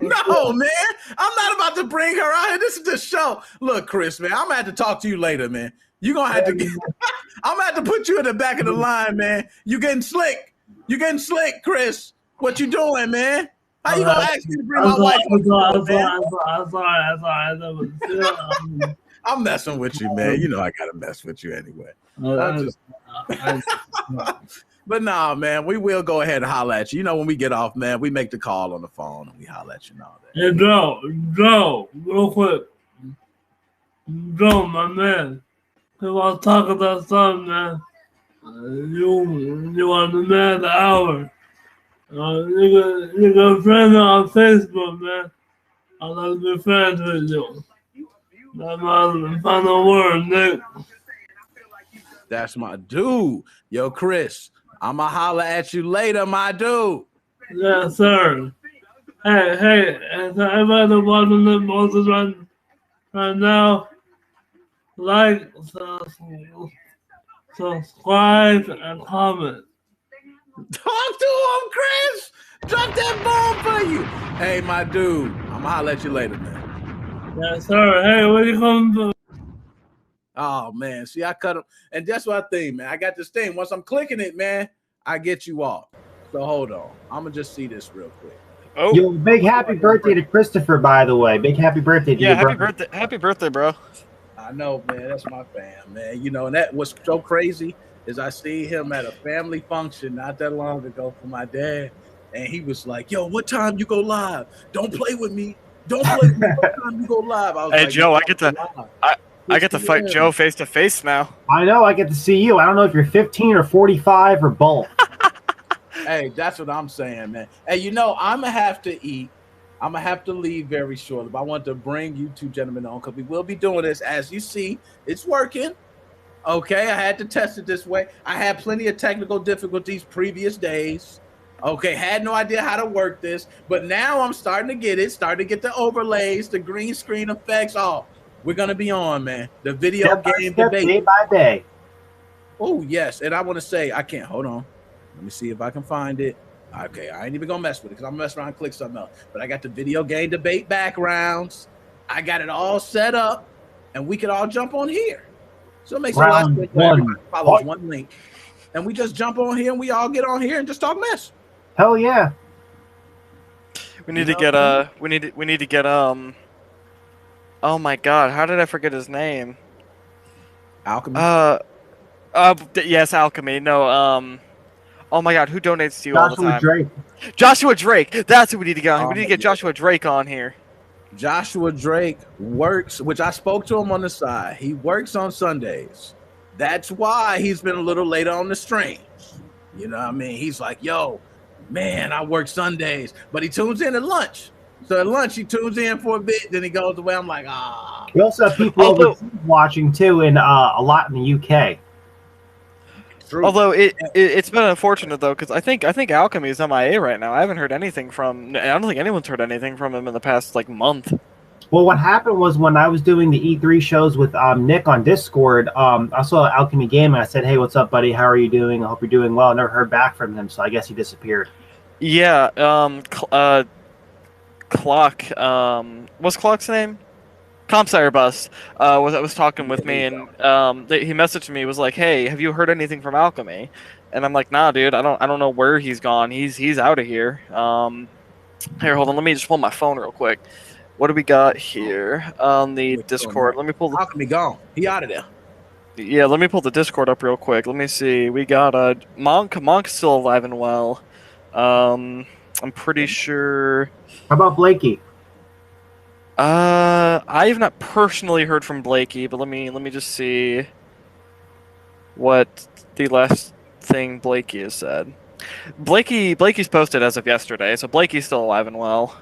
No, man. I'm not about to bring her out here. This is the show. Look, Chris, man, I'm gonna have to talk to you later, man. You're gonna have to get I'm gonna have to put you in the back of the line, man. You getting slick. You getting slick, Chris. What you doing, man? How you gonna ask me to bring my wife? I'm messing with you, man. You know I gotta mess with you anyway. But nah, man, we will go ahead and holler at you. You know, when we get off, man, we make the call on the phone and we holler at you and all that. Hey, Joe, real quick. Joe, my man, if I was talking about something, man, you are the man of the hour. You got friends on Facebook, man. I'd like to be friends with you. That's my final word, Nick. That's my dude. Yo, Chris, I'ma holler at you later, my dude. Yes, sir. Hey, and to everybody watching Nickmoses right now, like, subscribe, and comment. Talk to him, Chris. Drop that bomb for you. Hey, my dude, I'ma holler at you later, man. Yes, sir. Hey, what you coming to? Oh, man. See, I cut him. And that's what I think, man. I got this thing. Once I'm clicking it, man, I get you off. So hold on. I'm going to just see this real quick. Oh. Yo, big happy birthday to Christopher, by the way. Big happy birthday to you, birthday. Happy birthday, bro. I know, man. That's my fam, man. You know, and that was so crazy is I see him at a family function not that long ago for my dad. and he was like, "Yo, what time you go live? Don't play with me. Don't play with me. What time you go live?" I was Hey like, Joe, "Yo, I get to I get to fight Joe face to face now. I know. I get to see you. I don't know if you're 15 or 45 or both. Hey, that's what I'm saying, man. Hey, you know, I'm gonna have to eat. I'm gonna have to leave very shortly, but I want to bring you two gentlemen on because we will be doing this. As you see, it's working. Okay, I had to test it this way. I had plenty of technical difficulties previous days. Okay, had no idea how to work this, but now I'm starting to get it. Starting to get the overlays, the green screen effects. Oh, we're gonna be on, man. The video Step by game step, debate. day by day. Oh, yes. And I want to say, I can't. Hold on. Let me see if I can find it. Okay, I ain't even going to mess with it because I'm going to mess around and click something else. But I got the video game debate backgrounds. I got it all set up, and we could all jump on here. So it makes a lot of sense. Everybody follows one link. And we just jump on here, and we all get on here and just talk mess. Hell yeah. We need to get we need to get oh my god, how did I forget his name? Alchemy. Yes, Alchemy. No, oh my god, who donates to you all the Joshua time? Drake. Joshua Drake. That's who we need to get on. We need to get yeah. Joshua Drake on here. Joshua Drake works, which I spoke to him on the side. He works on Sundays. That's why he's been a little later on the streams. You know what I mean? He's like, yo, man, I work Sundays. But he tunes in at lunch. So at lunch, he tunes in for a bit, then he goes away. I'm like, ah. We also have people overseas watching too, in a lot in the UK. True. Although it's been unfortunate though, because I think Alchemy is MIA right now. I haven't heard anything from. I don't think anyone's heard anything from him in the past like month. Well, what happened was when I was doing the E3 shows with Nick on Discord, I saw Alchemy Game and I said, "Hey, what's up, buddy? How are you doing? I hope you're doing well." I never heard back from him, so I guess he disappeared. Yeah. Clock. What's Clock's name? Compsire Bus was talking with me, and he messaged me, was like, "Hey, have you heard anything from Alchemy?" And I'm like, "Nah, dude, I don't know where he's gone. He's out of here." Here, hold on, let me just pull my phone real quick. What do we got here on the Discord? Let me pull the Alchemy gone. He out of there. Yeah, let me pull the Discord up real quick. Let me see. We got Monk. Monk's still alive and well. I'm pretty sure. How about Blakey? I have not personally heard from Blakey, but let me just see what the last thing Blakey has said. Blakey's posted as of yesterday, so Blakey's still alive and well.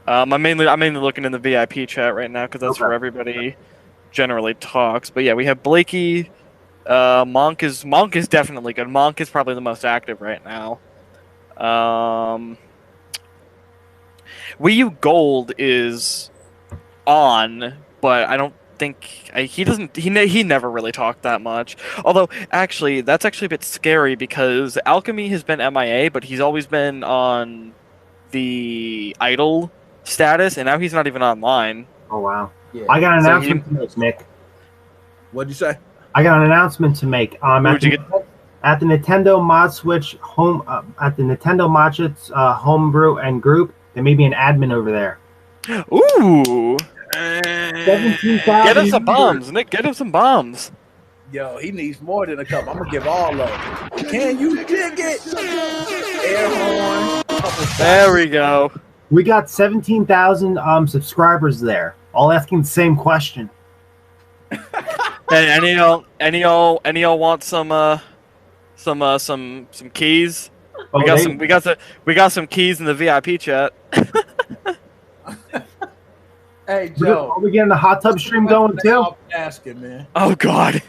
I'm mainly looking in the VIP chat right now because that's where everybody generally talks. But yeah, we have Blakey. Monk is definitely good. Monk is probably the most active right now. Wii U Gold is on, but I don't think he never really talked that much. Although that's actually a bit scary because Alchemy has been MIA, but he's always been on the idle status, and now he's not even online. Oh wow! Yeah. I got an announcement to make, Nick. What'd you say? I got an announcement to make. At the Nintendo Mod Switch home, at the Nintendo Mod Switch homebrew and group, there may be an admin over there. Ooh! 17,000. Get him some bombs, Nick. Get him some bombs. Yo, he needs more than a couple. I'm gonna give all of them. Can you dig it? Air horn. There we go. We got 17,000 subscribers there, all asking the same question. Hey, any y'all want some keys? Oh, We got some keys in the VIP chat. Hey Joe, are we getting the hot tub stream going too? Asking, man. Oh god.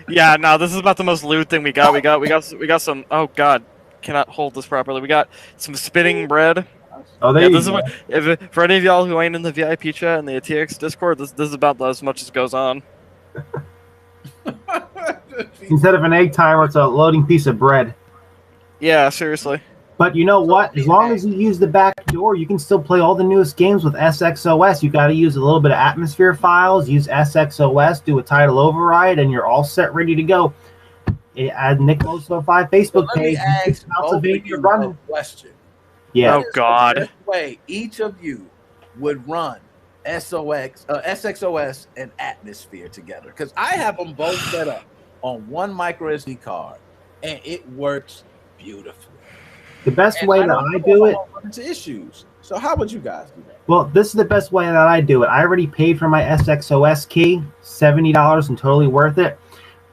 Yeah, no, this is about the most loot thing we got. We got some. Oh god, cannot hold this properly. We got some spitting bread. Oh, there you go. For any of y'all who ain't in the VIP chat and the ATX Discord, this is about as much as goes on. Instead of an egg timer, it's a loading piece of bread. Yeah, seriously. But you know what? As long as you use the back door, you can still play all the newest games with SXOS. You got to use a little bit of atmosphere files, use SXOS, do a title override, and you're all set, ready to go. At Nickmoses05 Facebook page, Pennsylvania running question. Yeah. Oh God. Way each of you would run SXOS and Atmosphere together, because I have them both set up on one micro SD card, and it works beautifully. The best And way that don't I know do if it. I'm gonna run into issues. So how would you guys do that? Well, this is the best way that I do it. I already paid for my SXOS key, $70 and totally worth it.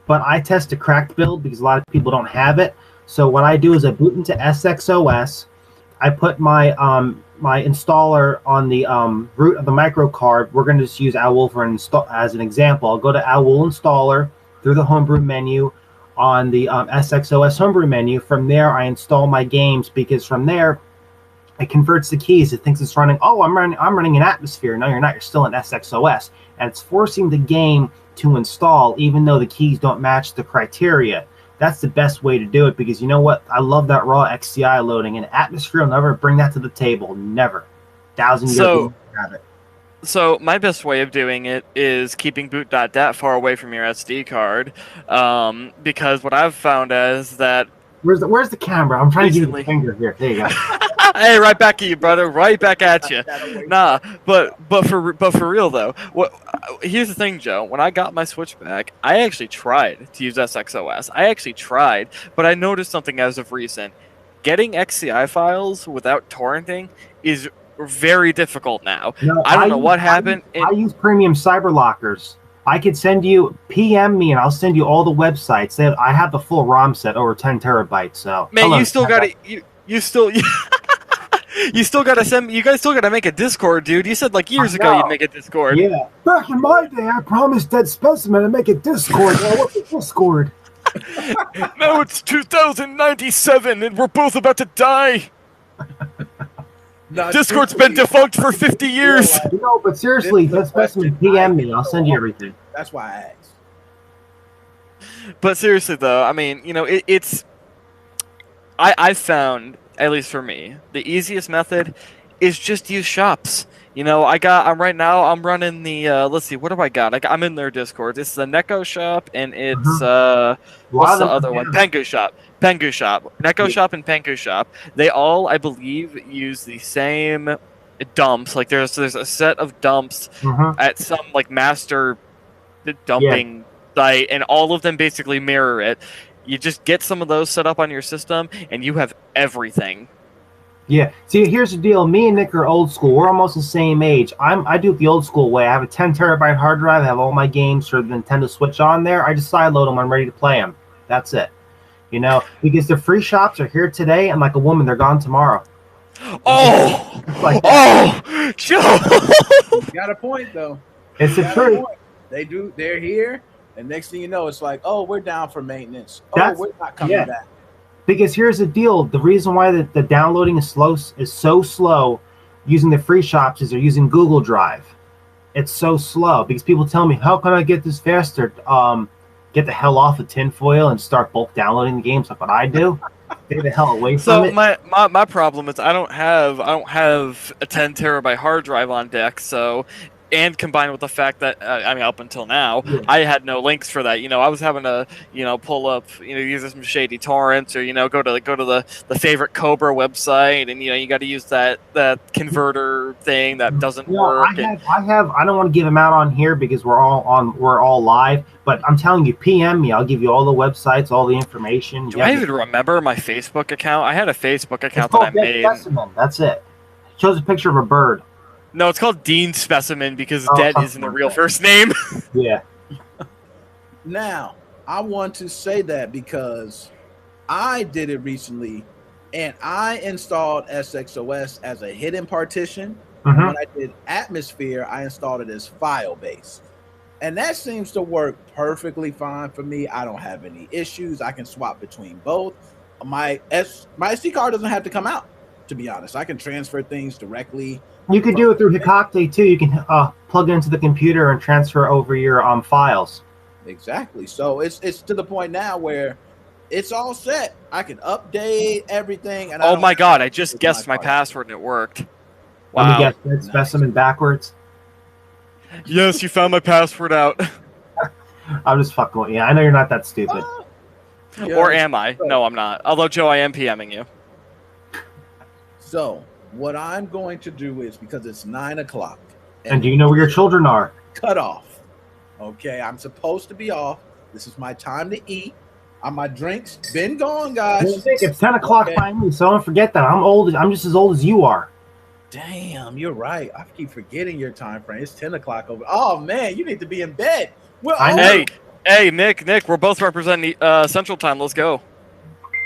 But I test a cracked build because a lot of people don't have it. So what I do is I boot into SXOS. I put my my installer on the root of the micro card. We're going to just use Owl for as an example. I'll go to Owl installer through the homebrew menu on the SXOS homebrew menu. From there, I install my games because from there, it converts the keys. It thinks it's running. Oh, I'm running an Atmosphere. No, you're not. You're still in SXOS, and it's forcing the game to install, even though the keys don't match the criteria. That's the best way to do it because you know what? I love that raw XCI loading, and Atmosphere will never bring that to the table. Never. 1,000 years So- we'll have it. So my best way of doing it is keeping boot.dat far away from your SD card, because what I've found is that Where's the camera? I'm trying to give you Recently. the finger here. There you go. hey, right back at you, brother. Right back at you. Nah, but for real though, here's the thing, Joe. When I got my switchback, I actually tried to use SXOS. I actually tried, but I noticed something as of recent. Getting XCI files without torrenting is very difficult now. No, I don't know what happened. I use premium cyber lockers. I could send you PM me and I'll send you all the websites. I have the full ROM set over 10 terabytes. So Man, hello, you still got to you still you still got to send. You guys still got to make a Discord, dude. You said like years I ago know. you'd make a Discord. Yeah, back in my day, I promised Dead Specimen to make a Discord. Now, what's a Discord? Now it's 2097 and we're both about to die. No, Discord's been defunct for 50 years. You know, but seriously, This is Dead the Specimen, question PM I me. I'll send you everything. That's why I asked. But seriously though, I mean, you know, it's I found, at least for me, the easiest method is just use shops. You know, I'm right now I'm running the let's see, what have I got? I'm in their Discord. It's the Neko shop and it's what's the other one? Pengu shop. Pengu shop. Neko shop and Pengu shop. They all, I believe, use the same dumps. Like there's a set of dumps at some like master dumping site, and all of them basically mirror it. You just get some of those set up on your system, and you have everything. Yeah. See, here's the deal. Me and Nick are old school. We're almost the same age. I do it the old school way. I have a 10 terabyte hard drive. I have all my games for the Nintendo Switch on there. I just sideload them. I'm ready to play them. That's it. You know, because the free shops are here today, and like a woman, they're gone tomorrow. Oh, like oh, Joe. You got a point though. It's the You got a truth. point. They're here, and next thing you know, it's like, oh, we're down for maintenance. Oh, That's- we're not coming yeah. back. Because here's the deal: the reason why the downloading is so slow using the free shops is they're using Google Drive. It's so slow because people tell me, "How can I get this faster?" Get the hell off of tinfoil and start bulk downloading the games like what I do. Stay the hell away from So it. my problem is I don't have a 10 terabyte hard drive on deck, so. And combined with the fact that I mean, up until now, I had no links for that. You know, I was having to, you know, pull up, you know, use some shady torrents, or you know, go to the favorite Cobra website, and you know, you got to use that converter thing that doesn't work. I don't want to give them out on here because we're all live. But I'm telling you, PM me. I'll give you all the websites, all the information. Do I even remember my Facebook account? I had a Facebook account It's called that I made. Dead Specimen. That's it. Shows a picture of a bird. No, it's called Dean Specimen because Oh, Dead something isn't the like real that. first name. Yeah. Now, I want to say that because I did it recently, and I installed SXOS as a hidden partition. Mhm. When I did Atmosphere, I installed it as file-based. And that seems to work perfectly fine for me. I don't have any issues. I can swap between both. My SD card doesn't have to come out, to be honest. I can transfer things directly. You could do it through Hikate too. You can plug it into the computer and transfer over your files. Exactly. So it's to the point now where it's all set. I can update everything. And I Oh don't my have god! to I just with guessed my card. password and it worked. Let me Wow. guess, Dead Specimen backwards. Yes, you found my password out. I'm just fucking with you. I know you're not that stupid. Yeah, Or am I? No, I'm not. Although Joe, I am PMing you. So what I'm going to do is, because it's 9 o'clock And do you know where your children are? cut off. Okay, I'm supposed to be off. This is my time to eat. My drinks been gone, guys. It's 10 o'clock Okay. finally, so don't forget that. I'm old. I'm just as old as you are. Damn, you're right. I keep forgetting your time frame. It's 10 o'clock over. Oh man, you need to be in bed. Hey, Nick, we're both representing Central Time. Let's go.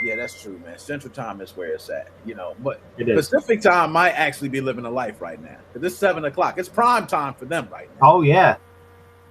Yeah, that's true, man. Central Time is where it's at, but It is. Pacific Time might actually be living a life right now because it's 7 o'clock. It's prime time for them right now. Oh yeah.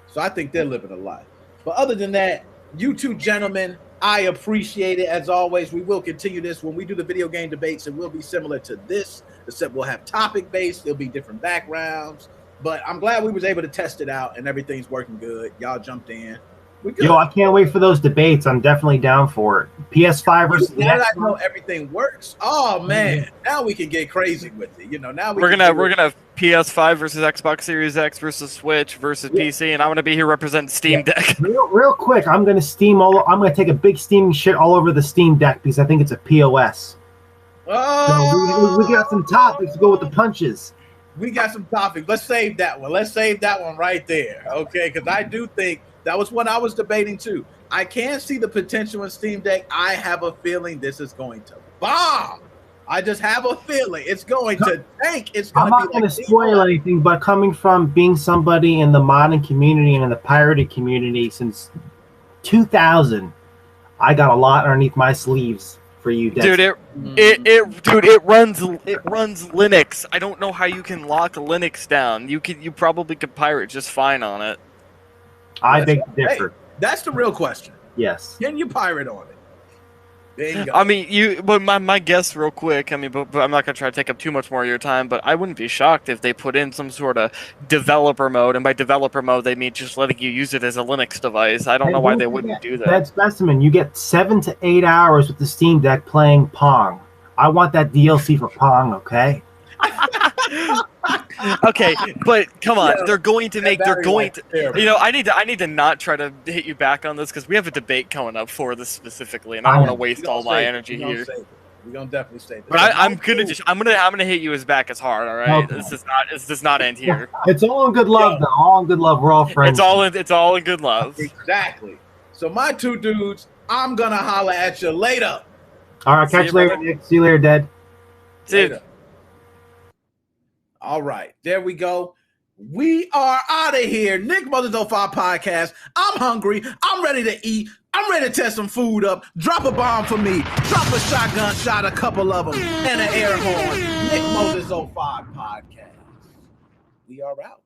So I think they're living a life. But other than that, you two gentlemen, I appreciate it. As always, we will continue this. When we do the video game debates, it will be similar to this, except we'll have topic-based. There'll be different backgrounds. But I'm glad we was able to test it out, and everything's working good. Y'all jumped in. We good. Yo, I can't wait for those debates. I'm definitely down for it. PS5 versus now that I know Xbox. everything works. Oh man, now we can get crazy with it. Now We're gonna have PS5 versus Xbox Series X versus Switch versus PC, and I'm gonna be here representing Steam Deck. Real quick, I'm gonna take a big steaming shit all over the Steam Deck because I think it's a POS. Oh, So we got some topics to go with the punches. We got some topics. Let's save that one. Let's save that one right there. Okay, because I do think that was what I was debating too. I can't see the potential in Steam Deck. I have a feeling this is going to bomb. I just have a feeling it's going to tank. It's going I'm to be not going to spoil anything, but coming from being somebody in the modding community and in the pirated community since 2000, I got a lot underneath my sleeves for you, Dex. Dude, it runs Linux. I don't know how you can lock Linux down. You probably could pirate just fine on it. I beg to differ. Hey, that's the real question. Yes. Can you pirate on it? Bingo. I mean, but my guess, real quick. I mean, but I'm not gonna try to take up too much more of your time. But I wouldn't be shocked if they put in some sort of developer mode, and by developer mode they mean just letting you use it as a Linux device. I don't know why they wouldn't do that. That specimen, you get 7 to 8 hours with the Steam Deck playing Pong. I want that DLC for Pong, okay? Okay, but come on, they're going to. I need to not try to hit you back on this because we have a debate coming up for this specifically, and I don't want to waste all my energy here. We're gonna definitely stay. But I'm gonna hit you as back as hard. All right, Okay. This does not end here. It's all in good love, though. All in good love. We're all friends. It's all in good love. Exactly. So my two dudes, I'm gonna holler at you later. All right, catch you later, Nick. See you later, Dead. Later. All right, there we go. We are out of here. Nickmoses05 Podcast. I'm hungry. I'm ready to eat. I'm ready to test some food up. Drop a bomb for me. Drop a shotgun shot, a couple of them, and an air horn. Nickmoses05 Podcast. We are out.